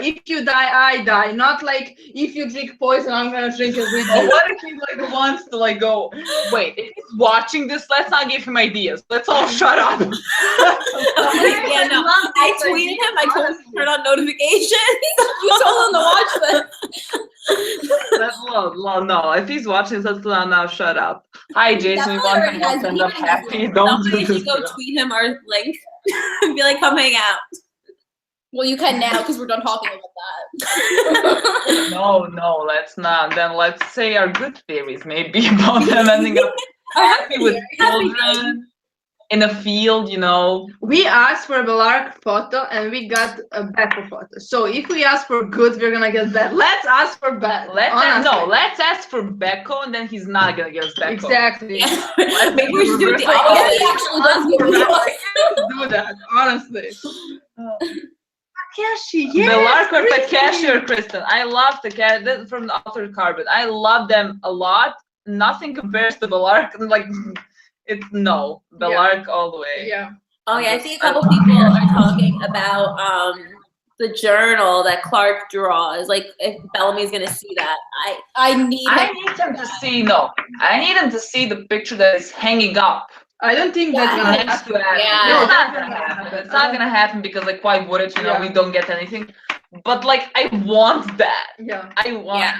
if you die, I die. Not like, if you drink poison, I'm gonna drink it with Oh, you. what if he like wants to like go? Wait, if he's watching this, let's not give him ideas. Let's all shut up. Yeah, no. I tweeted him. I told him to turn on notifications. You told him to watch this. No, if he's watching, let's now shut up. Hi, Jason. We Definitely want already him to has end up even happy. Don't do Somebody this. should go tweet him our link and be like, come hang out. Well, you can now because we're done talking about that. No, let's not. Then let's say our good theories maybe about them ending up happy with children in a field, you know. We asked for a Bellarke photo and we got a Becco photo. So if we ask for good, we're gonna get bad. Let's ask for bad. Let's ask for Becco and then he's not gonna give us Becco. Exactly. Yeah. Maybe we should do it the Yeah, opposite. he actually does give me Do that, honestly. Takeshi, yes. Bellarke or Kristen. Takeshi or Kristen. I love Takeshi. This is from the Altered Carbon. I love them a lot. Nothing compares to Bellarke. Like, it's no. Bellarke all the way. Yeah. Oh yeah, I see a couple people are talking about the journal that Clark draws. Like if Bellamy's gonna see that, I need I him. need him to see I need him to see the picture that is hanging up. I don't think that's Yeah. gonna Next happen. to Adam. Yeah. No, it's not gonna happen. It's not gonna happen because like why would it? You know, Yeah. we don't get anything. But like I want that. Yeah. I want. Yeah.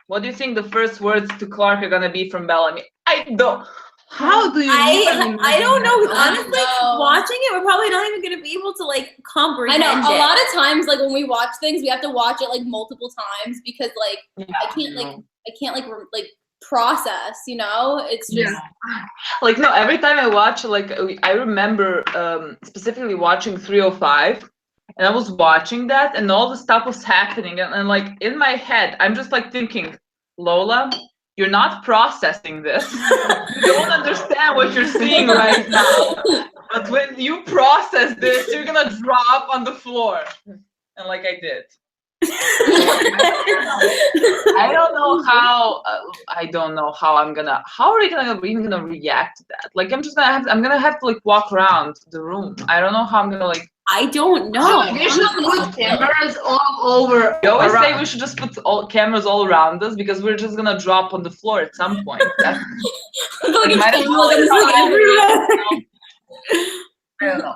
What do you think the first words to Clark are gonna be from Bellamy? I don't. How do you even I imagine don't know. that? Honestly, know. watching it, we're probably not even gonna be able to like I comprehend know it. a lot of times, like when we watch things, we have to watch it like multiple times because like Yeah, I can't like process. You know, it's just Like no, every time I watch like I remember specifically watching 305 and I was watching that and all the stuff was happening and like in my head I'm just like thinking, Lola, you're not processing this. You don't understand what you're seeing right now. But when you process this, you're gonna drop on the floor. And like I did. I don't know how. How are we even gonna react to that? Like I'm gonna have to like walk around the room. I don't know how I'm gonna like. I don't know. We should put cameras all over. We always say around. we should just put all cameras all around us because we're just gonna drop on the floor at some point. like might as it's well, like, like, like everywhere. I don't know.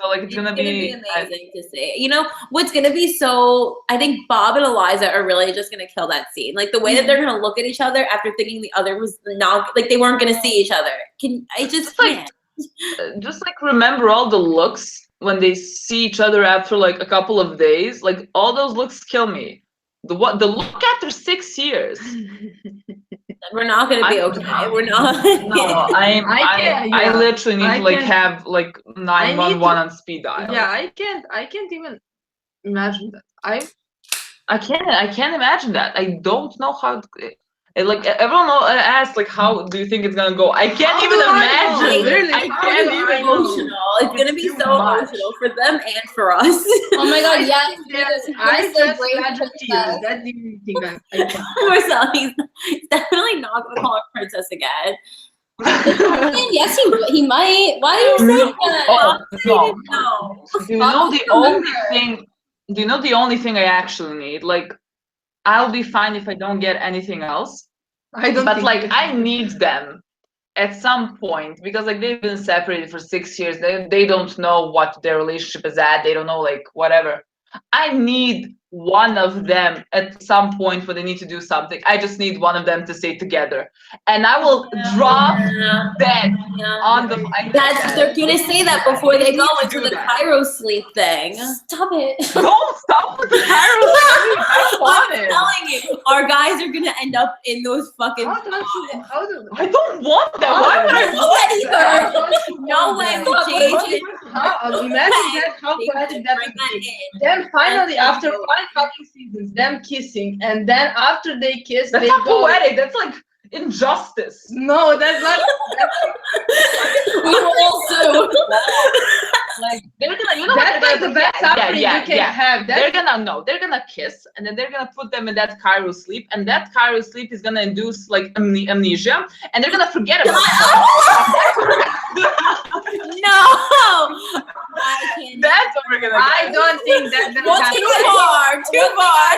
So like it's gonna be amazing to see. You know what's gonna be so? I think Bob and Eliza are really just gonna kill that scene. Like the way that they're gonna look at each other after thinking the other was not like they weren't gonna see each other. Just like remember all the looks when they see each other after like a couple of days. Like all those looks kill me. The look after 6 years. We're not gonna be okay. We're not. No, I literally need to like have like 911 on speed dial. Yeah, I can't even imagine that. I can't imagine that. I don't know how. And like everyone asks, like, how do you think it's gonna go? I can't even do I know? imagine. Really, I how can't do I even. know? Emotional. It's gonna be too so much. emotional for them and for us. Oh my god, I yes, think because that he's I gonna say just brave imagine tears. princess. That's the only thing I can. Marcel, he's definitely not gonna call her princess again. Yes, he might. Why do you say that? Oh, no. No. Do you know the only thing? Do you know the only thing I actually need? Like, I'll be fine if I don't get anything else. I don't. But think like, it- I need them at some point because like they've been separated for 6 years. They don't know what their relationship is at. They don't know like whatever. I need one of them at some point when they need to do something. I just need one of them to stay together, and I will drop dead on the. They're gonna say that before they go into the that. Cairo sleep thing. Stop it. Don't stop with the Cairo sleep. I don't want I'm it. telling you, our guys are gonna end up in those fucking. How do? I don't want that. Why would I want that? No way, JJ. Imagine that. How poetic that would be. Then finally, after 5 fucking seasons, them kissing, and then after they kiss, That's they not go. poetic. That's like injustice. No, that's not. We will also. Like they're gonna, you know, That's what like the best suffering you can have. They're That's they're gonna kiss, and then they're gonna put them in that Cairo sleep, and that Cairo sleep is gonna induce like amnesia, and they're gonna forget about it. No. I can't. That's what we're gonna. I don't think that's gonna Well, happen. too far. I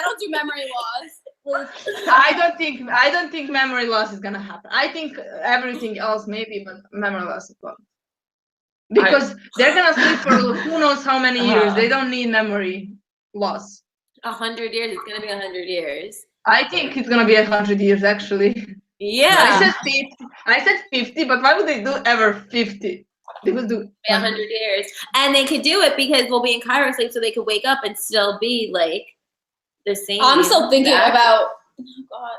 don't do memory loss. I don't think memory loss is gonna happen. I think everything else maybe, but memory loss is wrong. Because they're gonna sleep for who knows how many years. They don't need memory loss. 100 years. It's gonna be 100 years. I think it's gonna be 100 years actually. Yeah. I said 50. I said 50, but why would they do ever 50? They would do 100 years. And they could do it because we'll be in Cairo sleep, so they could wake up and still be like the same. I'm still thinking about. Oh god.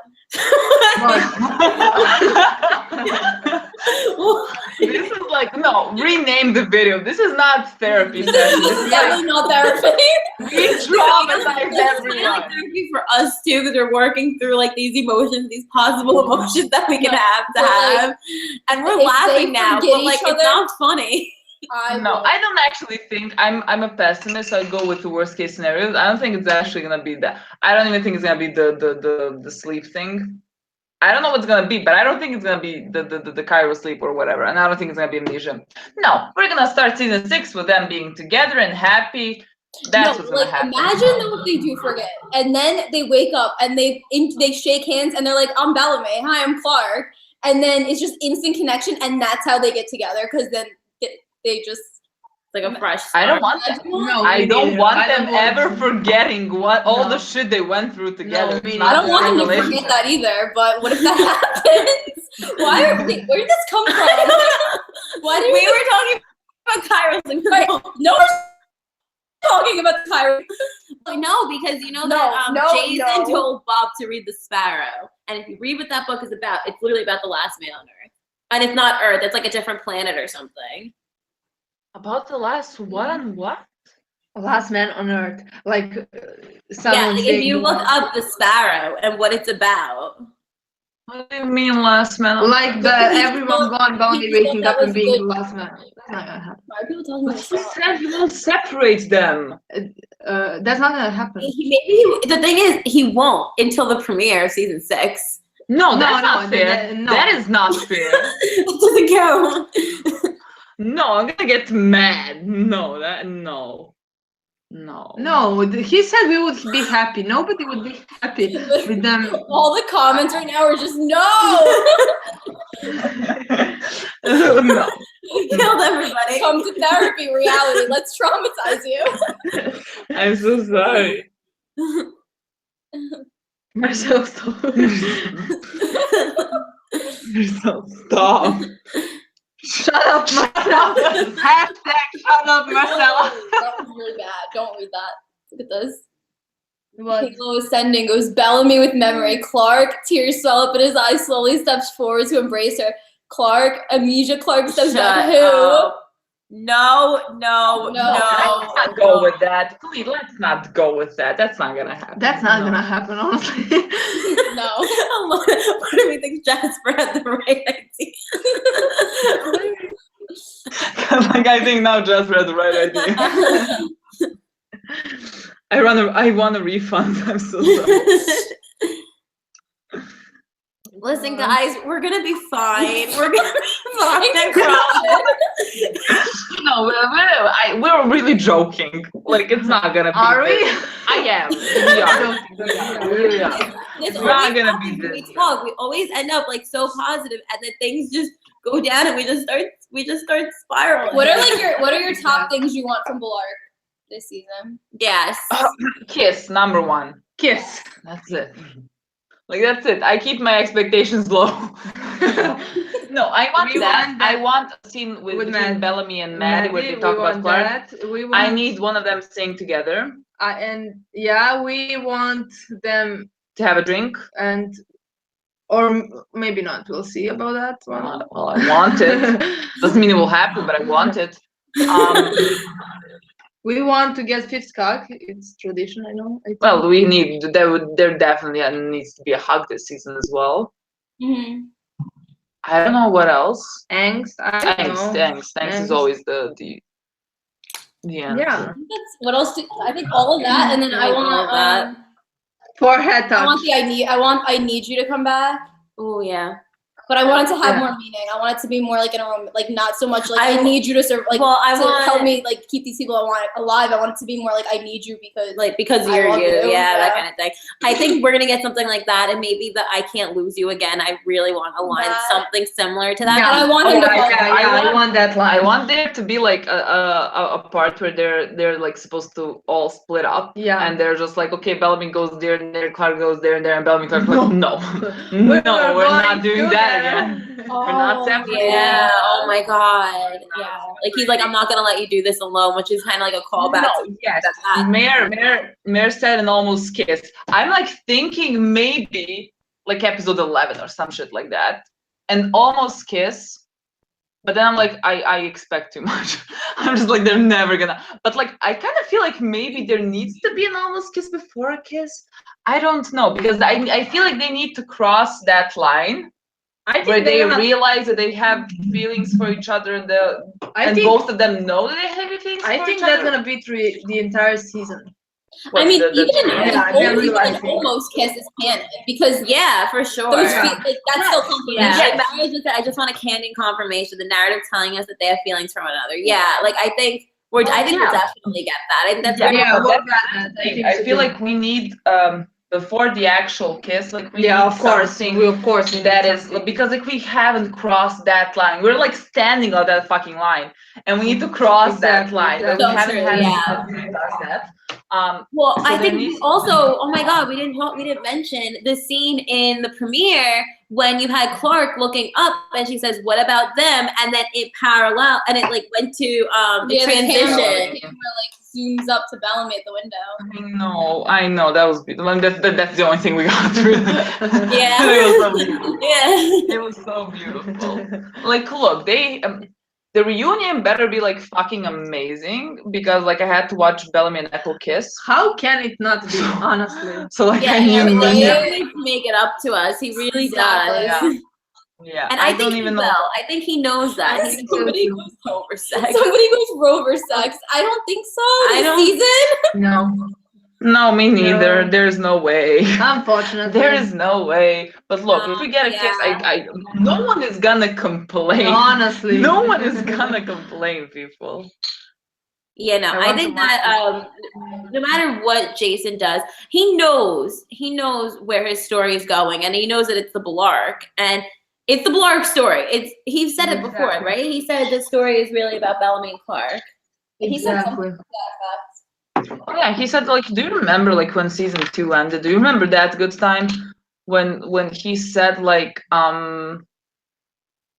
This is like no. Rename the video. This is not therapy session. This is Definitely not therapy. we traumatize It's everyone. like therapy for us too, because we're working through like these emotions, these possible emotions that we can have to But, like, have, and we're if they laughing now, forget but like each it's other- not funny. No, I don't actually think I'm a pessimist. So I go with the worst case scenarios. I don't think it's actually gonna be that. I don't even think it's gonna be the sleep thing. I don't know what's gonna be, but I don't think it's gonna be the Cairo sleep or whatever, and I don't think it's gonna be amnesia. No, we're gonna start season 6 with them being together and happy. That's what's gonna happen. Imagine though if they do forget, and then they wake up and they shake hands and they're like, "I'm Bellarke, hi, I'm Clark," and then it's just instant connection, and that's how they get together because then they just Like a fresh. I don't want that. No, I don't want I them don't want ever to. forgetting what all No. the shit they went through together. No, It's me not I don't the want same them to relationship. forget that either. But what if that happens? Why where did this come from? Why did We were talking about Cairo sleep. Right. No one's talking about the Cairo. No, because you know No, that no, Jason no. told Bob to read The Sparrow, and if you read what that book is about, it's literally about the last man on Earth, and it's not Earth; it's like a different planet or something. About the last what and what? Last man on earth. Like Yeah, someone like if saying, you look up The Sparrow and what it's about. What do you mean last man? like the everyone gone Bounty people waking that up and was being good. the last man. That's not gonna happen. Why are people talking about He said he won't separate them. That's not gonna happen. The thing is, he won't until the premiere of season 6. No, that's no, not fair. no. That is not fair. It doesn't count. No, I'm gonna get mad. No, no. No, he said we would be happy. Nobody would be happy with them. All the comments right now are just no. No. Killed everybody. Come to therapy, reality. Let's traumatize you. I'm so sorry. Marcel, stop. Stop. Shut up, Marcel. Hashtag shut up, Marcel. That was really bad. Don't read that. Look at this. What? Halo ascending goes Bellamy with memory. Clark, tears swell up in his eyes, slowly steps forward to embrace her. Clark, amnesia. Clark steps back. Who? up. No. Let's not go with that. Please, let's not go with that. That's not gonna happen. That's not gonna happen, honestly. No. What do we think Jasper had the right idea? Like, I think now Jasper had the right idea. I want a refund. I'm so sorry. Listen, guys, we're gonna be fine. We're gonna be fine. I promise. No, we're really joking. Like, it's not gonna be. Are we? I am. We are. We really are. This It's not always gonna happens be when we this. talk. We always end up like so positive, and then things just go down, and we just start spiraling. What are your top things you want from Bellarke this season? Yes. Kiss, number one. Kiss. That's it. Like, that's it. I keep my expectations low. No, I want that. I want a scene with between Bellamy and Maddie where they talk about Clark. I need one of them staying together. And yeah, we want them to have a drink. Or maybe not. We'll see about that one. Well, I want it. Doesn't mean it will happen, but I want it. We want to get fifth cock. It's tradition, I know. Well, we need. There definitely needs to be a hug this season as well. Mm-hmm. I don't know what else. Angst. Angst is always the answer. Yeah. What else? I think all of that, and then I want that. Forehead touch. I want I need you to come back. Oh yeah. But I want it to have more meaning. I want it to be more like in a room, like not so much like I need you to serve, like help me like keep these people I want alive. I want it to be more like I need you because you're you, that kind of thing. I think we're gonna get something like that, and maybe the I can't lose you again. I really want a line something similar to that. Yeah, I want him to. I want that line. I want there to be like a part where they're like supposed to all split up. Yeah. And they're just like, okay, Bellamy goes there and there, Clark goes there and there, and Bellamy Clark like, no, we're not doing that. Again. We're not separating. Yeah. Oh my God. Yeah. Like he's like, I'm not gonna let you do this alone, which is kind of like a callback. No, yes. Mayor said an almost kiss. I'm like thinking maybe like episode 11 or some shit like that, an almost kiss. But then I'm like, I expect too much. I'm just like, they're never gonna. But like, I kind of feel like maybe there needs to be an almost kiss before a kiss. I don't know, because I feel like they need to cross that line. Where they realize that they have feelings for each other, and both of them know that they have feelings for each other. I think that's gonna be through the entire season. I mean, even an almost kiss is canon because for sure. That's still confirmation. I just want a canon confirmation. The narrative telling us that they have feelings for one another. Yeah, like I think we'll definitely get that. I think that's I feel like we need before the actual kiss, like we of course that is because like we haven't crossed that line. We're like standing on that fucking line, and we need to cross that line. But we haven't had that. Well, I think also, oh my God, we didn't mention the scene in the premiere when you had Clark looking up and she says, "What about them?" And then it parallel and it like went to the transition. The camera like zooms up to Bellamy at the window. I know that was beautiful. That's the only thing we got through. Yeah, it was so beautiful. Like, look, the reunion better be like fucking amazing, because like I had to watch Bellamy and Ethel kiss. How can it not be, honestly? So like I knew they always make it up to us. He really does. Yeah. And I think he will. I think he knows that. Somebody goes Rover sex. I don't think so. Season? No, me neither. No. There's no way. Unfortunately. There is no way. But look, if we get a kiss, no one is gonna complain. Honestly. No one is gonna complain, people. Yeah, no, I think that no matter what Jason does, he knows where his story is going, and he knows that it's the Bellarke, and it's the Bellarke story. He said it before, right? He said the story is really about Bellamy and Clark. He said something like that. Oh, yeah, he said, like, do you remember, like, when season 2 ended? Do you remember that good time when he said, like,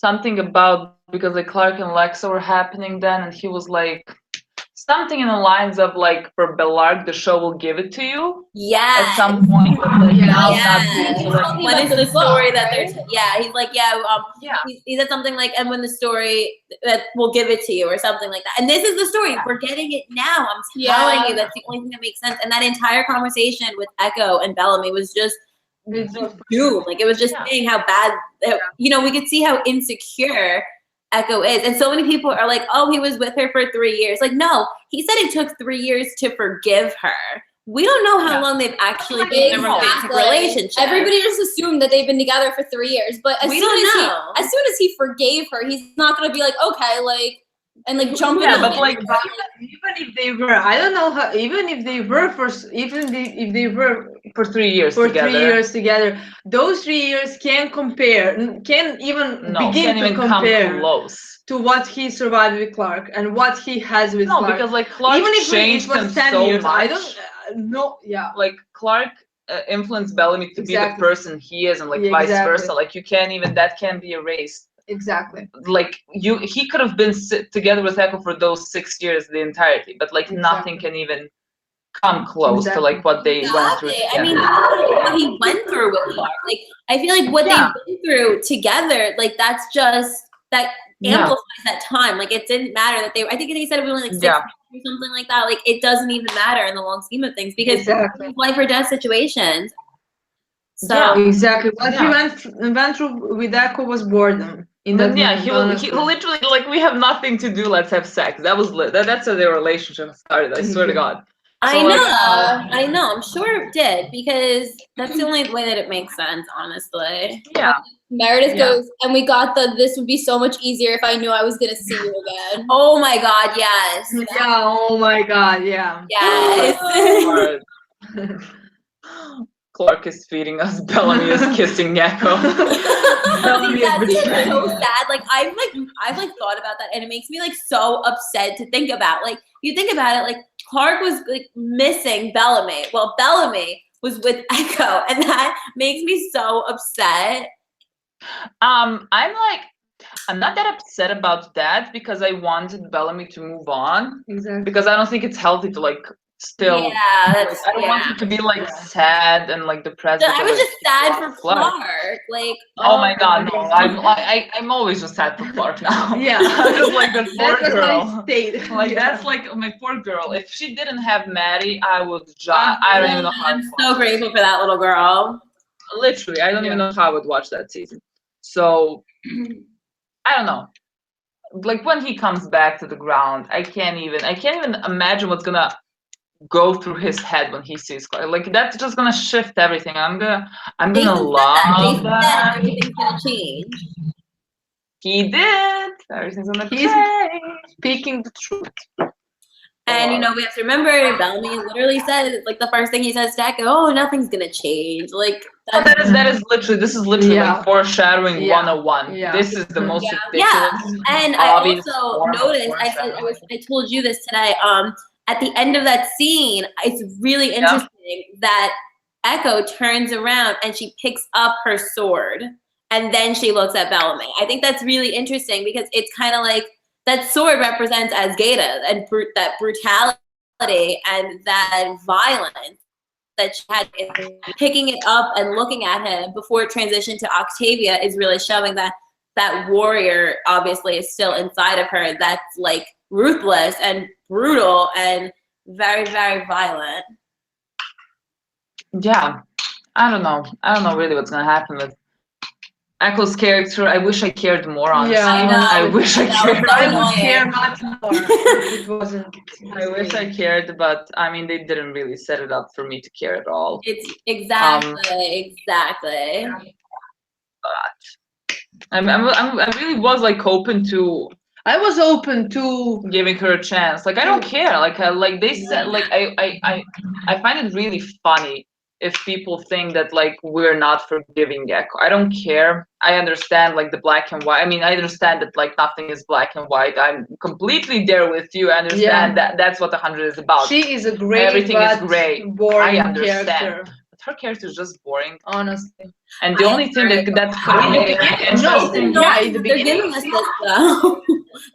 something about, because, like, Clark and Lexa were happening then, and he was like, something in the lines of like, for Bellarke, the show will give it to you Yeah. at some point. But like, now it's not Yeah. being like, When is the story that they're? right? Yeah, he's like, yeah. yeah. He said something like, and when the story that we'll give it to you, or something like that. And this is the story. We're getting it now. I'm telling you, that's the only thing that makes sense. And that entire conversation with Echo and Bellamy was just doom. Like, it was just saying how bad, you know, we could see how insecure Echo is. And so many people are like, oh, he was with her for 3 years. Like, no, he said it took 3 years to forgive her. We don't know how long they've actually been in a romantic relationship. Everybody just assumed that they've been together for 3 years, but as We soon don't as know. as soon as he forgave her, he's not gonna be like, okay, like, and like jump in. Yeah, but like, even if they were, I don't know how. Even if they were if they were for 3 years for together. 3 years together, those 3 years can't compare. Can't even No, begin can't to even compare come close. to what he survived with Clark and what he has with No, Clark. because like Clark even if changed it was him 10 so years, much. I don't know. Yeah. Like Clark influenced Bellamy to be the Exactly. person he is, and like Yeah, vice exactly. versa. Like you can't even, that can't be erased. Exactly. Like he could have been together with Echo for those 6 years, the entirety, but like nothing can even come close to like what they went through together. I mean, what he went through with Clark. Like, I feel like what they've been through together, like that's just that amplifies that time. Like, it didn't matter that I think they said it was only like 6 months or something like that. Like, it doesn't even matter in the long scheme of things because it's life or death situations. So exactly what he went through with Echo was boredom. In that moment, he literally like, we have nothing to do, let's have sex. That was that's how their relationship started. I swear to God. I know. I'm sure it did because that's the only way that it makes sense, honestly. Yeah. Meredith goes, and we got this would be so much easier if I knew I was gonna see you again. Oh my God, yes. Yeah. Oh my God. Yeah. Yes. Clark is feeding us. Bellamy is kissing Echo. See, that's so sad. Like I've thought about that, and it makes me like so upset to think about. Like, you think about it, like Clark was like missing Bellamy. Well, Bellamy was with Echo, and that makes me so upset. I'm not that upset about that because I wanted Bellamy to move on. Exactly. Because I don't think it's healthy to like still. Yeah, I don't want him to be like sad and like depressed. I was just sad for Clark. Like, oh my God, no! I'm always just sad for Clark now. Yeah, I'm just like the poor girl. Like that's like my poor girl. If she didn't have Maddie, I would just. I don't even know how. I'm so grateful for that little girl. Literally, I don't even know how I would watch that season. So I don't know. Like when he comes back to the ground, I can't even imagine what's gonna go through his head when he sees Clark. Like that's just gonna shift everything. I'm gonna love that. Everything's gonna change. He did. Everything's gonna change. Speaking the truth. And you know, we have to remember, Bellamy literally said, like the first thing he says to Echo, "Oh, nothing's gonna change." Like that is literally like foreshadowing 101. Yeah. This is the most ridiculous. Yeah, and I also noticed. I told you this today. At the end of that scene, it's really interesting that Echo turns around and she picks up her sword, and then she looks at Bellamy. I think that's really interesting because it's kind of like that sword represents Asgata and that brutality and that violence that she had in picking it up and looking at him before it transitioned to Octavia is really showing that that warrior obviously is still inside of her. That's like ruthless and brutal and very, very violent. Yeah, I don't know really what's gonna happen with Echo's character. I wish I cared more, honestly. Yeah, I wish I cared. I don't care much more. It wasn't. I wish I cared, but I mean, they didn't really set it up for me to care at all. It's exactly. But I really was like open to. I was open to giving her a chance. Like I don't care. Like they said. Like I find it really funny if people think that like we're not forgiving Echo. I don't care. I understand like the black and white. I mean, I understand that like nothing is black and white. I'm completely there with you. I understand that that's what 100 is about. She is a great, everything is great. Boring I understand. Character. But her character is just boring, honestly. And the only thing that's they're giving us this though.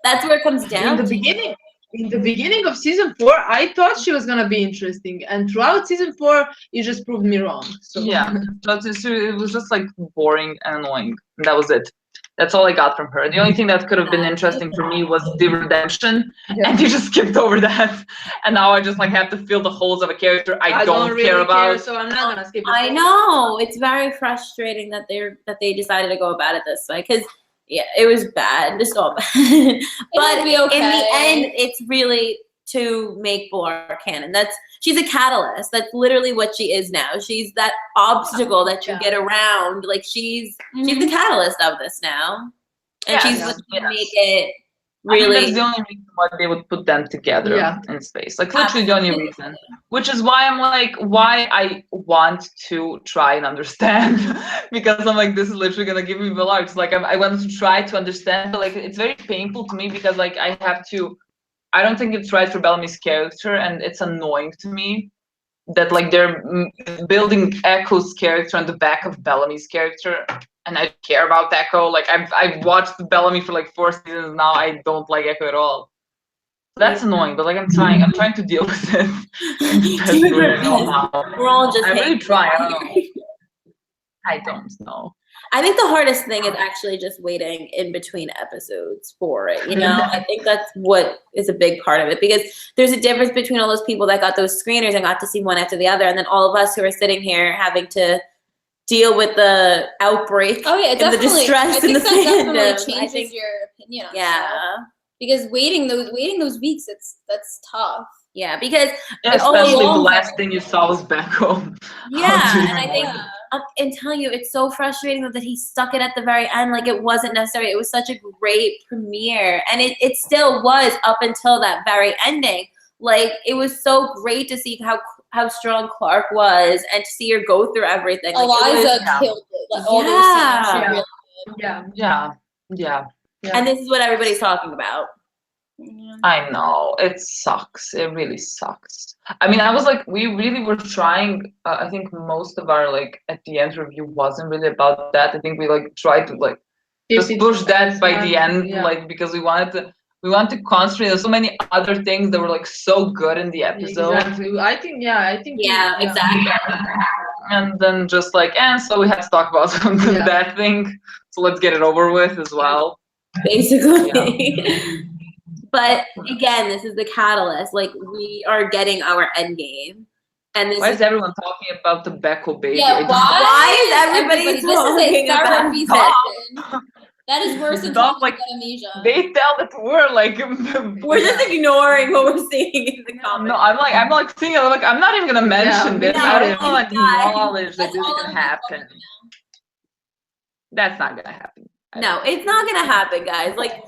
That's where it comes down. In the beginning. in the beginning of season 4, I thought she was gonna be interesting, and throughout season 4, you just proved me wrong. So Yeah, but it was just like boring and annoying. And that was it. That's all I got from her. The only thing that could have been interesting for me was the redemption, and you just skipped over that. And now I just like have to fill the holes of a character I don't really care about. so I'm not gonna skip it. I know it's very frustrating that they decided to go about it this way because yeah, it was bad, just all bad. But be okay. in the end, it's really to make Bellarke canon. She's a catalyst. That's literally what she is now. She's that obstacle that you get around. Like she's the catalyst of this now, and she's what's gonna make it really. That's the only reason why they would put them together in space. Like literally the only reason. Which is why I'm like, why I want to try and understand, because I'm like, this is literally gonna give me Bellarke. It's like I want to try to understand, but like it's very painful to me because like I have to. I don't think it's right for Bellamy's character, and it's annoying to me that like they're building Echo's character on the back of Bellamy's character, and I care about Echo. Like I've watched Bellamy for like 4 seasons now. I don't like Echo at all. That's annoying, but like I'm trying to deal with it. We're all just. I'm really trying. I don't know. I think the hardest thing is actually just waiting in between episodes for it. You know, I think that's what is a big part of it because there's a difference between all those people that got those screeners and got to see one after the other, and then all of us who are sitting here having to deal with the outbreak. Oh yeah, and the distress and the definitely fandom. changes your opinion on yeah. stuff. Because waiting those weeks, that's tough. Yeah, because especially the last thing you saw was back home. Yeah, and I think I'm telling you, it's so frustrating that he stuck it at the very end. Like it wasn't necessary. It was such a great premiere, and it still was up until that very ending. Like it was so great to see how strong Clark was, and to see her go through everything. Like, Eliza killed it. Like all those scenes, she really did. Yeah. And this is what everybody's talking about. I know, it sucks. It really sucks. I mean, I was like, we really were trying. I think most of our like at the end review wasn't really about that. I think we like tried to like just push that by the end, like because we wanted to concentrate on so many other things that were like so good in the episode. Exactly. I think exactly. And then just like, and so we had to talk about that thing. So let's get it over with as well. Basically. But again, this is the catalyst. Like we are getting our end game. And this why is everyone talking about the Becco baby? Yeah, why is everybody talking about therapy session? That is worse than talking about amnesia. They tell that we're like we're just ignoring what we're seeing in the comments. No, I'm like seeing it. Like I'm not even gonna mention this. I don't even like acknowledge that this can happen. That's not gonna happen. No, it's not gonna happen, guys. Like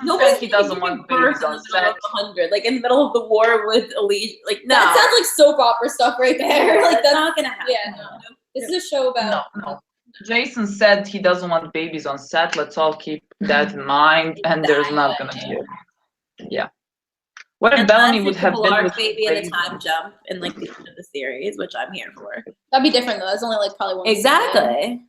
nobody he doesn't want babies on set. 100, like in the middle of the war with Elise. Like no, that sounds like soap opera stuff right there. Like that's not gonna happen. Yeah, no. This is a show about. No. Jason said he doesn't want babies on set. Let's all keep that in mind. And there's not gonna be it. Yeah. What if Bellamy would have been with baby in the time jump in like the end of the series, which I'm here for. That'd be different though. That's only like probably one. Exactly.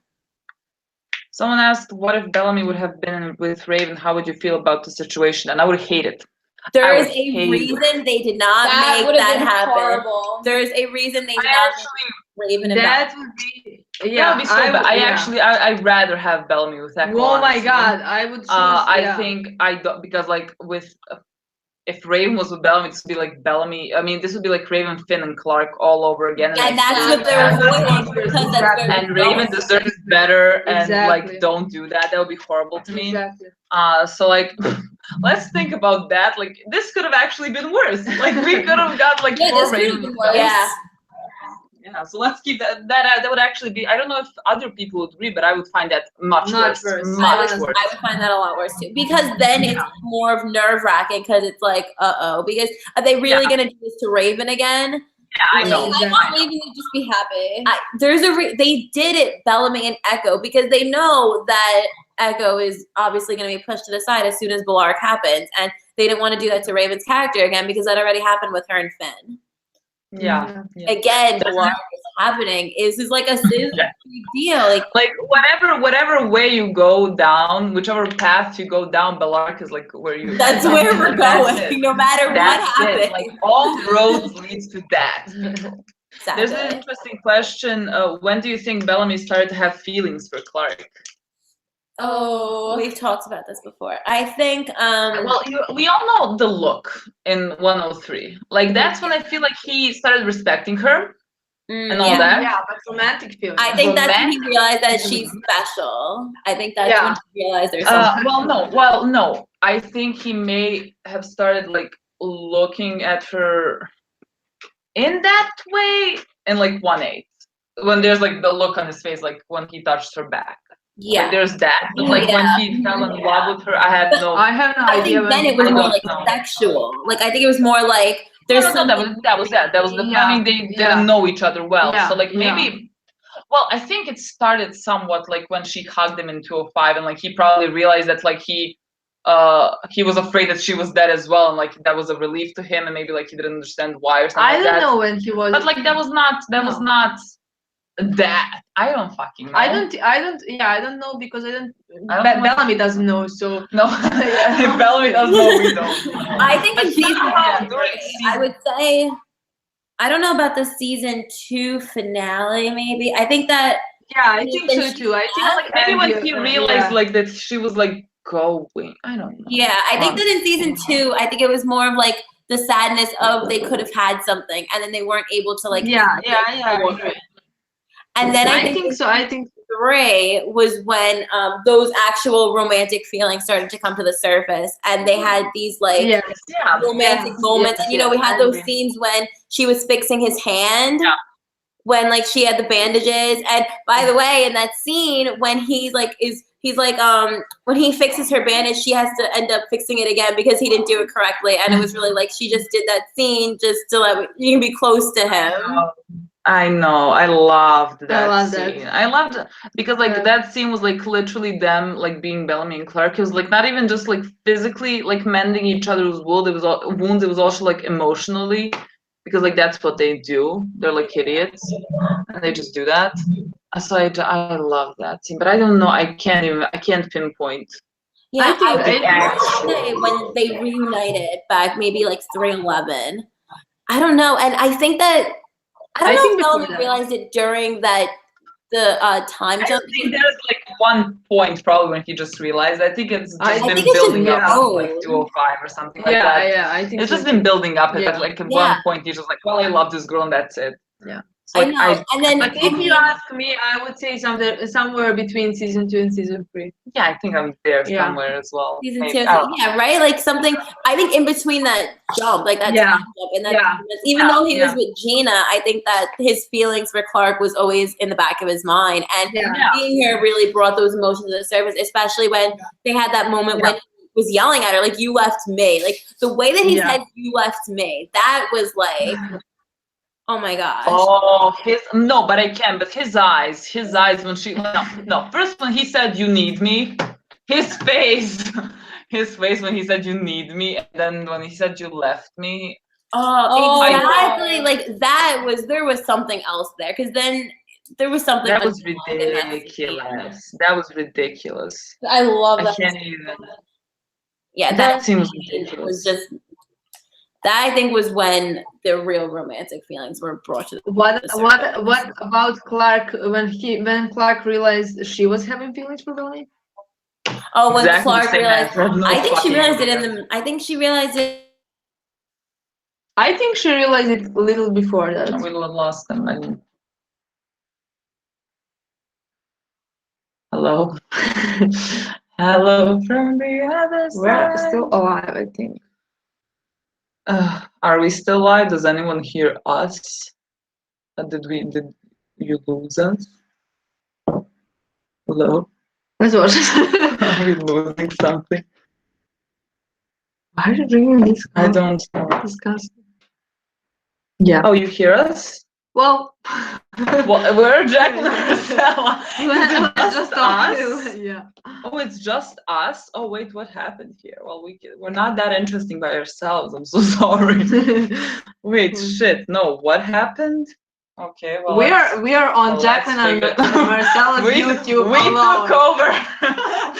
Someone asked, what if Bellamy would have been with Raven? How would you feel about the situation? And I would hate it. There is a reason they did not make that happen. Horrible. There is a reason they did not make Raven and that would be that would be so bad. I'd rather have Bellamy with Echo. Oh my god, I would choose, I think I don't, because like with if Raven was with Bellamy, this would be like Bellamy. I mean, this would be like Raven, Finn, and Clark all over again. And that's what they're avoiding because that's and Raven deserves better, and like don't do that. That would be horrible to me. Exactly. So like, let's think about that. Like, this could have actually been worse. Like, we could have got like 4 Raven. Yeah, so let's keep that. That would actually be. I don't know if other people would agree, but I would find that much worse. Much worse. I would find that a lot worse too, because then it's more of nerve-wracking. Because it's like, because are they really gonna do this to Raven again? Yeah, I know. I want Raven to just be happy. They did it, Bellamy and Echo, because they know that Echo is obviously going to be pushed to the side as soon as Bellarke happens, and they didn't want to do that to Raven's character again because that already happened with her and Finn. Yeah. Again, Bellarke is happening. Is like a big deal. Like whatever way you go down, whichever path you go down, Bellarke is like where you. That's where we're going, no matter what happens. Like all roads leads to that. Exactly. There's an interesting question. When do you think Bellamy started to have feelings for Clark? Oh, we've talked about this before. I think. Well, we all know the look in 103. Like that's when I feel like he started respecting her and all that. Yeah, but romantic feelings. I think that's when he realized that she's special. I think that's when he realized there's something. No. I think he may have started like looking at her in that way in like 1/8. When there's like the look on his face, like when he touched her back. Yeah. Like there's that. But like when he fell in love with her, I have no idea. I think then it was more like sexual. Like I think it was more like there's that was that. That was the I mean they didn't know each other well. So like maybe well, I think it started somewhat like when she hugged him in 205 and like he probably realized that like he was afraid that she was dead as well, and like that was a relief to him, and maybe like he didn't understand why or something. I don't know when he was, but like that was not that. I don't fucking know. I don't know because Bellamy doesn't know, so no. If Bellamy doesn't know, we don't. I think in season 3, I would say I don't know about the season 2 finale. Maybe I think that. Yeah, I think so too. I think like maybe when he realized like that she was like going. I don't know. Yeah, I think that in season 2, I think it was more of like the sadness of they could have had something and then they weren't able to like. Yeah. And then I think so. I think 3 was when those actual romantic feelings started to come to the surface, and they had these like romantic moments. And you know, we had those scenes when she was fixing his hand. Yeah. When like she had the bandages, and by the way, in that scene when he's like when he fixes her bandage, she has to end up fixing it again because he didn't do it correctly, and it was really like she just did that scene just to let you can be close to him. I know. I loved that scene. I loved it because like that scene was like literally them like being Bellamy and Clark. It was like not even just like physically like mending each other's wounds. It was also like emotionally. Because like that's what they do. They're like idiots, and they just do that. So I love that scene, but I don't know. I can't pinpoint. Yeah, I think that when they reunited back, maybe like 311. I don't know, and I think that I don't know if Bellamy realized it during the time jump. I think there's like one point probably when he just realized. I think it's just been building up like 205 or something like that. Yeah, I think it's just been building up. But like at one point he's just like, well, I love this girl and that's it. Yeah. So, like, I know. And then but if you ask me, I would say somewhere between season 2 and season 3. Yeah, I think I'm there somewhere as well. Season 2, yeah, right? Like something, I think in between that jump, like that time jump, and that even though he was with Gina, I think that his feelings for Clark was always in the back of his mind. And being here really brought those emotions to the surface, especially when they had that moment when he was yelling at her, like, you left me. Like the way that he said, you left me, that was like, oh my gosh. Oh, but I can. But his eyes when she no. First when he said you need me, his face when he said you need me, and then when he said you left me. Oh, exactly. Like there was something else there, because then there was something that was ridiculous. That was ridiculous. I love that. I can't even. Yeah, that seems ridiculous. Was just. That I think was when the real romantic feelings were brought to the What about Clark when Clark realized she was having feelings for Bellamy? Oh, when Clark realized, I think she realized it I think she realized it. I think she realized it a little before that. We lost them. Hello. Hello from the other side. We're still alive, I think. Are we still live? Does anyone hear us? Did you lose us? Hello? Let's watch. Are we losing something? Why are you bringing this? I don't know. Disgusting. Yeah. Oh, you hear us? Well, we're Jack and Marcella. Just us? Yeah. Oh, it's just us? Oh, wait, what happened here? Well, we're not that interesting by ourselves. I'm so sorry. Wait, shit. No, what happened? Okay, well, We are on well, Jacqueline and let's figure- Marcella's YouTube we alone. took over.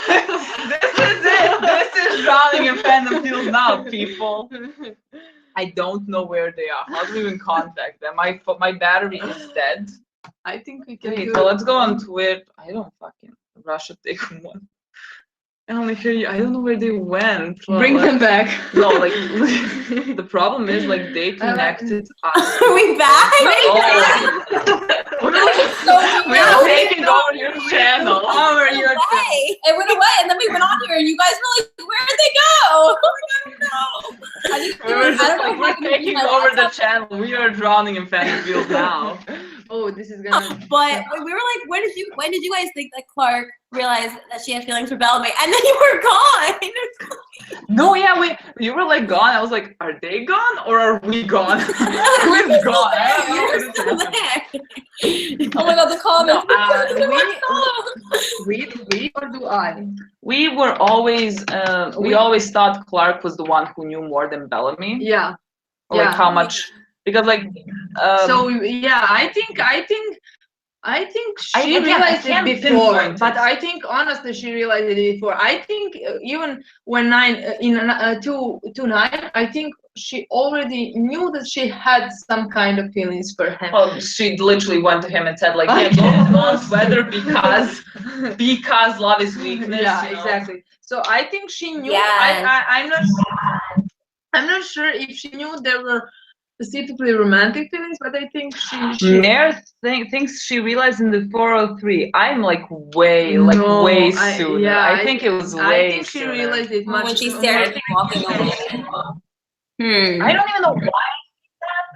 This is it. This is drowning in fandom feels now, people. I don't know where they are. How do we even contact them? My battery is dead. I think we can Wait, do well, let's go on Twitter. I don't fucking Russia take one. I only hear you. I don't know where they went. Well, Bring them back. No, like the problem is like they connected us. Are we back? Oh. So We're taking over your channel. Over your Hey, it went away, and then we went on here, and you guys were like, "Where'd they go?" I don't know. We're I don't know if I we're can use taking my over the laptop. channel. We are drowning in fandom feels now. Oh, this is gonna. But we were like, when did you guys think that Clark realized that she had feelings for Bellamy? And then you were gone. No, yeah, you were like gone. I was like, are they gone or are we gone? Who is gone? I You don't were know what still is happening. there. Oh my god, the comments. We or do I? We were always, we always thought Clark was the one who knew more than Bellamy. Yeah. Like Yeah. how much, because like, So yeah, I think she again, realized I can't it before, pinpoint but it. I think honestly she realized it before. I think even when 2-9, I think she already knew that she had some kind of feelings for him. well, she literally went to him and said like, yeah, don't want weather because love is weakness. Yeah, you know? exactly. So I think she knew. Yes. I'm not sure if she knew there were specifically romantic feelings, but I think she Nair thinks she realized in the 403. I'm like way No, sooner. yeah, I think it was way I think she sooner. realized it much When she sooner. stared at me walking away. I don't even know why,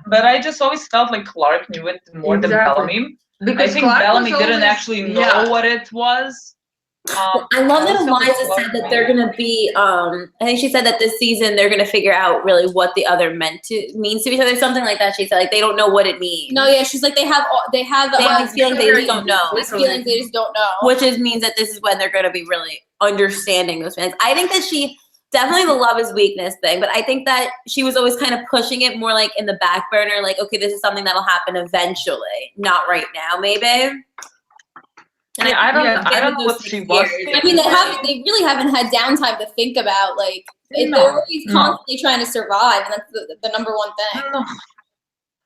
but I just always felt like Clark knew it more than Exactly. Bellamy. Because I think Clark Bellamy was didn't always- actually know yeah. what it was. I love that also Eliza Clark said that they're gonna be. I think she said that this season they're gonna figure out really what the other means to each other. Something like that. She said like they don't know what it means. No, yeah, she's like they have They have these feelings they just don't know. These feelings they just don't know. Which means that this is when they're gonna be really understanding those feelings. I think that she definitely the love is weakness thing, but I think that she was always kind of pushing it more like in the back burner, like okay, this is something that'll happen eventually, not right now, maybe. And I don't know those what she 6 was years. I mean, they really haven't had downtime to think about like they're always constantly trying to survive, and that's the number one thing. No.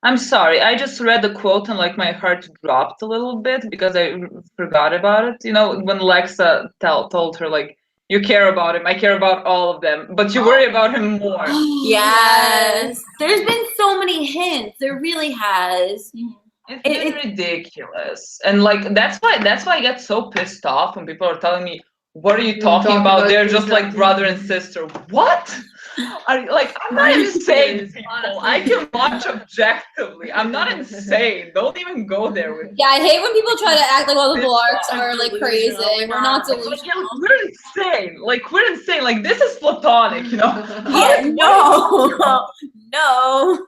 I'm sorry. I just read the quote and like my heart dropped a little bit because I forgot about it. You know, when Lexa told her like, "You care about him. I care about all of them, but you worry about him more." Yes. There's been so many hints. There really has. It's been ridiculous, and like that's why I get so pissed off when people are telling me, "What are you talking about? They're just like brother and sister." What? Are you, like I'm not insane, people. I can watch objectively. I'm not insane. Don't even go there with me. Yeah, I hate when people try to act like all the Blarks are like crazy. We're not Like, delusional. yeah, we're insane. Like we're insane. Like this is platonic, you know? Yeah, no.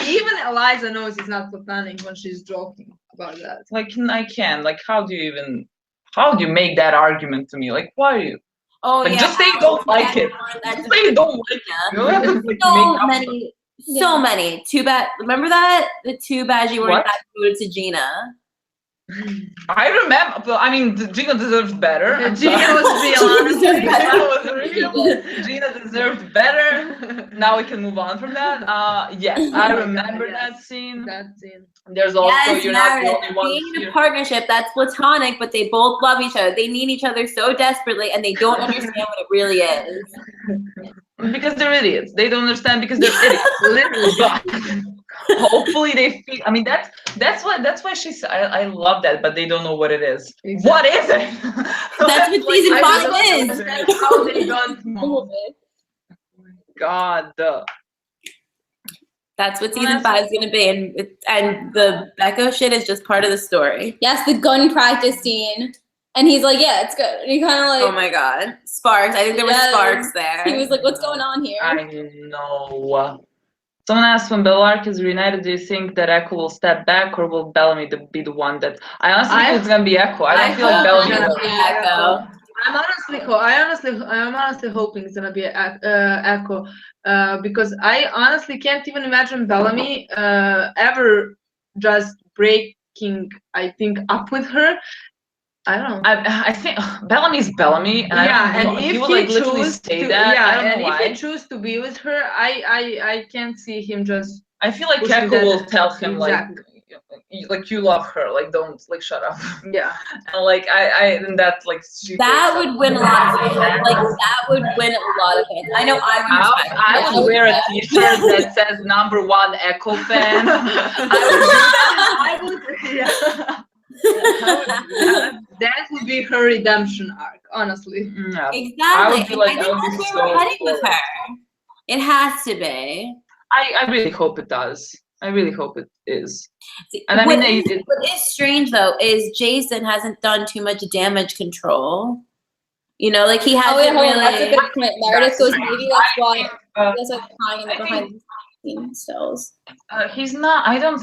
Even Eliza knows it's not platonic when she's joking about that. Like I can. Like how do you make that argument to me? Like why are you? Oh Like yeah. just say you don't like it. Just say you don't like it. You don't have to, like, So make up many. So many. Too bad. Remember that? The too bad you weren't What? that good to Gina. I remember, but I mean, Gina deserves better. I'm Gina sorry. was real, honestly. That was real. Gina deserved better. Now we can move on from that. Yes, I remember that scene. That scene. There's also Yes, you're not the Meredith. only one Being in a here. partnership that's platonic, but they both love each other. They need each other so desperately, and they don't understand what it really is. Because they're idiots. They don't understand because they're idiots. Literally. But hopefully they feel. I mean, that's why she said. I love that, but they don't know what it is. Exactly. What is it? That's what season I 5 don't is. understand how they don't know. God. That's what season 5 is gonna be, and the Becco shit is just part of the story. Yes, the gun practice scene. And he's like, yeah, it's good. And he kind of like, Oh my god, sparks! I think there was Yes. sparks there. he was like, what's going on here? I know. Someone asked, when Bellarke is reunited, do you think that Echo will step back or will Bellamy be the one that... I honestly think it's going to be Echo. I don't feel like Bellamy hope will. it's Echo. I'm honestly hoping it's gonna be Echo, because I honestly can't even imagine Bellamy ever just breaking, I think, up with her. I don't know. I think Bellamy's Bellamy, and I Yeah, don't know. and He if would he like literally choose say to, that. yeah, I don't and know if why. he choose to be with her, I can't see him just. I feel like pushing Keiko that- will tell him exactly. like you love her, like don't like shut up. Yeah. And like and that like she That breaks would up win a with lot of her. fans. Like that would win a lot of fans. I know I would respect I that. would wear a T-shirt that says #1 Echo fan. I would. Yeah. That would be her redemption arc, honestly. Yeah. Exactly. I would be like, I I would think be that's where we're so heading with for it. her. It has to be. I really hope it does. I really hope it is. See, And I what mean, is strange though is Jason hasn't done too much damage control. You know, like he hasn't Oh yeah, hold on, that's a really. good point. Meredith goes, maybe that's why uh, that's why they're crying in the I behind the scenes stills. he's not. I don't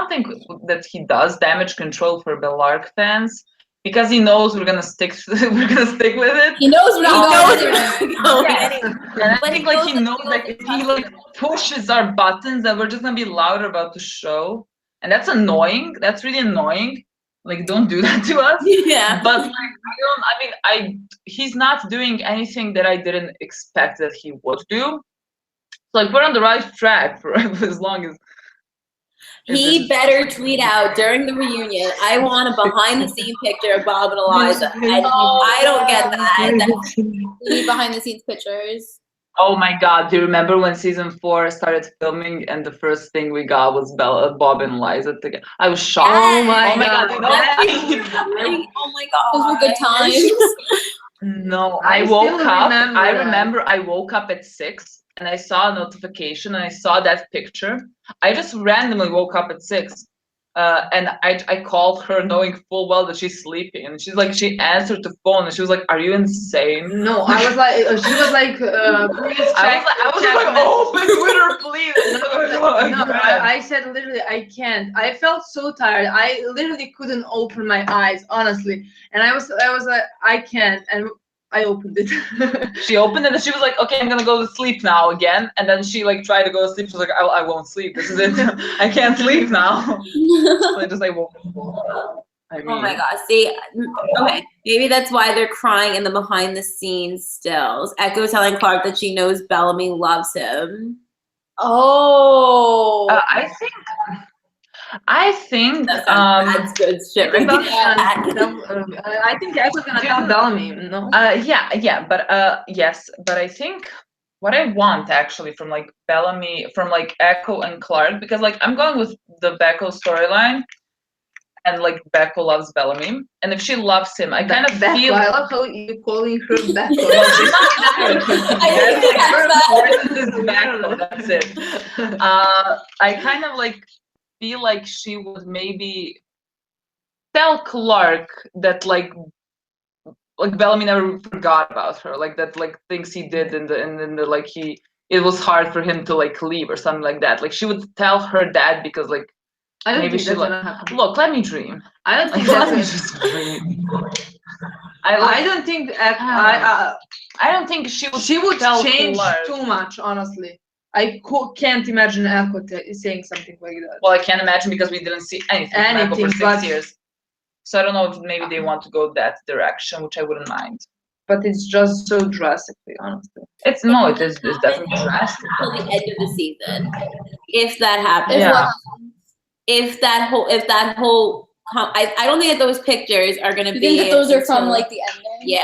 think that he does damage control for Bellarke fans because he knows we're gonna stick. We're gonna stick with it. He knows we're He not knows going we're anywhere. not going Yes. anywhere. And I But think he like knows he that knows we like always if he have like pushes our buttons, that we're just gonna be louder about the show, and that's annoying. That's really annoying. Like, don't do that to us. Yeah. But like, he's not doing anything that I didn't expect that he would do. So like, we're on the right track for as long as. He better tweet out during the reunion, I want a behind the scene picture of Bob and Eliza. And I don't get that. We need behind the scenes pictures. Oh my God! Do you remember when season 4 started filming and the first thing we got was Bob and Eliza together? I was shocked. Yes. Oh my God. You know? Oh my God. Those were good times. No, I I still woke up. remember I that. remember I woke up at 6 and I saw a notification and I saw that picture. I just randomly woke up at 6. And I called her knowing full well that she's sleeping, and she answered the phone and she was like, "Are you insane?" No, I was like, she was like, please check. I was check like, my- open Twitter, please. No, I said literally, I can't. I felt so tired. I literally couldn't open my eyes, honestly. And I was like, I can't. And I opened it. She opened it and she was like, "Okay, I'm gonna go to sleep now again." And then she like tried to go to sleep. She was like, I won't sleep. This is it. I can't sleep now. So I just like woke up. I mean, Oh my God. See, okay, maybe that's why they're crying in the behind the scenes stills. Echo telling Clark that she knows Bellamy loves him. Oh. I think That's good shit right there. I think Echo's gonna tell Bellamy. No. yeah, but yes, but I think what I want actually from like Bellamy, from like Echo and Clark, because like I'm going with the Becco storyline, and like Becco loves Bellamy, and if she loves him, I kind of Becco. feel. I love how you calling her Becco. That's it. I kind of like feel like she would maybe tell Clark that like Bellamy never forgot about her, like that like things he did in the like it was hard for him to like leave or something like that. Like she would tell her dad because like I don't maybe think she that's like gonna happen. look, let me dream. I don't think Let me that's just dream. I don't think I don't think she would tell change Clark. too much, honestly. I can't imagine Echo saying something like that. Well, I can't imagine because we didn't see anything from Echo for 6 but- years. So I don't know if maybe they want to go that direction, which I wouldn't mind. But it's just so drastically, honestly. It's definitely drastic. Till the end of the season, if that happens. Yeah. If that whole I don't think that those pictures are gonna You be. think that those are from until- like the ending? Yeah,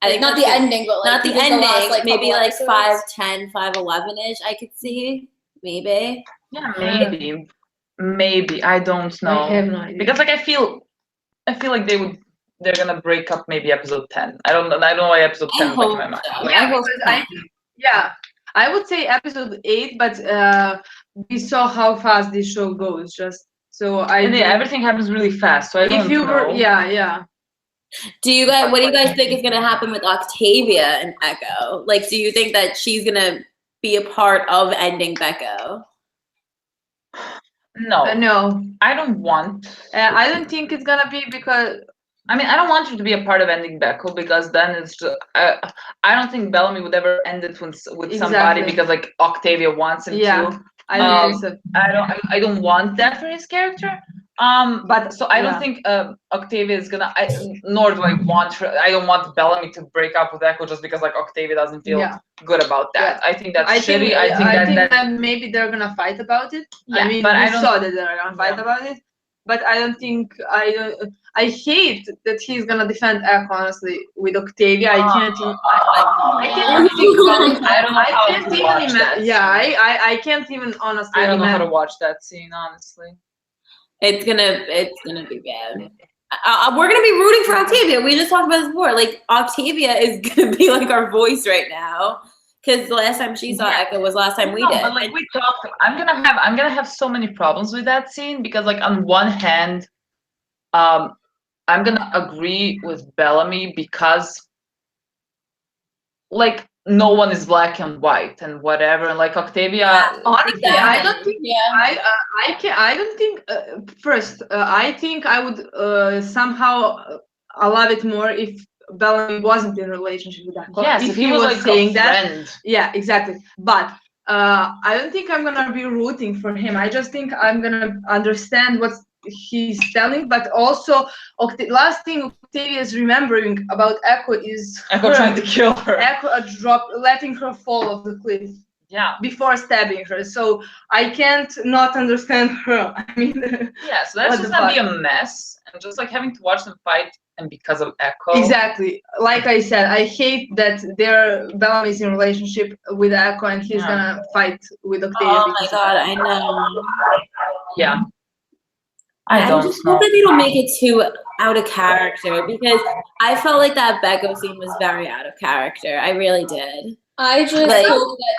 I think Not that's the ending, but like not the even ending. last, like, Maybe couple like episodes? 5:10, 5:11ish. I could see maybe. Yeah, maybe I don't know. I have no idea. Because like I feel like they're gonna break up maybe episode 10. I don't know why episode 10 is like in my mind. So. Yeah, I hope because so. I think, I would say episode 8, but we saw how fast this show goes. Just so And yeah, everything happens really fast, so I don't if you know. were, yeah. What do you guys think is gonna happen with Octavia and Echo? Like, do you think that she's gonna be a part of ending Becco? No, No, I don't want. I don't think it's gonna be because I mean, I don't want her to be a part of ending Becco because then it's just, I don't think Bellamy would ever end it with somebody Exactly. because like Octavia wants him Yeah, to. I don't think so. I don't want that for his character. But so I don't think Octavia is gonna. Nor do I want her. I don't want Bellamy to break up with Echo just because like Octavia doesn't feel good about that. I think that's shitty. I think that maybe they're gonna fight about it. Yeah, I mean, but we I don't- saw that they're gonna fight about it. But I don't think I hate that he's gonna defend Echo honestly with Octavia. I can't even. I can't think about it. I don't know how can't to even watch imagine. that Yeah, scene. I can't even honestly. I don't know how to imagine. watch that scene honestly. It's gonna be bad. We're gonna be rooting for Octavia. We just talked about this before. Like Octavia is gonna be like our voice right now, because the last time she saw Echo was last time we did. But like we talked, I'm gonna have so many problems with that scene because like on one hand, I'm gonna agree with Bellamy because like no one is black and white and whatever, and like Octavia. Honestly, I don't think. Yeah. I don't think. First, I think I would somehow love it more if Bellamy wasn't in a relationship with Echo. Yes, if he was like saying a that. friend. Yeah, exactly. But I don't think I'm gonna be rooting for him. I just think I'm gonna understand what he's telling. But also, last thing Octavia is remembering about Echo is Echo trying to kill her. Echo letting her fall off the cliff. Yeah. Before stabbing her, so I can't not understand her. I mean, Yeah, so that's just gonna be a mess, and just like having to watch them fight, and because of Echo. Exactly. Like I said, I hate that Bellamy's in relationship with Echo, and he's gonna fight with Octavia. Oh my god, I know. Yeah. I just hope that they don't make it too out of character, because I felt like that Becco scene was very out of character. I really did. I just Like- hope that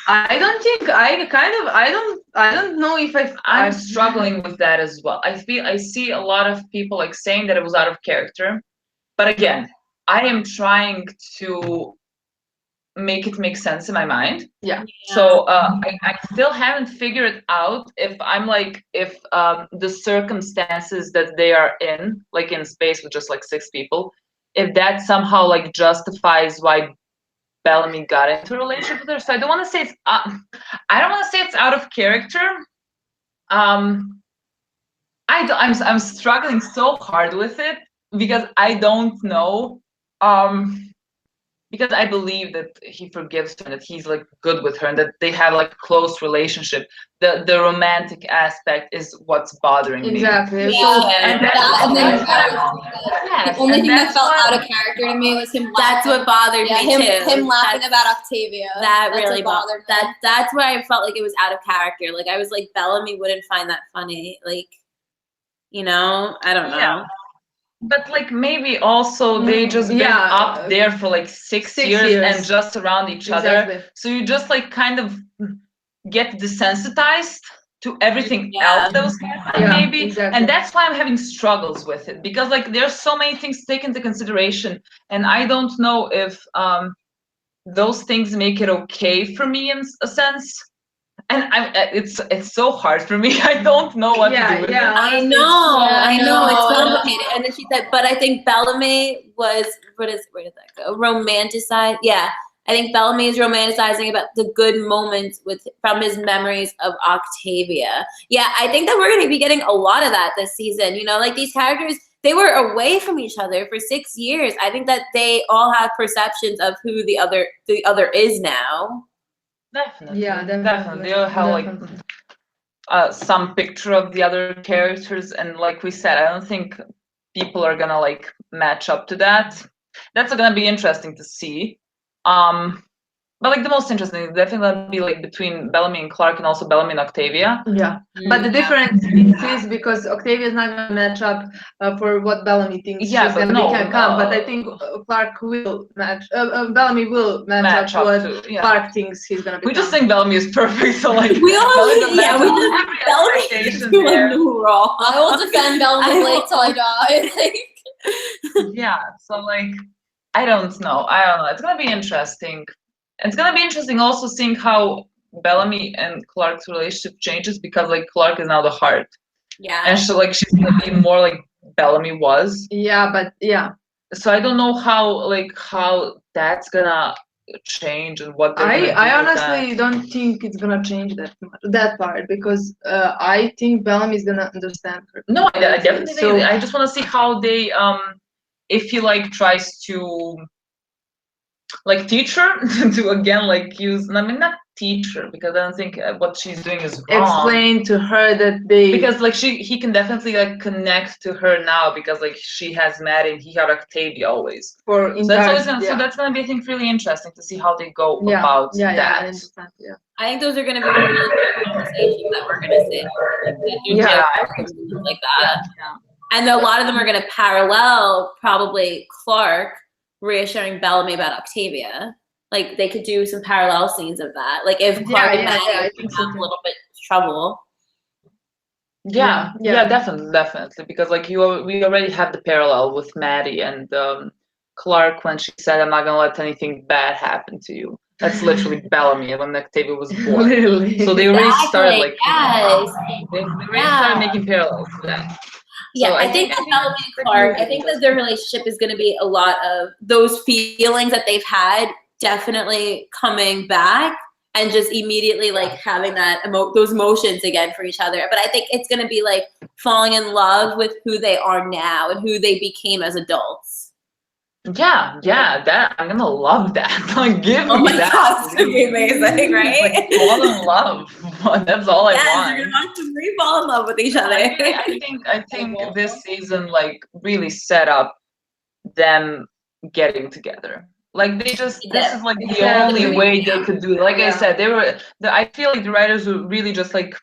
I don't think I don't know if I'm struggling with that as well. I see a lot of people like saying that it was out of character, but again, I am trying to make it make sense in my mind. Yeah. So I still haven't figured out if the circumstances that they are in, like in space with just like 6 people, if that somehow like justifies why Bellamy got into a relationship with her. So I don't want to say it's I don't want to say it's out of character. I'm struggling so hard with it because I don't know. Because I believe that he forgives her and that he's like good with her and that they have like a close relationship. The romantic aspect is what's bothering me. Exactly. Yeah. So, And then the only thing that felt out of character to me was him. That's what bothered me too. Him laughing about Octavia. That That's really what bothered me. That's where I felt like it was out of character. Like I was like, Bellamy wouldn't find that funny. Like, I don't know. Yeah. But like maybe also they just been up there for like 6 years and just around each other. So you just like kind of get desensitized to everything else that was happening maybe. Exactly. And that's why I'm having struggles with it, because like there's so many things to take into consideration, and I don't know if those things make it okay for me in a sense. And it's so hard for me. I don't know what to do with it. I know it's complicated. And then she said, but I think Bellamy was where did that go? Romanticize. Yeah, I think Bellamy is romanticizing about the good moments from his memories of Octavia. Yeah, I think that we're going to be getting a lot of that this season. Like these characters, they were away from each other for 6 years. I think that they all have perceptions of who the other is now. Definitely. Yeah, definitely. They'll have like some picture of the other characters, and like we said, I don't think people are gonna like match up to that. That's gonna be interesting to see. But like the most interesting is definitely gonna be like between Bellamy and Clark, and also Bellamy and Octavia. Yeah, but the difference is because Octavia is not gonna match up for what Bellamy thinks she's gonna become. But I think Clark will Bellamy will match up what Clark thinks he's gonna become. We just think Bellamy is perfect, so like we just Bellamy is doing no wrong. I will defend Bellamy Blake till I die. Yeah, so like I don't know. It's gonna be interesting. It's gonna be interesting also seeing how Bellamy and Clark's relationship changes, because like Clark is now the heart. Yeah. And so like she's gonna be more like Bellamy was. Yeah, but yeah. So I don't know how that's gonna change and what they're gonna do I with honestly that. don't think it's gonna change that part, because I think Bellamy is gonna understand her. No, I definitely So think. I just want to see how they if he like tries to like teach her to again like use. I mean, not teach her, because I don't think what she's doing is wrong. explain to her that they, Because like he can definitely like connect to her now, because like she has Maddie and he had Octavia always. for So that's always entire, so that's gonna be, I think, really interesting to see how they go about I that. understand. Yeah. I think those are going to be really good conversations that we're going to see. Like, that there's Yeah. stuff like that. Yeah. And a lot of them are going to parallel probably Clark reassuring Bellamy about Octavia. Like they could do some parallel scenes of that. Like if Clark and Maddie I are think having so a little bit of trouble. Yeah, Yeah. definitely, because like we already have the parallel with Maddie and Clark when she said, "I'm not gonna let anything bad happen to you." That's literally Bellamy when Octavia was born. Literally. So they already started like Yes. they already started making parallels to that. Yeah, So I think that Bellamy and Clark, I think that their relationship is going to be a lot of those feelings that they've had definitely coming back and just immediately like having that those emotions again for each other. But I think it's going to be like falling in love with who they are now and who they became as adults. Yeah, that I'm gonna love that. Like, give Oh me my that. God, it's going to be amazing, right? Like, fall in love. That's all I Yes, want. you're going to want to fall in love with each other. I think this season like really set up them getting together. Like this is like the only way they could do it. Like I said, I feel like the writers really just like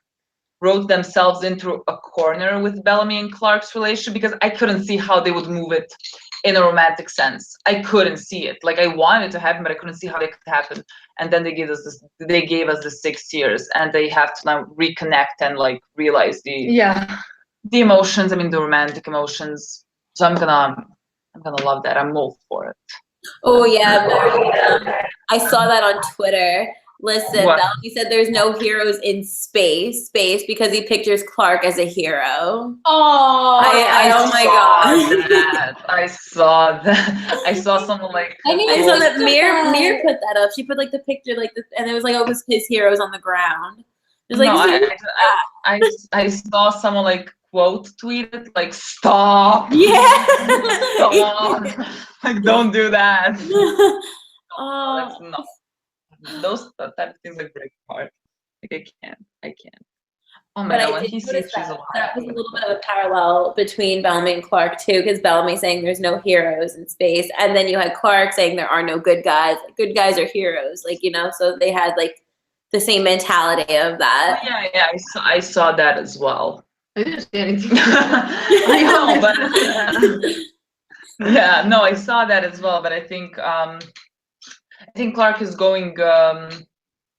wrote themselves into a corner with Bellamy and Clark's relationship, because I couldn't see how they would move it in a romantic sense. I couldn't see it. Like I wanted it to happen, but I couldn't see how it could happen. And then they gave us the 6 years, and they have to now reconnect and like realize the emotions. I mean, the romantic emotions. So I'm gonna love that. I'm all for it. Oh yeah, I saw that on Twitter. Listen, Bellamy said there's no heroes in space because he pictures Clark as a hero. Oh, oh my God. I saw that. I saw someone like. I saw that Mir put that up. She put like the picture and it was like, oh, it was his heroes on the ground. It was like, no, I saw someone like quote tweeted like, "Stop." Yeah. Stop. Like, don't do that. Oh. No. Those type of things like break apart. Like I can't. Oh my God, when he sees she's alive. That was a little bit of a parallel between Bellamy and Clark too, because Bellamy saying there's no heroes in space, and then you had Clark saying there are no good guys. Like, good guys are heroes, like, you know. So they had like the same mentality of that. Oh, yeah, I saw that as well. I didn't see anything. I know, but yeah, no, I saw that as well. But I think Clark is going.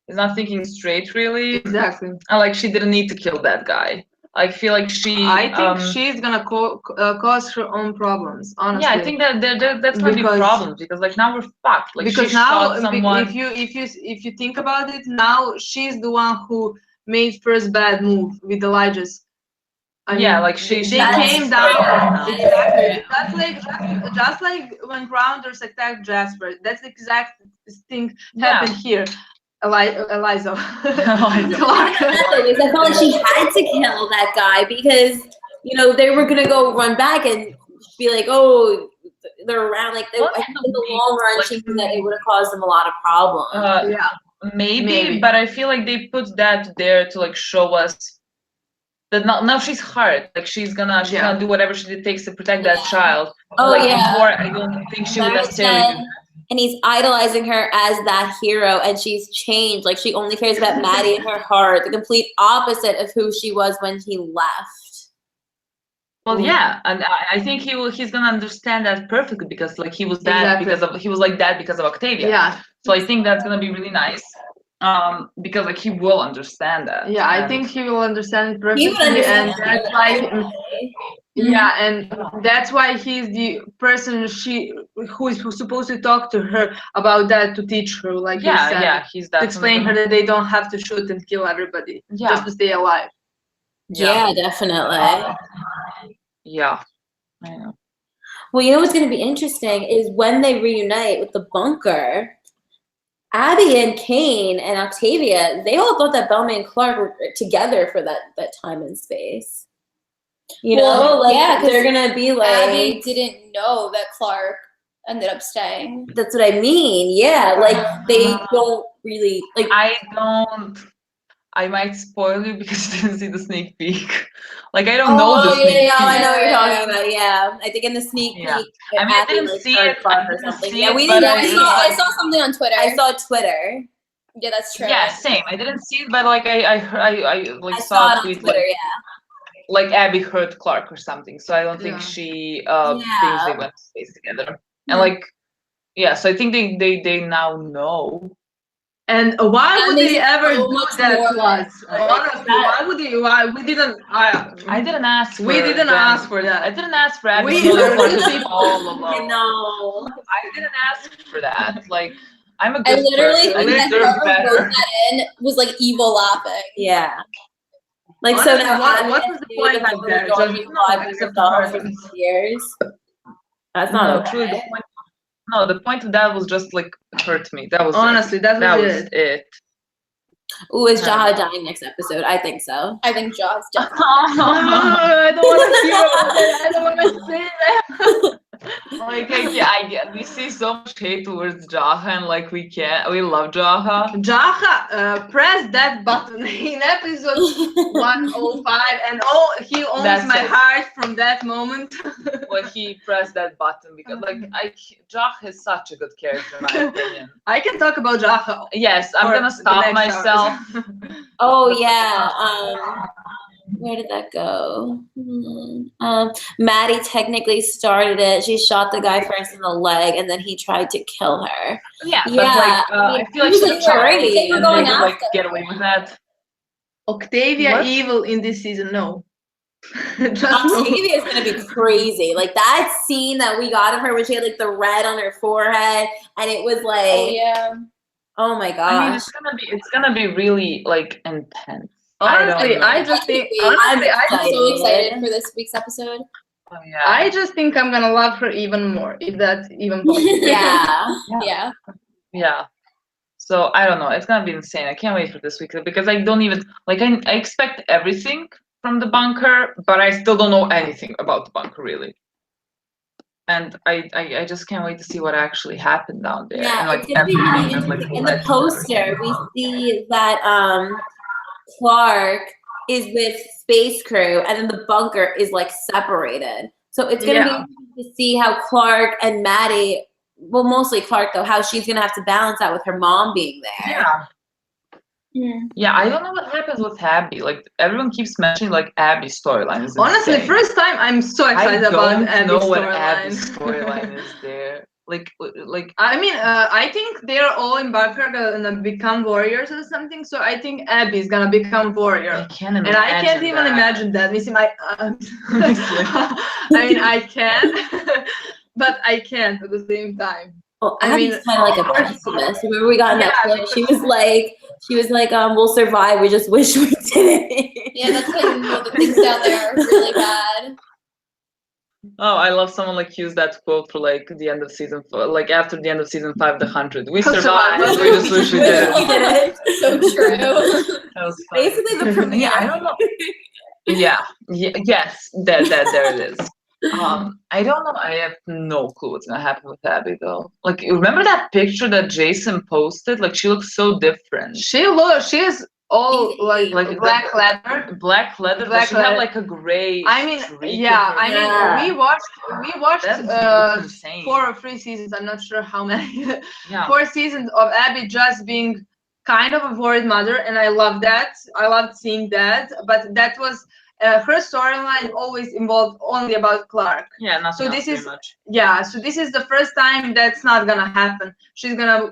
Is not thinking straight, really. Exactly. Like she didn't need to kill that guy. I feel like I think she's gonna cause her own problems. Honestly. Yeah, I think that's gonna be problems, because like now we're fucked. Like because she now, shot someone. if you think about it, now she's the one who made first bad move with Elijah's. I mean, like they came down. Exactly. Just like when Grounders attacked Jasper. That's the exact thing happened here. Eliza. Clark. I felt like she had to kill that guy because, you know, they were gonna go run back and be like, oh, they're around. Like, I think in the long run, she knew that it would have caused them a lot of problems. Maybe, but I feel like they put that there to like show us that now she's hard. Like she's gonna do whatever she takes to protect that child. Oh, like yeah. Before, I don't think she would necessarily do that. And he's idolizing her as that hero, and she's changed. Like, she only cares about Maddie in her heart, the complete opposite of who she was when he left. Well, yeah, and I think he's gonna understand that perfectly, because like he was that he was like that because of Octavia. Yeah. So I think that's gonna be really nice. Because like he will understand that. Yeah, I think he will understand it perfectly, and that's why. Yeah, and that's why he's the person who is supposed to talk to her about that, to teach her, like you said, he's to explain her that they don't have to shoot and kill everybody just to stay alive. Yeah, definitely. Yeah. I know. Well, you know what's going to be interesting is when they reunite with the bunker, Abby and Kane and Octavia, they all thought that Bellamy and Clark were together for that time and space. You know, like yeah, 'cause they're going to be like... Abby didn't know that Clark ended up staying. That's what I mean. Yeah, like they don't really... like. I might spoil you because you didn't see the sneak peek. Like, I don't know the sneak peek. I know what you're talking about. Yeah, I think in the sneak peek, I mean, I didn't see it. Or something. Yeah, we but didn't. I saw something on Twitter. I saw Twitter. Yeah, that's true. Yeah, same. I didn't see it, but like I like saw saw a it tweet on Twitter. like, Yeah. like Abby heard Clark or something. So I don't think she thinks they went to space together. And like, yeah. So I think they now know. And why would they ever so do much that more to us? Honestly, why would they? Why we didn't? I didn't ask. We didn't ask for that. I didn't ask for Abby We to know Clark literally- is all alone. I know. I didn't ask for that. Like, I'm a I good literally person. I think that deserve whoever better. wrote that in was like evil laughing. Yeah. Like Honestly, so now, what was the point of that? Just except for years. That's not No, okay. truly, the point. No, the point of that was just like hurt me. That was Honestly, that was it. Ooh, is Jaha dying next episode? I think so. I think Jaws dead. I don't want to hear about it. I don't want to say that. Like, I get we see so much hate towards Jaha, and like we love Jaha. Jaha, press that button in episode 105, and he owns That's my it. heart from that moment. When he pressed that button, because like Jaha is such a good character in my opinion. I can talk about Jaha. Yes, I'm for gonna the stop next myself. hours. Oh yeah. Where did that go? Maddie technically started it. She shot the guy first in the leg, and then he tried to kill her. Yeah, but Yeah, like I feel like he she was tried afraid. and Going they would like after. get away with that. Octavia What? evil in this season, no. Just no. Octavia is gonna be crazy. Like that scene that we got of her when she had like the red on her forehead, and it was like, Oh yeah. oh my gosh. I mean, it's gonna be really like intense. Honestly, I I just think. I'm Honestly, I'm so excited. excited for this week's episode. Oh, yeah. I just think I'm gonna love her even more, if that's even possible. Yeah. Yeah. So I don't know. It's gonna be insane. I can't wait for this week because I don't even like. I expect everything from the bunker, but I still don't know anything about the bunker really. And I just can't wait to see what actually happened down there. Yeah, and, like, it's gonna be really everything, like, interesting. In the poster, we see that Clark is with space crew, and then the bunker is like separated. So it's gonna be interesting to see how Clark and Maddie, well, mostly Clark though, how she's gonna have to balance that with her mom being there. Yeah, I don't know what happens with Abby. Like everyone keeps mentioning like Abby's storyline is Honestly, insane. first time I'm so excited about Abby's know what storyline. Abby's storyline is there. Like I mean, I think they're all in bunker gonna become warriors or something. So I think Abby's gonna become warrior. I can't imagine. And I can't even imagine that. You see, my, I mean, I can, but I can't at the same time. Well, I mean, Abby's kind of like a pessimist. Remember we got in that clip? She was like, we'll survive. We just wish we didn't. Yeah, that's when the things down there are really bad. Oh, I love someone like use that quote for like the end of season 4, like after the end of season 5, the 100. We survived. We just wish we did. So true. That was funny. Basically the premiere. Yeah, I don't know. Yes, there it is. I don't know. I have no clue what's gonna happen with Abby though. Like, remember that picture that Jason posted? Like, she looks so different. She's all like black leather. Black leather. But she had like a gray. I mean, streak yeah. in her I hair. mean, we watched That's insane. 4 or 3 seasons. I'm not sure how many. Yeah. 4 seasons of Abby just being kind of a worried mother, and I love that. I loved seeing that. But that was her storyline always involved only about Clark. Yeah, not So this is much. yeah. So this is the first time that's not gonna happen. She's gonna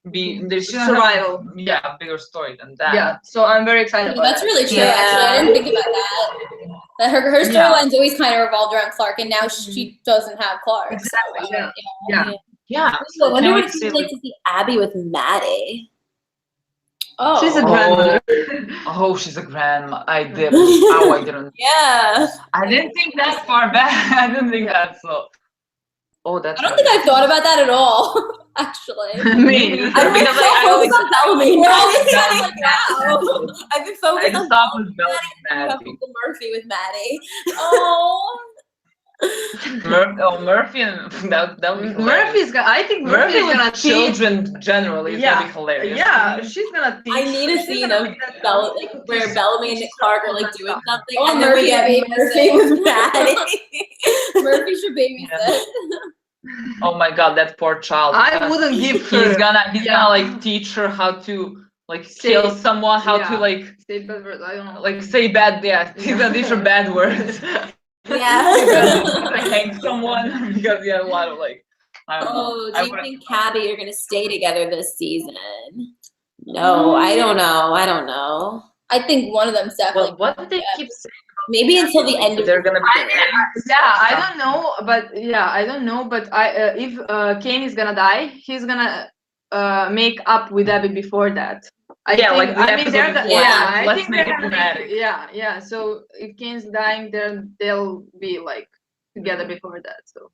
There's survival. A bigger story than that. Yeah. So I'm very excited. About That's that. really true. Yeah. Actually, I didn't think about that. That her storyline's always kind of revolved around Clark, and now she doesn't have Clark. Exactly. So, Yeah. Yeah. So I wonder Can't what wait it's to see, like to see Abby with Maddie. Oh. She's a grandmother. Oh, she's a grandma. I didn't. Oh, I didn't. Yeah. I didn't think that far back. I didn't think that so. Oh, that's. I don't think I've thought about that at all, actually. Me neither. I've been Because so I always focused on Bellamy. We're all Maddie. I'm like, wow. I've been I focused just on thought Bellamy. with Bellamy You have Maddie. Uncle Murphy with Maddie. Oh. Murphy and that would be hilarious. Murphy's gonna. I think Murphy's Murphy gonna with children generally is gonna be hilarious. Yeah, she's gonna teach. I need a she's scene gonna of make that- like where Bellamy and Clark are like doing something, Oh, and then we get Murphy Murphy with Maddie. Murphy should babysit. Oh my god, that poor child. I wouldn't give her. He's gonna like teach her how to like kill someone, how to like say bad words. I don't know. like say bad. Yeah, he's gonna teach her bad words. Yeah. Hang someone because he had a lot of like. I don't know. Oh, I do you wouldn't- think Cabby are gonna stay together this season? No, I don't know. I don't know. I think one of them's definitely. Well, what did they keep saying? Maybe until the end of They're gonna be. Yeah, I don't know, but if Kane is gonna die, he's gonna make up with Abby before that. I Yeah, think, like the I mean, episode they're before. yeah, I Let's think make they're it gonna dramatic. yeah. So if Kane's dying, then they'll be like together before that. So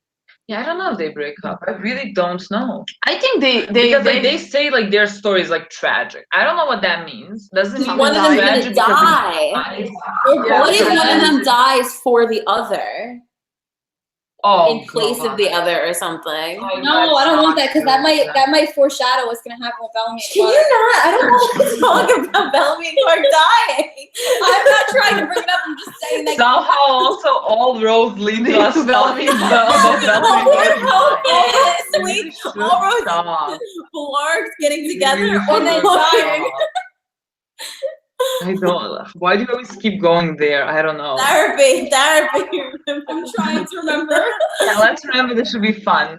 Yeah, I don't know if they break up. I really don't know. I think Because like they say like their story is like tragic. I don't know what that means. Does it mean one of it's them's gonna tragic because die. it's- Yeah, What if so one of them dies for the other Oh, in place of the other or something? No, I don't want that because that might foreshadow what's gonna happen with Bellamy. Can you not? I don't want to talk about Bellamy and Clark dying. I'm not trying to bring it up. I'm just saying that. Somehow also all roads lead to us Bellamy. Honestly, all roads Clark's getting together and then dying. I don't. Why do you always keep going there? I don't know. Therapy. I'm trying to remember. Yeah, let's remember this should be fun.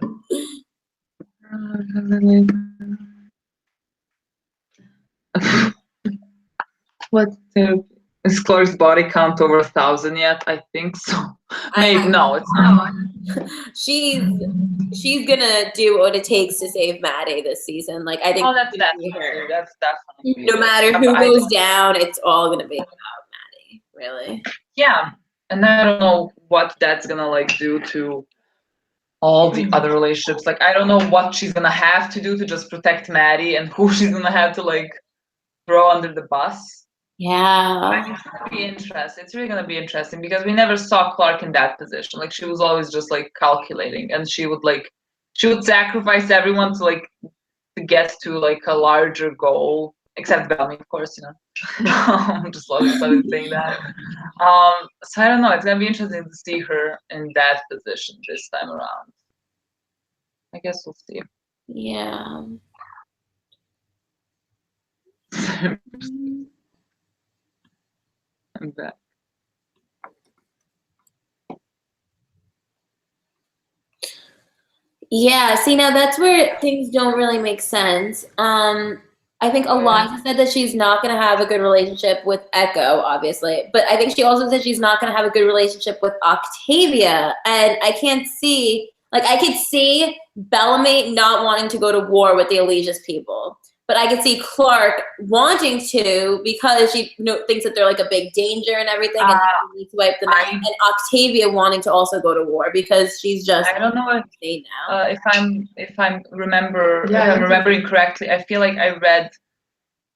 What therapy? Is Clark's body count over 1,000 yet? I think so. Maybe no, it's not. She's gonna do what it takes to save Maddie this season. Like I think Oh, that's it's gonna be definitely. her. That's definitely. No matter who I- goes down, it's all gonna be about Maddie. Really. Yeah, and I don't know what that's gonna like do to all the other relationships. Like I don't know what she's gonna have to do to just protect Maddie and who she's gonna have to like throw under the bus. Yeah. It's gonna be interesting. It's really gonna be interesting because we never saw Clark in that position. Like she was always just like calculating, and she would sacrifice everyone to like to get to like a larger goal. Except Bellamy, of course, you know. Just started saying that. So I don't know. It's gonna be interesting to see her in that position this time around. I guess we'll see. Yeah. I'm back. Yeah, see now that's where things don't really make sense. I think Eliza said that she's not gonna have a good relationship with Echo, obviously, but I think she also said she's not gonna have a good relationship with Octavia, and I can't see, like, I could see Bellamy not wanting to go to war with the Allegis people, but I could see Clark wanting to because she thinks that they're like a big danger and everything, and she needs to wipe them out. And Octavia wanting to also go to war because she's just I don't know if now. if I'm remembering correctly. I feel like I read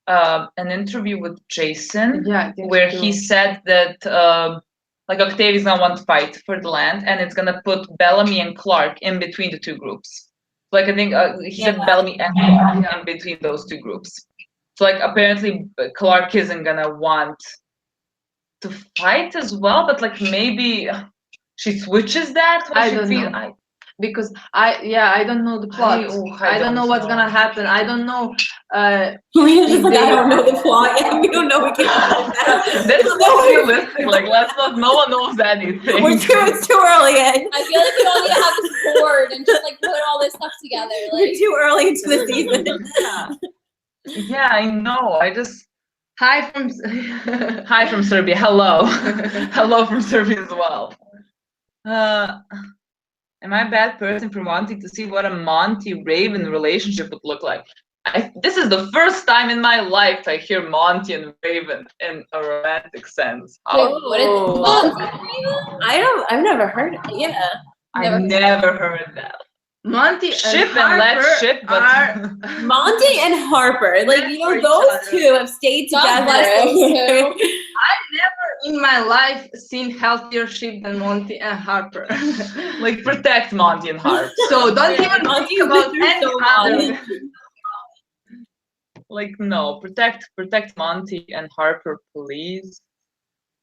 an interview with Jason where he said that like Octavia's gonna want to fight for the land, and it's gonna put Bellamy and Clark in between the two groups. Like I think he said Bellamy and Clark in between those two groups. So like apparently Clark isn't gonna want to fight as well, but like maybe she switches that. I don't know. Because I don't know the plot. I don't know what's gonna happen. I don't know. I don't know the plot yet. We don't know. We can't. That's not realistic. Like no one knows anything. It's too early in. I feel like we all need to have this board and just like put all this stuff together. Like We're too early into the season. Yeah, I know. I just hi from Serbia. Hello, hello from Serbia as well. Am I a bad person for wanting to see what a Monty Raven relationship would look like? this is the first time in my life I hear Monty and Raven in a romantic sense. Wait, what is I've never heard it. Yeah. I never heard that. Monty Ship and and let's Harper ship, but are Monty and Harper, like, you know, For each those other. two have stayed God together. bless those two. I've never in my life seen healthier ship than Monty and Harper. like protect Monty and Harper. So don't Yeah, even Monty's think about been through any so other. much. Like no, protect Monty and Harper, please.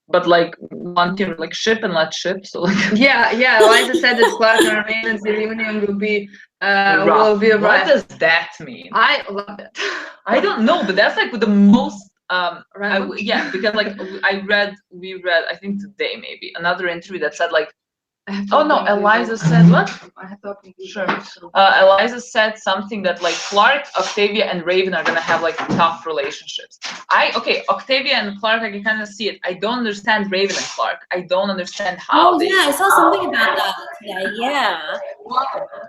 But like Monty, like ship and let's ship. So like Yeah, Eliza said that Clark and Raven's reunion will be rough. rough. What does that mean? I love it. I don't know, but that's like the most Random? yeah, because like we read I think today maybe another interview that said like oh no, Eliza said what? I have to Sure. Eliza said something that like Clark, Octavia, and Raven are gonna have like tough relationships. Octavia and Clark, I can kind of see it. I don't understand Raven and Clark. I don't understand how. Oh yeah, I saw something about that today. Yeah.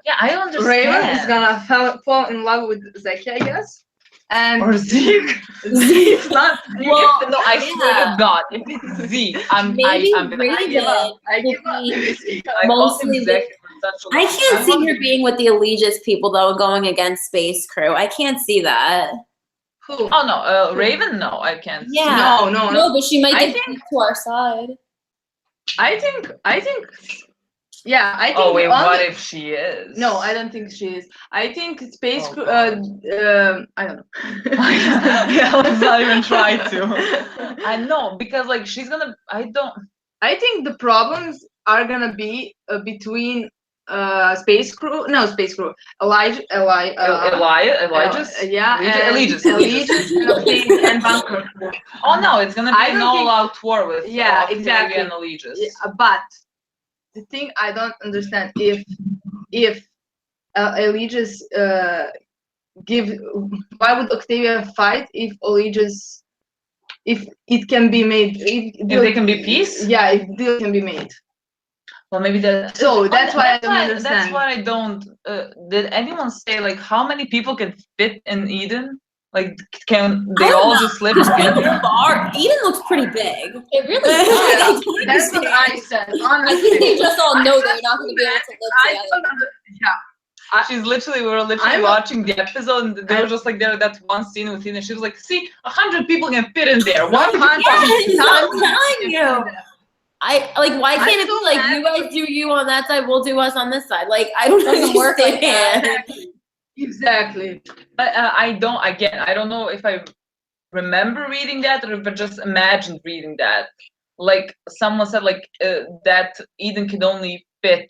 Yeah, I don't understand. Raven is gonna fall in love with Zeki, I guess. And or Zeke. Zeke's not. Well, No, I swear yeah. to God, if it's Zeke, I'm Maybe gonna. Raven I will give up. be I called him mostly Zeke for such a I long can't time. see her being with the Allegiance people though, going against Space Crew. I can't see that. Who? Oh no, Raven. No, I can't. see. Yeah. No. No, but she might I get to our side. I think. Yeah, I think. Oh wait, only- what if she is? No, I don't think she is. I think Space Oh, Crew. God. I don't know. Yeah, let's not even try to. I know because like she's gonna. I don't. I think the problems are gonna be between Space Crew. Elijah's. Yeah, Allegiance. and Octavia and Bunker. Oh no, it's gonna I be an don't think- all-out war with Yeah, Octavia exactly. and Allegiance. Yeah, but the thing I don't understand if Allegiance why would Octavia fight if Allegiance if it can be made If they can be peace. Yeah, if deal can be made. Well, maybe that. So that's why I don't understand. That's why I don't. Did anyone say like how many people can fit in Eden? Like, can I they don't all know. just live Just together? the bar. Eden looks pretty big. It really Yeah. does. That's what I said. I Honestly, think they just all know they're not going to be able to live I together. don't under- We were literally I'm- watching the episode, and they were just like there. That one scene with Eden, she was like, "See, 100 people can fit in there. 100 Yes, people." I'm telling you. I like. Why can't it so be like mad. you guys do you on that side, we'll do us on this side? Like I don't Doesn't work like understand. Exactly. But I don't. Again, I don't know if I remember reading that or if I just imagined reading that. Like someone said, like that Eden can only fit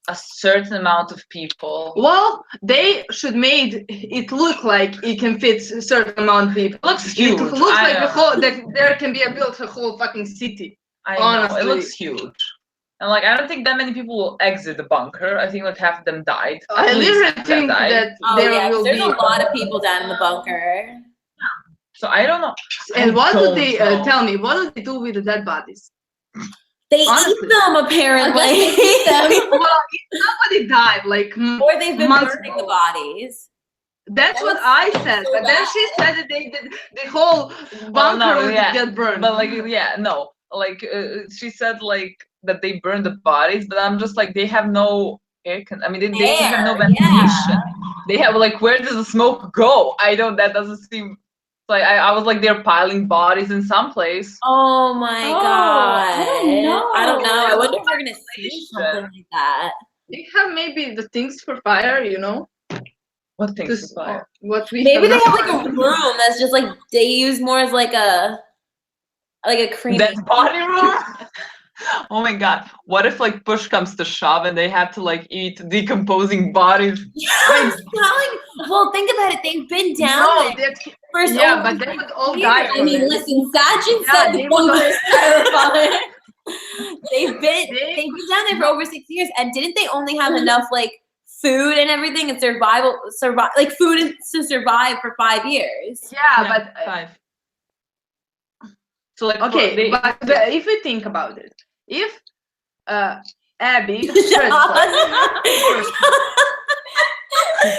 a certain amount of people. Well, they should made it look like it can fit a certain amount of people. It looks huge. It looks I like know. a whole that there can be built a whole fucking city. I know, Honestly. it looks huge. And like I don't think that many people will exit the bunker. I think like half of them died. I At least literally half think died. that Oh there yeah, 'cause will there's be. a lot of people down in the bunker. So I don't know. And I what do don't they know. tell me? What do they do with the dead bodies? They Honestly. eat them apparently. I guess they eat them. Well, somebody died like Or they've been months burning ago. the bodies. That's That what was I said, so but then she bad. said that they did the whole bunker Well, no, would yeah, get burned. But like yeah, no. Like she said like that they burned the bodies, but I'm just like they have no air. I mean they have no Air, ventilation. yeah. They have like where does the smoke go? I don't. That doesn't seem. Like I was like they're piling bodies in some place. Oh my Oh, god. I don't know. I don't know. I wonder if we're gonna see something like that. They have maybe the things for fire, you know? What things This- to fire? What we Maybe they not have like a room that's just like they use more as like a creamy. That body room? Oh my god. What if like push comes to shove and they have to like eat decomposing bodies? I'm telling. Well, think about it. They've been down No, there they're, for so yeah, long. but they would all die. I mean, listen, Sajid Yeah, said they the bunker would- is terrifying. They've been down there for over 6 years, and didn't they only have enough like food and everything and survive like food to survive for 5 years? Yeah, but 5. So like okay, they, but if we think about it, if Abby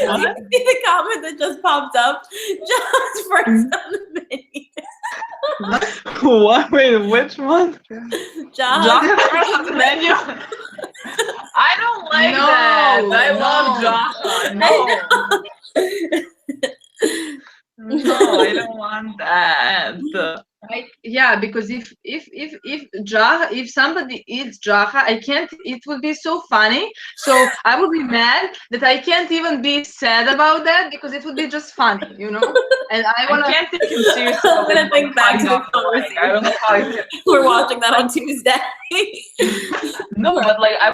What? See the comment that just popped up? Just first on the video. What? Wait, which one? Just Jaha first on the menu. I don't like No, that. I love no. Jaha. No. No, I don't want that. Yeah, because if Jaha, if somebody eats Jaha, I can't. It would be so funny. So I would be mad that I can't even be sad about that because it would be just funny, you know. And I I wanna. can't take him seriously. I'm gonna think back to this conversation. I don't know how I can. We're watching that on Tuesday. No, but like I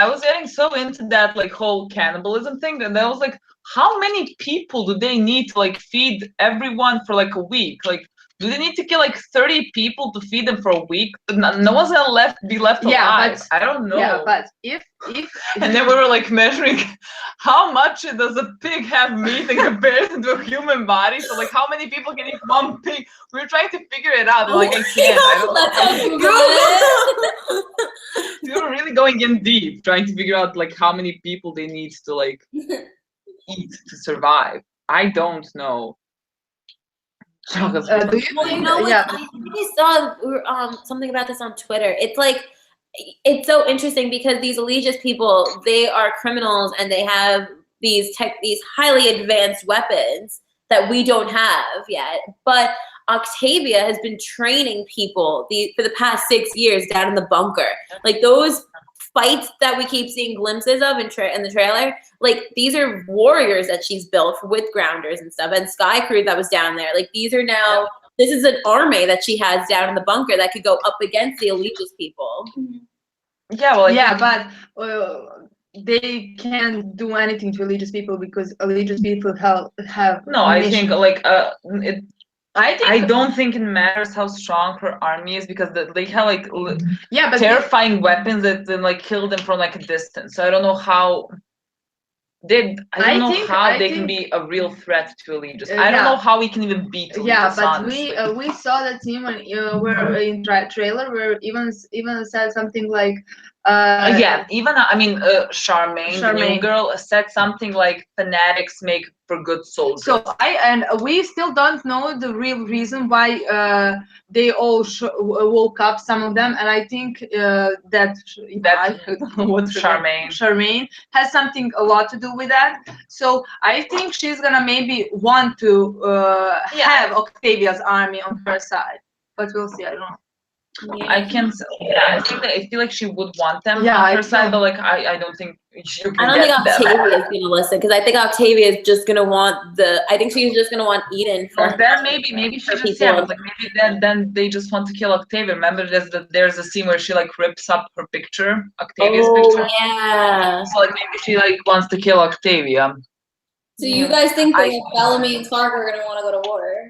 was getting so into that like whole cannibalism thing, and I was like, how many people do they need to like feed everyone for like a week? Like, do they need to kill like 30 people to feed them for a week? No one's gonna be left alive. Yeah, but I don't know. Yeah, but if And then we were like measuring how much does a pig have meat in comparison to a human body. So like how many people can eat one pig? We were trying to figure it out. Like I can't. I don't Let's know. all Google it. We were really going in deep, trying to figure out like how many people they need to like eat to survive. I don't know. do you Well, you think? know what? Yeah, I think I saw something about this on Twitter. It's like it's so interesting because these Allegius people, they are criminals and they have these highly advanced weapons that we don't have yet. But Octavia has been training people for the past 6 years down in the bunker. Like those fights that we keep seeing glimpses of in the trailer, like these are warriors that she's built with grounders and stuff. And Sky Crew that was down there, like these are now, this is an army that she has down in the bunker that could go up against the Allegius people. Yeah, well, yeah, but they can't do anything to religious people because religious people have no, I think like I think don't think it matters how strong her army is because they have like yeah, but terrifying weapons that then like kill them from like a distance. So I don't know how I don't know how they can be a real threat to Allegius. I don't know how we can even beat Allegius. Yeah, but honestly. we saw that scene when we're in trailer where even said something like yeah, even I mean Charmaine, the new girl, said something like fanatics make for good soldiers. So we still don't know the real reason why they all woke up, some of them, and I think that I don't know what Charmaine has something a lot to do with that. So I think she's gonna maybe want to have Octavia's army on her side, but we'll see. I don't know. Yeah. I can. Yeah, I feel like she would want them on her side, but like I don't think you can. I don't think Octavia is gonna listen because I think Octavia is just gonna want I think she's just gonna want Eden for. Then maybe she just but like maybe then they just want to kill Octavia. Remember there's a scene where she like rips up her picture, Octavia's picture. Yeah. So like maybe she like wants to kill Octavia. So you guys think that Bellamy and Clark are gonna want to go to war?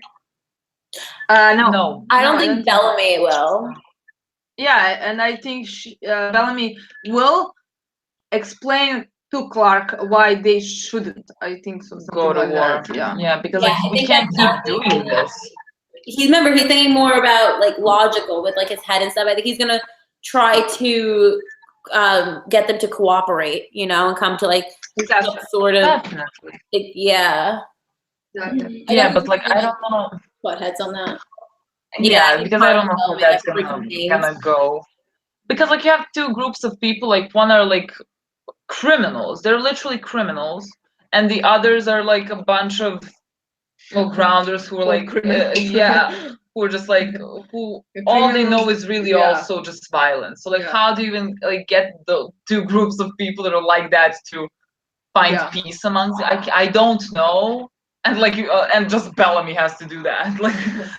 No. I don't think Bellamy will. Yeah, and I think Bellamy will explain to Clark why they shouldn't. I think so. Go to like war. Yeah. Yeah, because like we can't keep doing this. He's thinking more about like logical with like his head and stuff. I think he's gonna try to get them to cooperate, you know, and come to like some sort of yeah. Exactly. Yeah, but like I don't know. Butt heads on that. Yeah, because I don't know how that's gonna go. Because like you have two groups of people, like one are like criminals, they're literally criminals, and the others are like a bunch of grounders who are like who are just like who all they know is really also just violence. So like how do you even like get the two groups of people that are like that to find peace amongst? I don't know. And like and just Bellamy has to do that. Like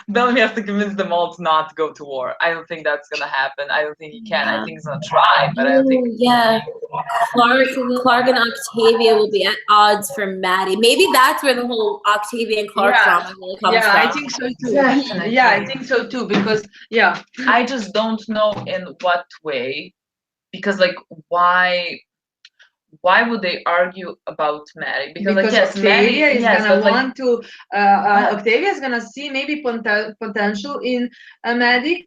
Bellamy has to convince them all to not go to war. I don't think that's gonna happen. I don't think he can. I think he's gonna try, but I don't think. Yeah, Clark and Octavia will be at odds for Maddie. Maybe that's where the whole Octavia and Clark drama really comes from. I think so too. Yeah, I think so too because I just don't know in what way, because like why would they argue about Maddie? Because like Octavia is gonna want to. Octavia is gonna see maybe potential in Maddie.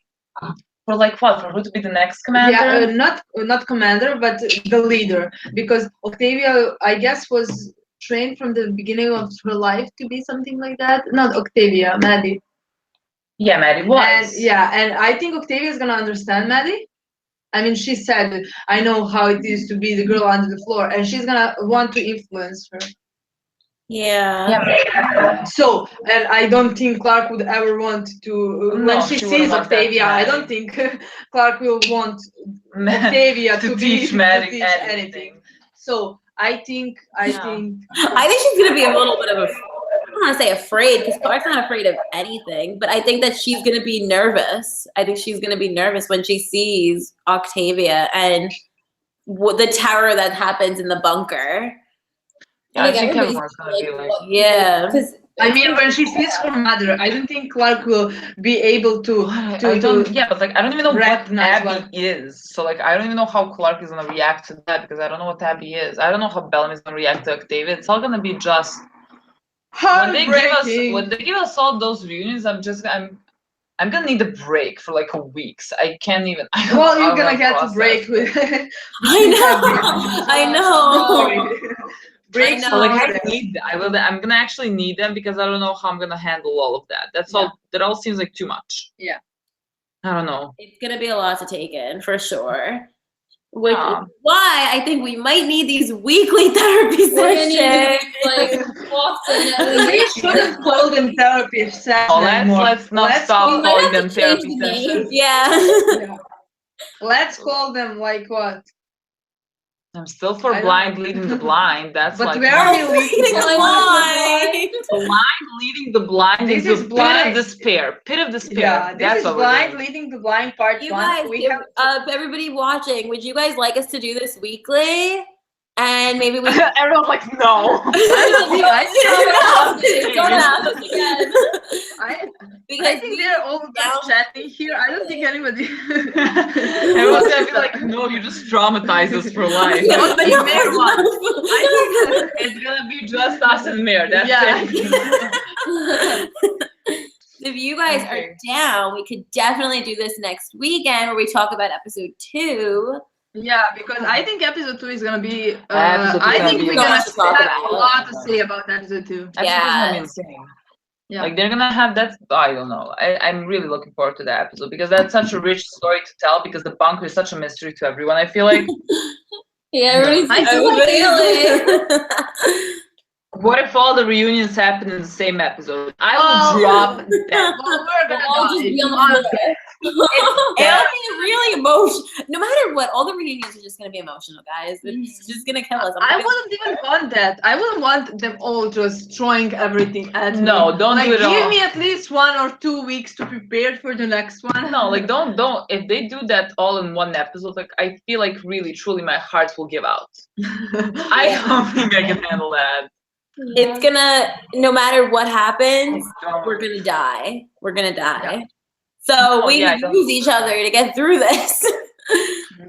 For like what? For who to be the next commander? Yeah, not commander, but the leader. Because Octavia, I guess, was trained from the beginning of her life to be something like that. Not Octavia, Maddie. Yeah, Maddie was. And I think Octavia is gonna understand Maddie. I mean, she said, "I know how it is to be the girl under the floor," and she's gonna want to influence her. Yeah. So, and I don't think Clark would ever want to, when she sees Octavia, I don't think Clark will want Octavia to teach Maddie anything. So, I think she's gonna be a little bit of a, I don't want to say afraid, because Clark's not afraid of anything, but I think that she's gonna be nervous. I think she's gonna be nervous when she sees Octavia and the terror that happens in the bunker. Yeah, I think everyone's gonna be like, yeah. Because I mean, when she sees her mother, I don't think Clark will be able to. Yeah, but like I don't even know what recognize Abby is. So like I don't even know how Clark is gonna react to that because I don't know what Abby is. I don't know how Bellamy's gonna react to Octavia. It's all gonna be just when they give us all those reunions. I'm gonna need a break for like a week. So I can't even. Well, you're gonna get a break with. I know. Breaks. So like I need. I'm gonna actually need them because I don't know how I'm gonna handle all of that. That's all. That all seems like too much. Yeah. I don't know. It's gonna be a lot to take in for sure. Which is why I think we might need these weekly therapy sessions. We shouldn't call them therapy sessions. Let's not stop calling them therapy sessions. Yeah. Let's call them like what? I'm still for blind leading the blind. That's but like where are we leading the blind? Blind leading the blind this is the pit of despair. Pit of despair. Yeah, that's this is blind leading the blind part you 1. Guys, everybody watching, would you guys like us to do this weekly? And maybe we everyone's like, no. Don't ask us again. I think they're all chatting here. I don't think anybody. Everyone's gonna be like, no, you just traumatize us for life. I think it's gonna be just us and Mir. That's it. If you guys are down, we could definitely do this next weekend where we talk about episode 2. Yeah, because I think episode 2 is gonna be. I think we're gonna have a lot to say about episode 2. Yeah, insane. Yeah, like they're gonna have that. I don't know. I'm really looking forward to that episode because that's such a rich story to tell. Because the bunker is such a mystery to everyone. I feel like. Yeah, everybody's What if all the reunions happen in the same episode? I will drop that. Well, we're gonna all just be on the floor. It'll be really emotional. No matter what, all the reunions are just gonna be emotional, guys. It's just gonna kill us. I wouldn't even want that. I wouldn't want them all just throwing everything at me. No, don't do it all. Give me at least 1 or 2 weeks to prepare for the next one. No, like don't. If they do that all in one episode, like I feel like really, truly, my heart will give out. I don't think I can handle that. It's gonna, no matter what happens, we're gonna die. We're gonna die. Yeah. So we use each other to get through this.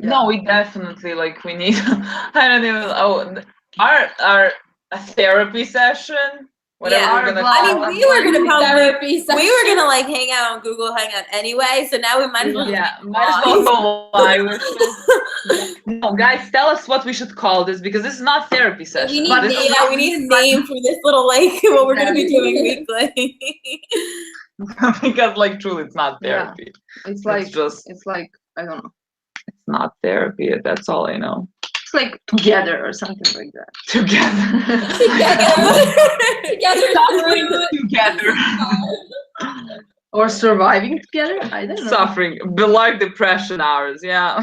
No, we definitely we need. I don't even. Our therapy session. Whatever we're gonna. I mean, we were gonna probably hang out on Google Hangout anyway. So now we might as well. Yeah, might as well go live. No, guys, tell us what we should call this because this is not therapy session. We need a name for this little what we're gonna be doing weekly. Because truly, it's not therapy. Yeah. It's like I don't know. It's not therapy. That's all I know. It's like together or something like that. Together. Or surviving together. I don't know. Suffering, like depression hours. Yeah.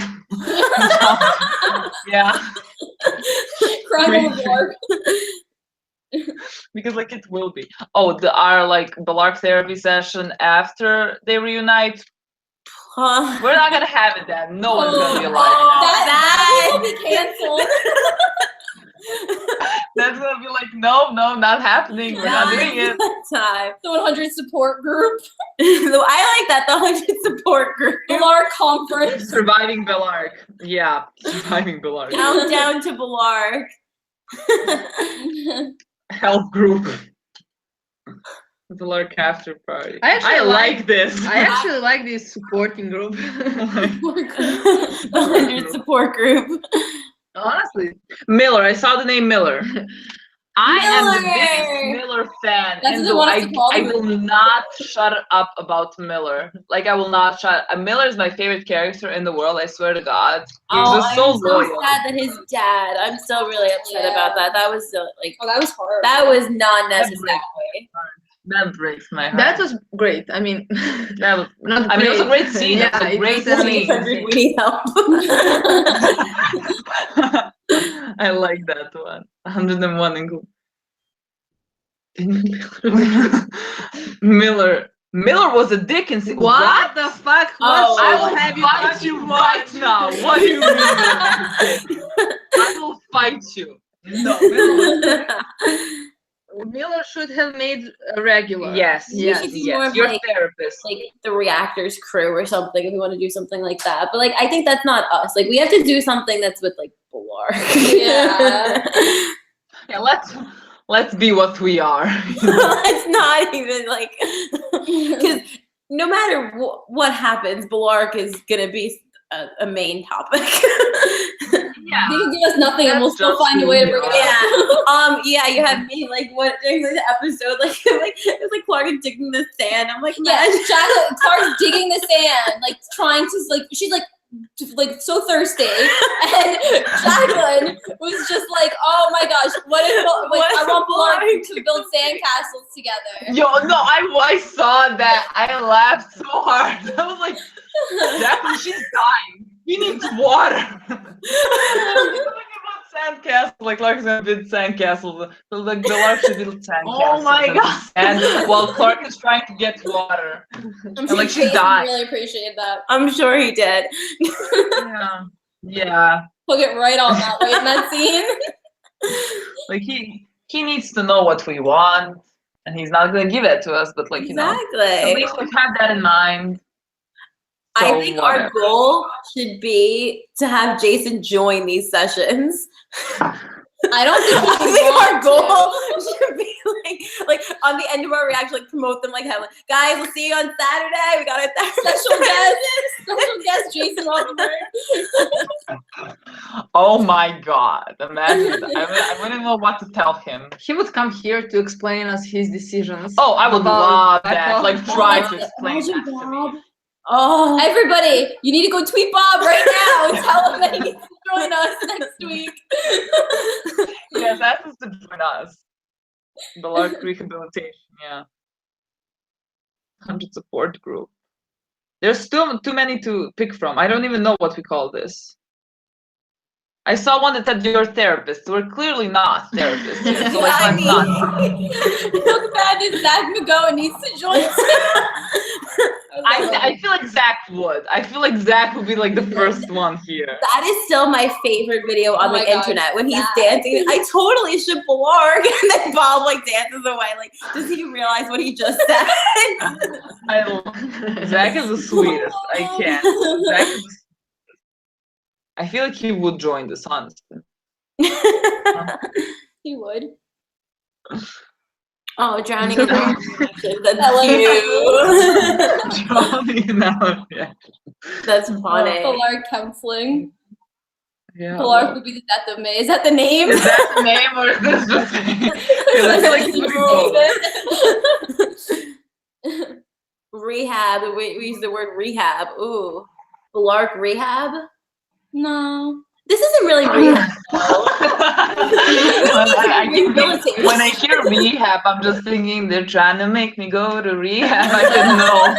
Yeah. Crying on the floor. Because it will be. Oh, our Bellarke therapy session after they reunite. We're not gonna have it then. No one's gonna be alive. That will be canceled. That's gonna be no, not happening. We're not doing it. Time. The 100 support group. I like that. The 100 support group. Bellarke conference. Surviving Bellarke. Yeah, surviving Bellarke. Countdown to Bellarke. Health group. Bellarke after party. I like this. I actually like this supporting group. The 100 support group. Honestly. Miller. I saw the name Miller. I am the Miller! biggest Miller fan, That's and what they want us to call I him. will not shut up about Miller. Like I will not shut. Miller is my favorite character in the world. I swear to God, he's Oh, just so I'm so loyal. sad that his dad. I'm still really upset about that. That was so like. Oh, that was horrible. That was not necessary. That breaks my heart. That was great. I mean, That was. not I mean, it was a great scene. Yeah, it was a great an scene. amazing We need help. I like that one. 101 include. Miller was a dick and What the fuck? Oh, I will have fight you right now. What do you mean? I will fight you. No, Miller should have made a regular. Yes, We yes, should do yes. more of Your like therapist. the reactors crew or something if we want to do something like that. But like I think that's not us. Like we have to do something that's with like Bellarke. Yeah. Yeah, let's be what we are. It's not even like because no matter what happens, Bellarke is gonna be a main topic. Yeah. You can give us nothing and we'll That's still just find a who way to we bring it are. up. Yeah, you have me like what during the episode like it was like Clark digging the sand. I'm like, Yeah, Jacqueline, Clark's digging the sand, like trying to like she's like so thirsty, and Jacqueline was just like, "Oh my gosh, what if I want Bellarke to build sandcastles together?" Yo, no, I saw that. I laughed so hard. I was like, Jacqueline, she's dying. He needs water. Sandcastle, like Clark's gonna build sandcastles. So like Bellarke should build sandcastles. Oh my god! And while Clark is trying to get water, I'm like, she Jason died. really appreciated that. I'm sure he did. yeah, He'll get right on that way in that scene. like he needs to know what we want, and he's not gonna give it to us. But like Exactly. at least we have that in mind. I So think our whatever. goal should be to have Jason join these sessions. I don't think I think our goal should be like on the end of our reaction, like promote them like heaven. Guys, we'll see you on Saturday. We got a special guest Jason Rothenberg. Oh my god! Imagine that. I wouldn't know what to tell him. He would come here to explain us his decisions. Oh, I would about love that. Bob. Like, try to explain Imagine that to Bob. me. Oh, Everybody, you need to go tweet Bob right now and tell him that he needs to join us next week. Yes, that is to join us. Bellarke rehabilitation. Yeah. 100 support group. There's still too many to pick from. I don't even know what we call this. I saw one that said your therapist. We're clearly not therapists here. So like, let's not. Look bad that Zach McGowan needs to join us. I feel like Zach would. I feel like Zach would be like the first one here. that is still my favorite video on Oh the my God, internet when he's Zach. dancing. I totally ship Bellarke, and then Bob like dances away. Like, does he realize what he just said? Zach is the sweetest. I can't. Zach is the sweetest. I feel like he would join this, honestly. He would. Oh, drowning in reactions. That's love cute. Drowning in reactions. That's funny. Bellarke counseling. Yeah. Bellarke would be the death of May. Is that the name? Is that the name or is this just? Because I feel like it's pretty cool. Rehab. We use the word rehab. Ooh. Bellarke rehab? No. This isn't really rehab. When I hear rehab, I'm just thinking they're trying to make me go to rehab. I said no.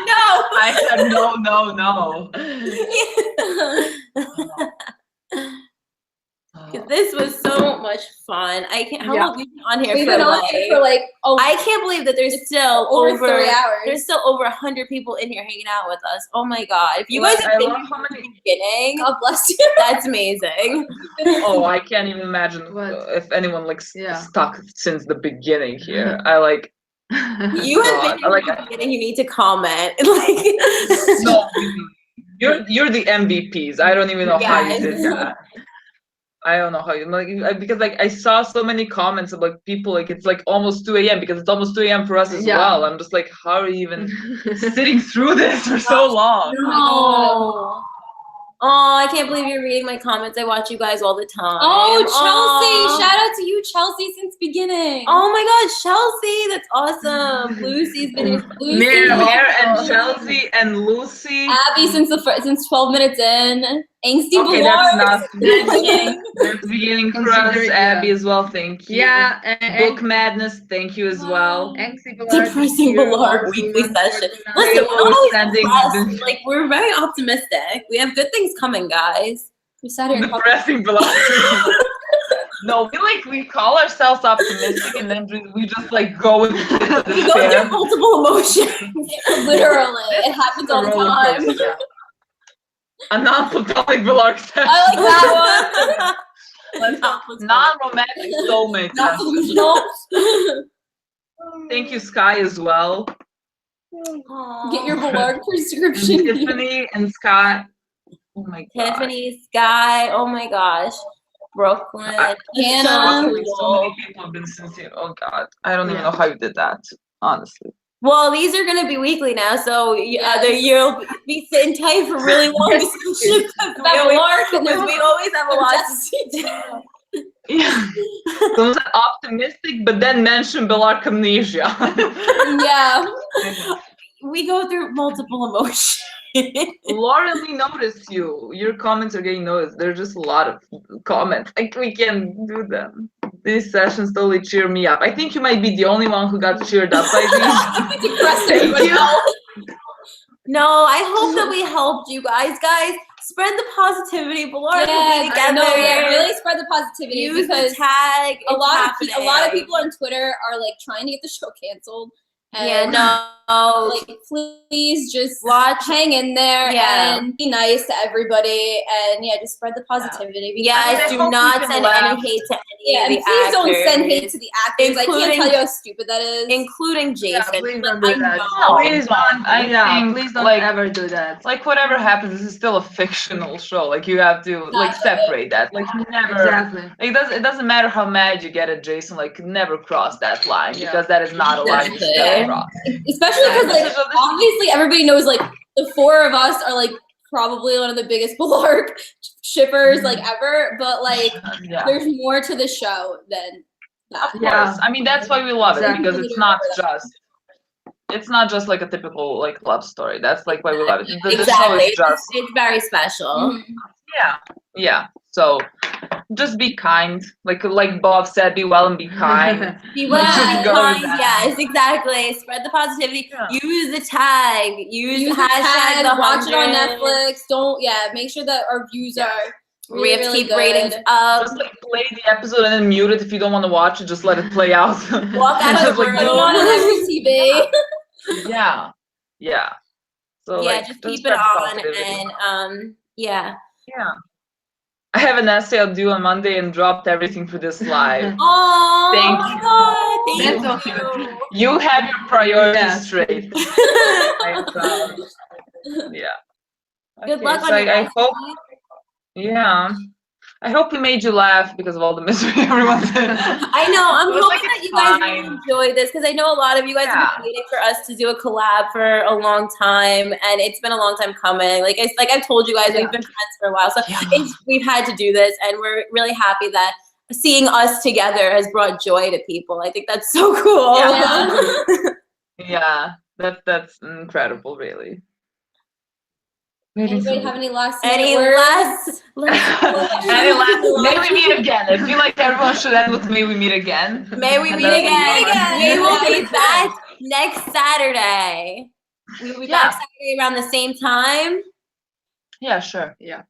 No. I said no, no, no. 'Cause this was so much fun. I can't. How long have we been on here We've for? been on here for like I can't believe that there's still over 3 hours. There's still over 100 people in here hanging out with us. Oh my god! If you guys have been love here how from the many. beginning, God bless you. that's amazing. Oh, I can't even imagine What? if anyone like Yeah. stuck since the beginning here. I like. You have been here God, from the beginning. You need to comment. Like, No, you're the MVPs. I don't even know how you did that. I don't know how you because like I saw so many comments of like people like it's like almost 2 a.m. because it's almost 2 a.m. for us as Yeah. well. I'm just like, how are you even sitting through this for so long? no. Oh, I can't believe you're reading my comments. I watch you guys all the time. Oh, Chelsea! Aw. Shout out to you, Chelsea, since beginning. Oh my God, Chelsea, that's awesome. Lucy's been here. Lucy, Mare and also. Chelsea and Lucy. Abby since 12 minutes in. Angsty Okay, that's Bellarke. not beginning. That's beginning for us, Consider- Abby, yeah. as well. Thank you. Yeah, Book Madness, thank you as well. Depressing Bellarke weekly session. Listen, we're Always always sending depressed. this- Like, we're very optimistic. We have good things coming, guys. We sat here and talked. Depressing Bellarke. No, we call ourselves optimistic, and then we just like go with the We go through despair. multiple emotions. Literally, it happens all the time. A non-platonic Bellarke session. I like that one. Non-romantic soulmate Not session. delusional. Thank you, Sky, as well. Get your Bellarke And prescription. Tiffany and Scott. Oh my god. Tiffany, Sky, oh my gosh. Brooklyn. Hannah. So many people have been sincere. Oh god. I don't even know how you did that, honestly. Well, these are going to be weekly now, so Yes. you'll be sitting tight for really long discussions. About Bellarke and Because we always have a lot to do. Yeah. So it's optimistic, but then mention Bellarke amnesia. Yeah. We go through multiple emotions. Lauren, we noticed you. Your comments are getting noticed. There's just a lot of comments. Like we can do them. These sessions totally cheer me up. I think you might be the only one who got cheered up by these. Depressing. Thank you. No, I hope that we helped you guys. Guys, spread the positivity. Bellarke will be together. No, yeah, really spread the positivity Use because the tag. a It's lot happening. of people on Twitter are like trying to get the show canceled. Yeah, And, no. like, please just Watch. hang in there Yeah. and be nice to everybody, and yeah, just spread the positivity. because- Guys, I do hope we not can send laugh. any hate to any yeah, of and the please don't send hate actors, to the actors. I can't including- tell you how stupid that is. including Yeah, Jason. please But don't do I that. know. Please don't. Please don't like, ever do that. like whatever happens, this is still a fictional show. Like you have to like Exactly. separate that. Like never. Exactly. It doesn't matter how mad you get at Jason. Like never cross that line Yeah. because that is not a line you should Exactly. cross. Especially because like This is- obviously everybody knows like the four of us are like probably one of the biggest Bellarke shippers like ever, but like Yeah. there's more to the show than that. Of Yeah. course. I mean that's why we love it Exactly. because it's not just like a typical like love story. That's like why we love it. The show Exactly. is just It's very special. Mhm. yeah. So just be kind. Like Bob said, be well and be kind. Be Let's well, just be go with kind. that. Yes, exactly. Spread the positivity. Yeah. Use the tag. Use Use the hashtag tag, watch it on 100. Netflix. Don't make sure that our views are really, We have to really keep good. ratings up. Just like play the episode and then mute it if you don't want to watch it. Just let it play out. Walk out of Just the like Put it room. on every TV. yeah. So Yeah, like, just don't keep it spread on positivity. and yeah. Yeah. I have an essay I'll do on Monday and dropped everything for this live. Oh Thank my you. God, That's thank you. You have your priorities Yeah. straight. I am proud. Yeah. Good Okay, luck so on your I essay. hope. Yeah. I hope we made you laugh because of all the misery everyone's in. I know. I'm It was hoping like that it's you guys fine. really enjoyed this because I know a lot of you guys have been waiting for us to do a collab for a long time, and it's been a long time coming. Like I've told you guys, we've been friends for a while, so we've had to do this, and we're really happy that seeing us together has brought joy to people. I think that's so cool. Yeah. That's incredible, really. Anybody have any last Any words? last? Any last? May we meet again. I feel like everyone should end with "May we meet again." May we And meet that's- again. We will be back next Saturday. We will be back Saturday around the same time. Yeah, sure. Yeah.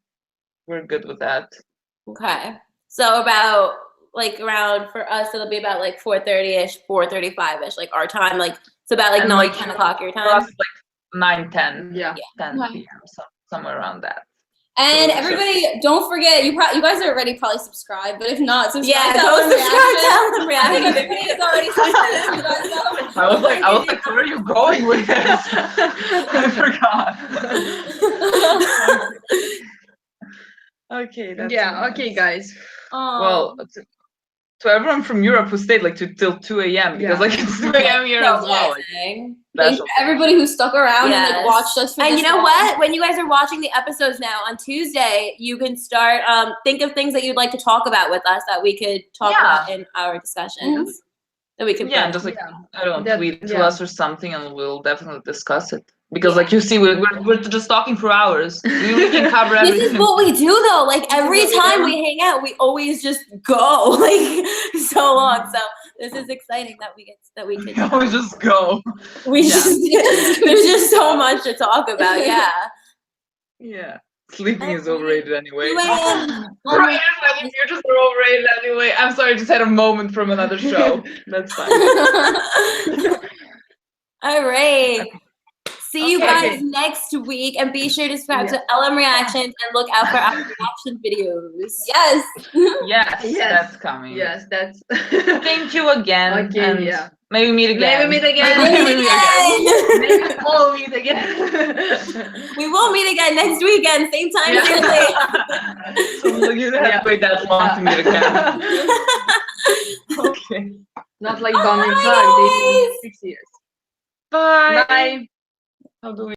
We're good with that. Okay. So about around for us, it'll be about 4:30ish, 4:35ish, like our time. Like it's about And 9, 10 o'clock your For time. us, like 9, 10, Yeah. 10 Okay. p.m. So somewhere around that. And So- everybody, don't forget, you guys are already probably subscribed, but if not, subscribe Yeah, to go subscribe to Lmreactions. I think Lmreactions. everybody is already subscribed, you guys know. I was like, where are you going with this? I forgot. Okay. That's Yeah. Okay, guys. Well, to everyone from Europe who stayed like till 2 a.m. because like it's 2 a.m. here So as well. Like, amazing. Thank you to everybody who stuck around and like Yes. watched us for And this you know long. what? When you guys are watching the episodes now on Tuesday, you can start think of things that you'd like to talk about with us that we could talk about in our discussions. That we can and just like I don't know, tweet to us or something, and we'll definitely discuss it. Because like you see, we're just talking for hours. We can cover everything. This is what we do though. Like every time we hang out, we always just go like so long. So this is exciting that we can always just go. There's just so much to talk about. Yeah. Yeah. Sleeping is overrated anyway. 2 a.m. Right, you're just overrated anyway. I'm sorry, I just had a moment from another show. That's fine. All right. See you guys next week, and be sure to subscribe to Lmreactions and look out for our reaction videos. Yes. Yes, that's coming. Yes, that's. Thank you again. Okay, and yeah. maybe meet again. Maybe meet again. Maybe we'll meet again. We will meet again next weekend, same time, same place. So you don't have to wait that long to meet again. Okay. Not like Bonnie and Clyde. They 6 years. Bye. Bye. How do we?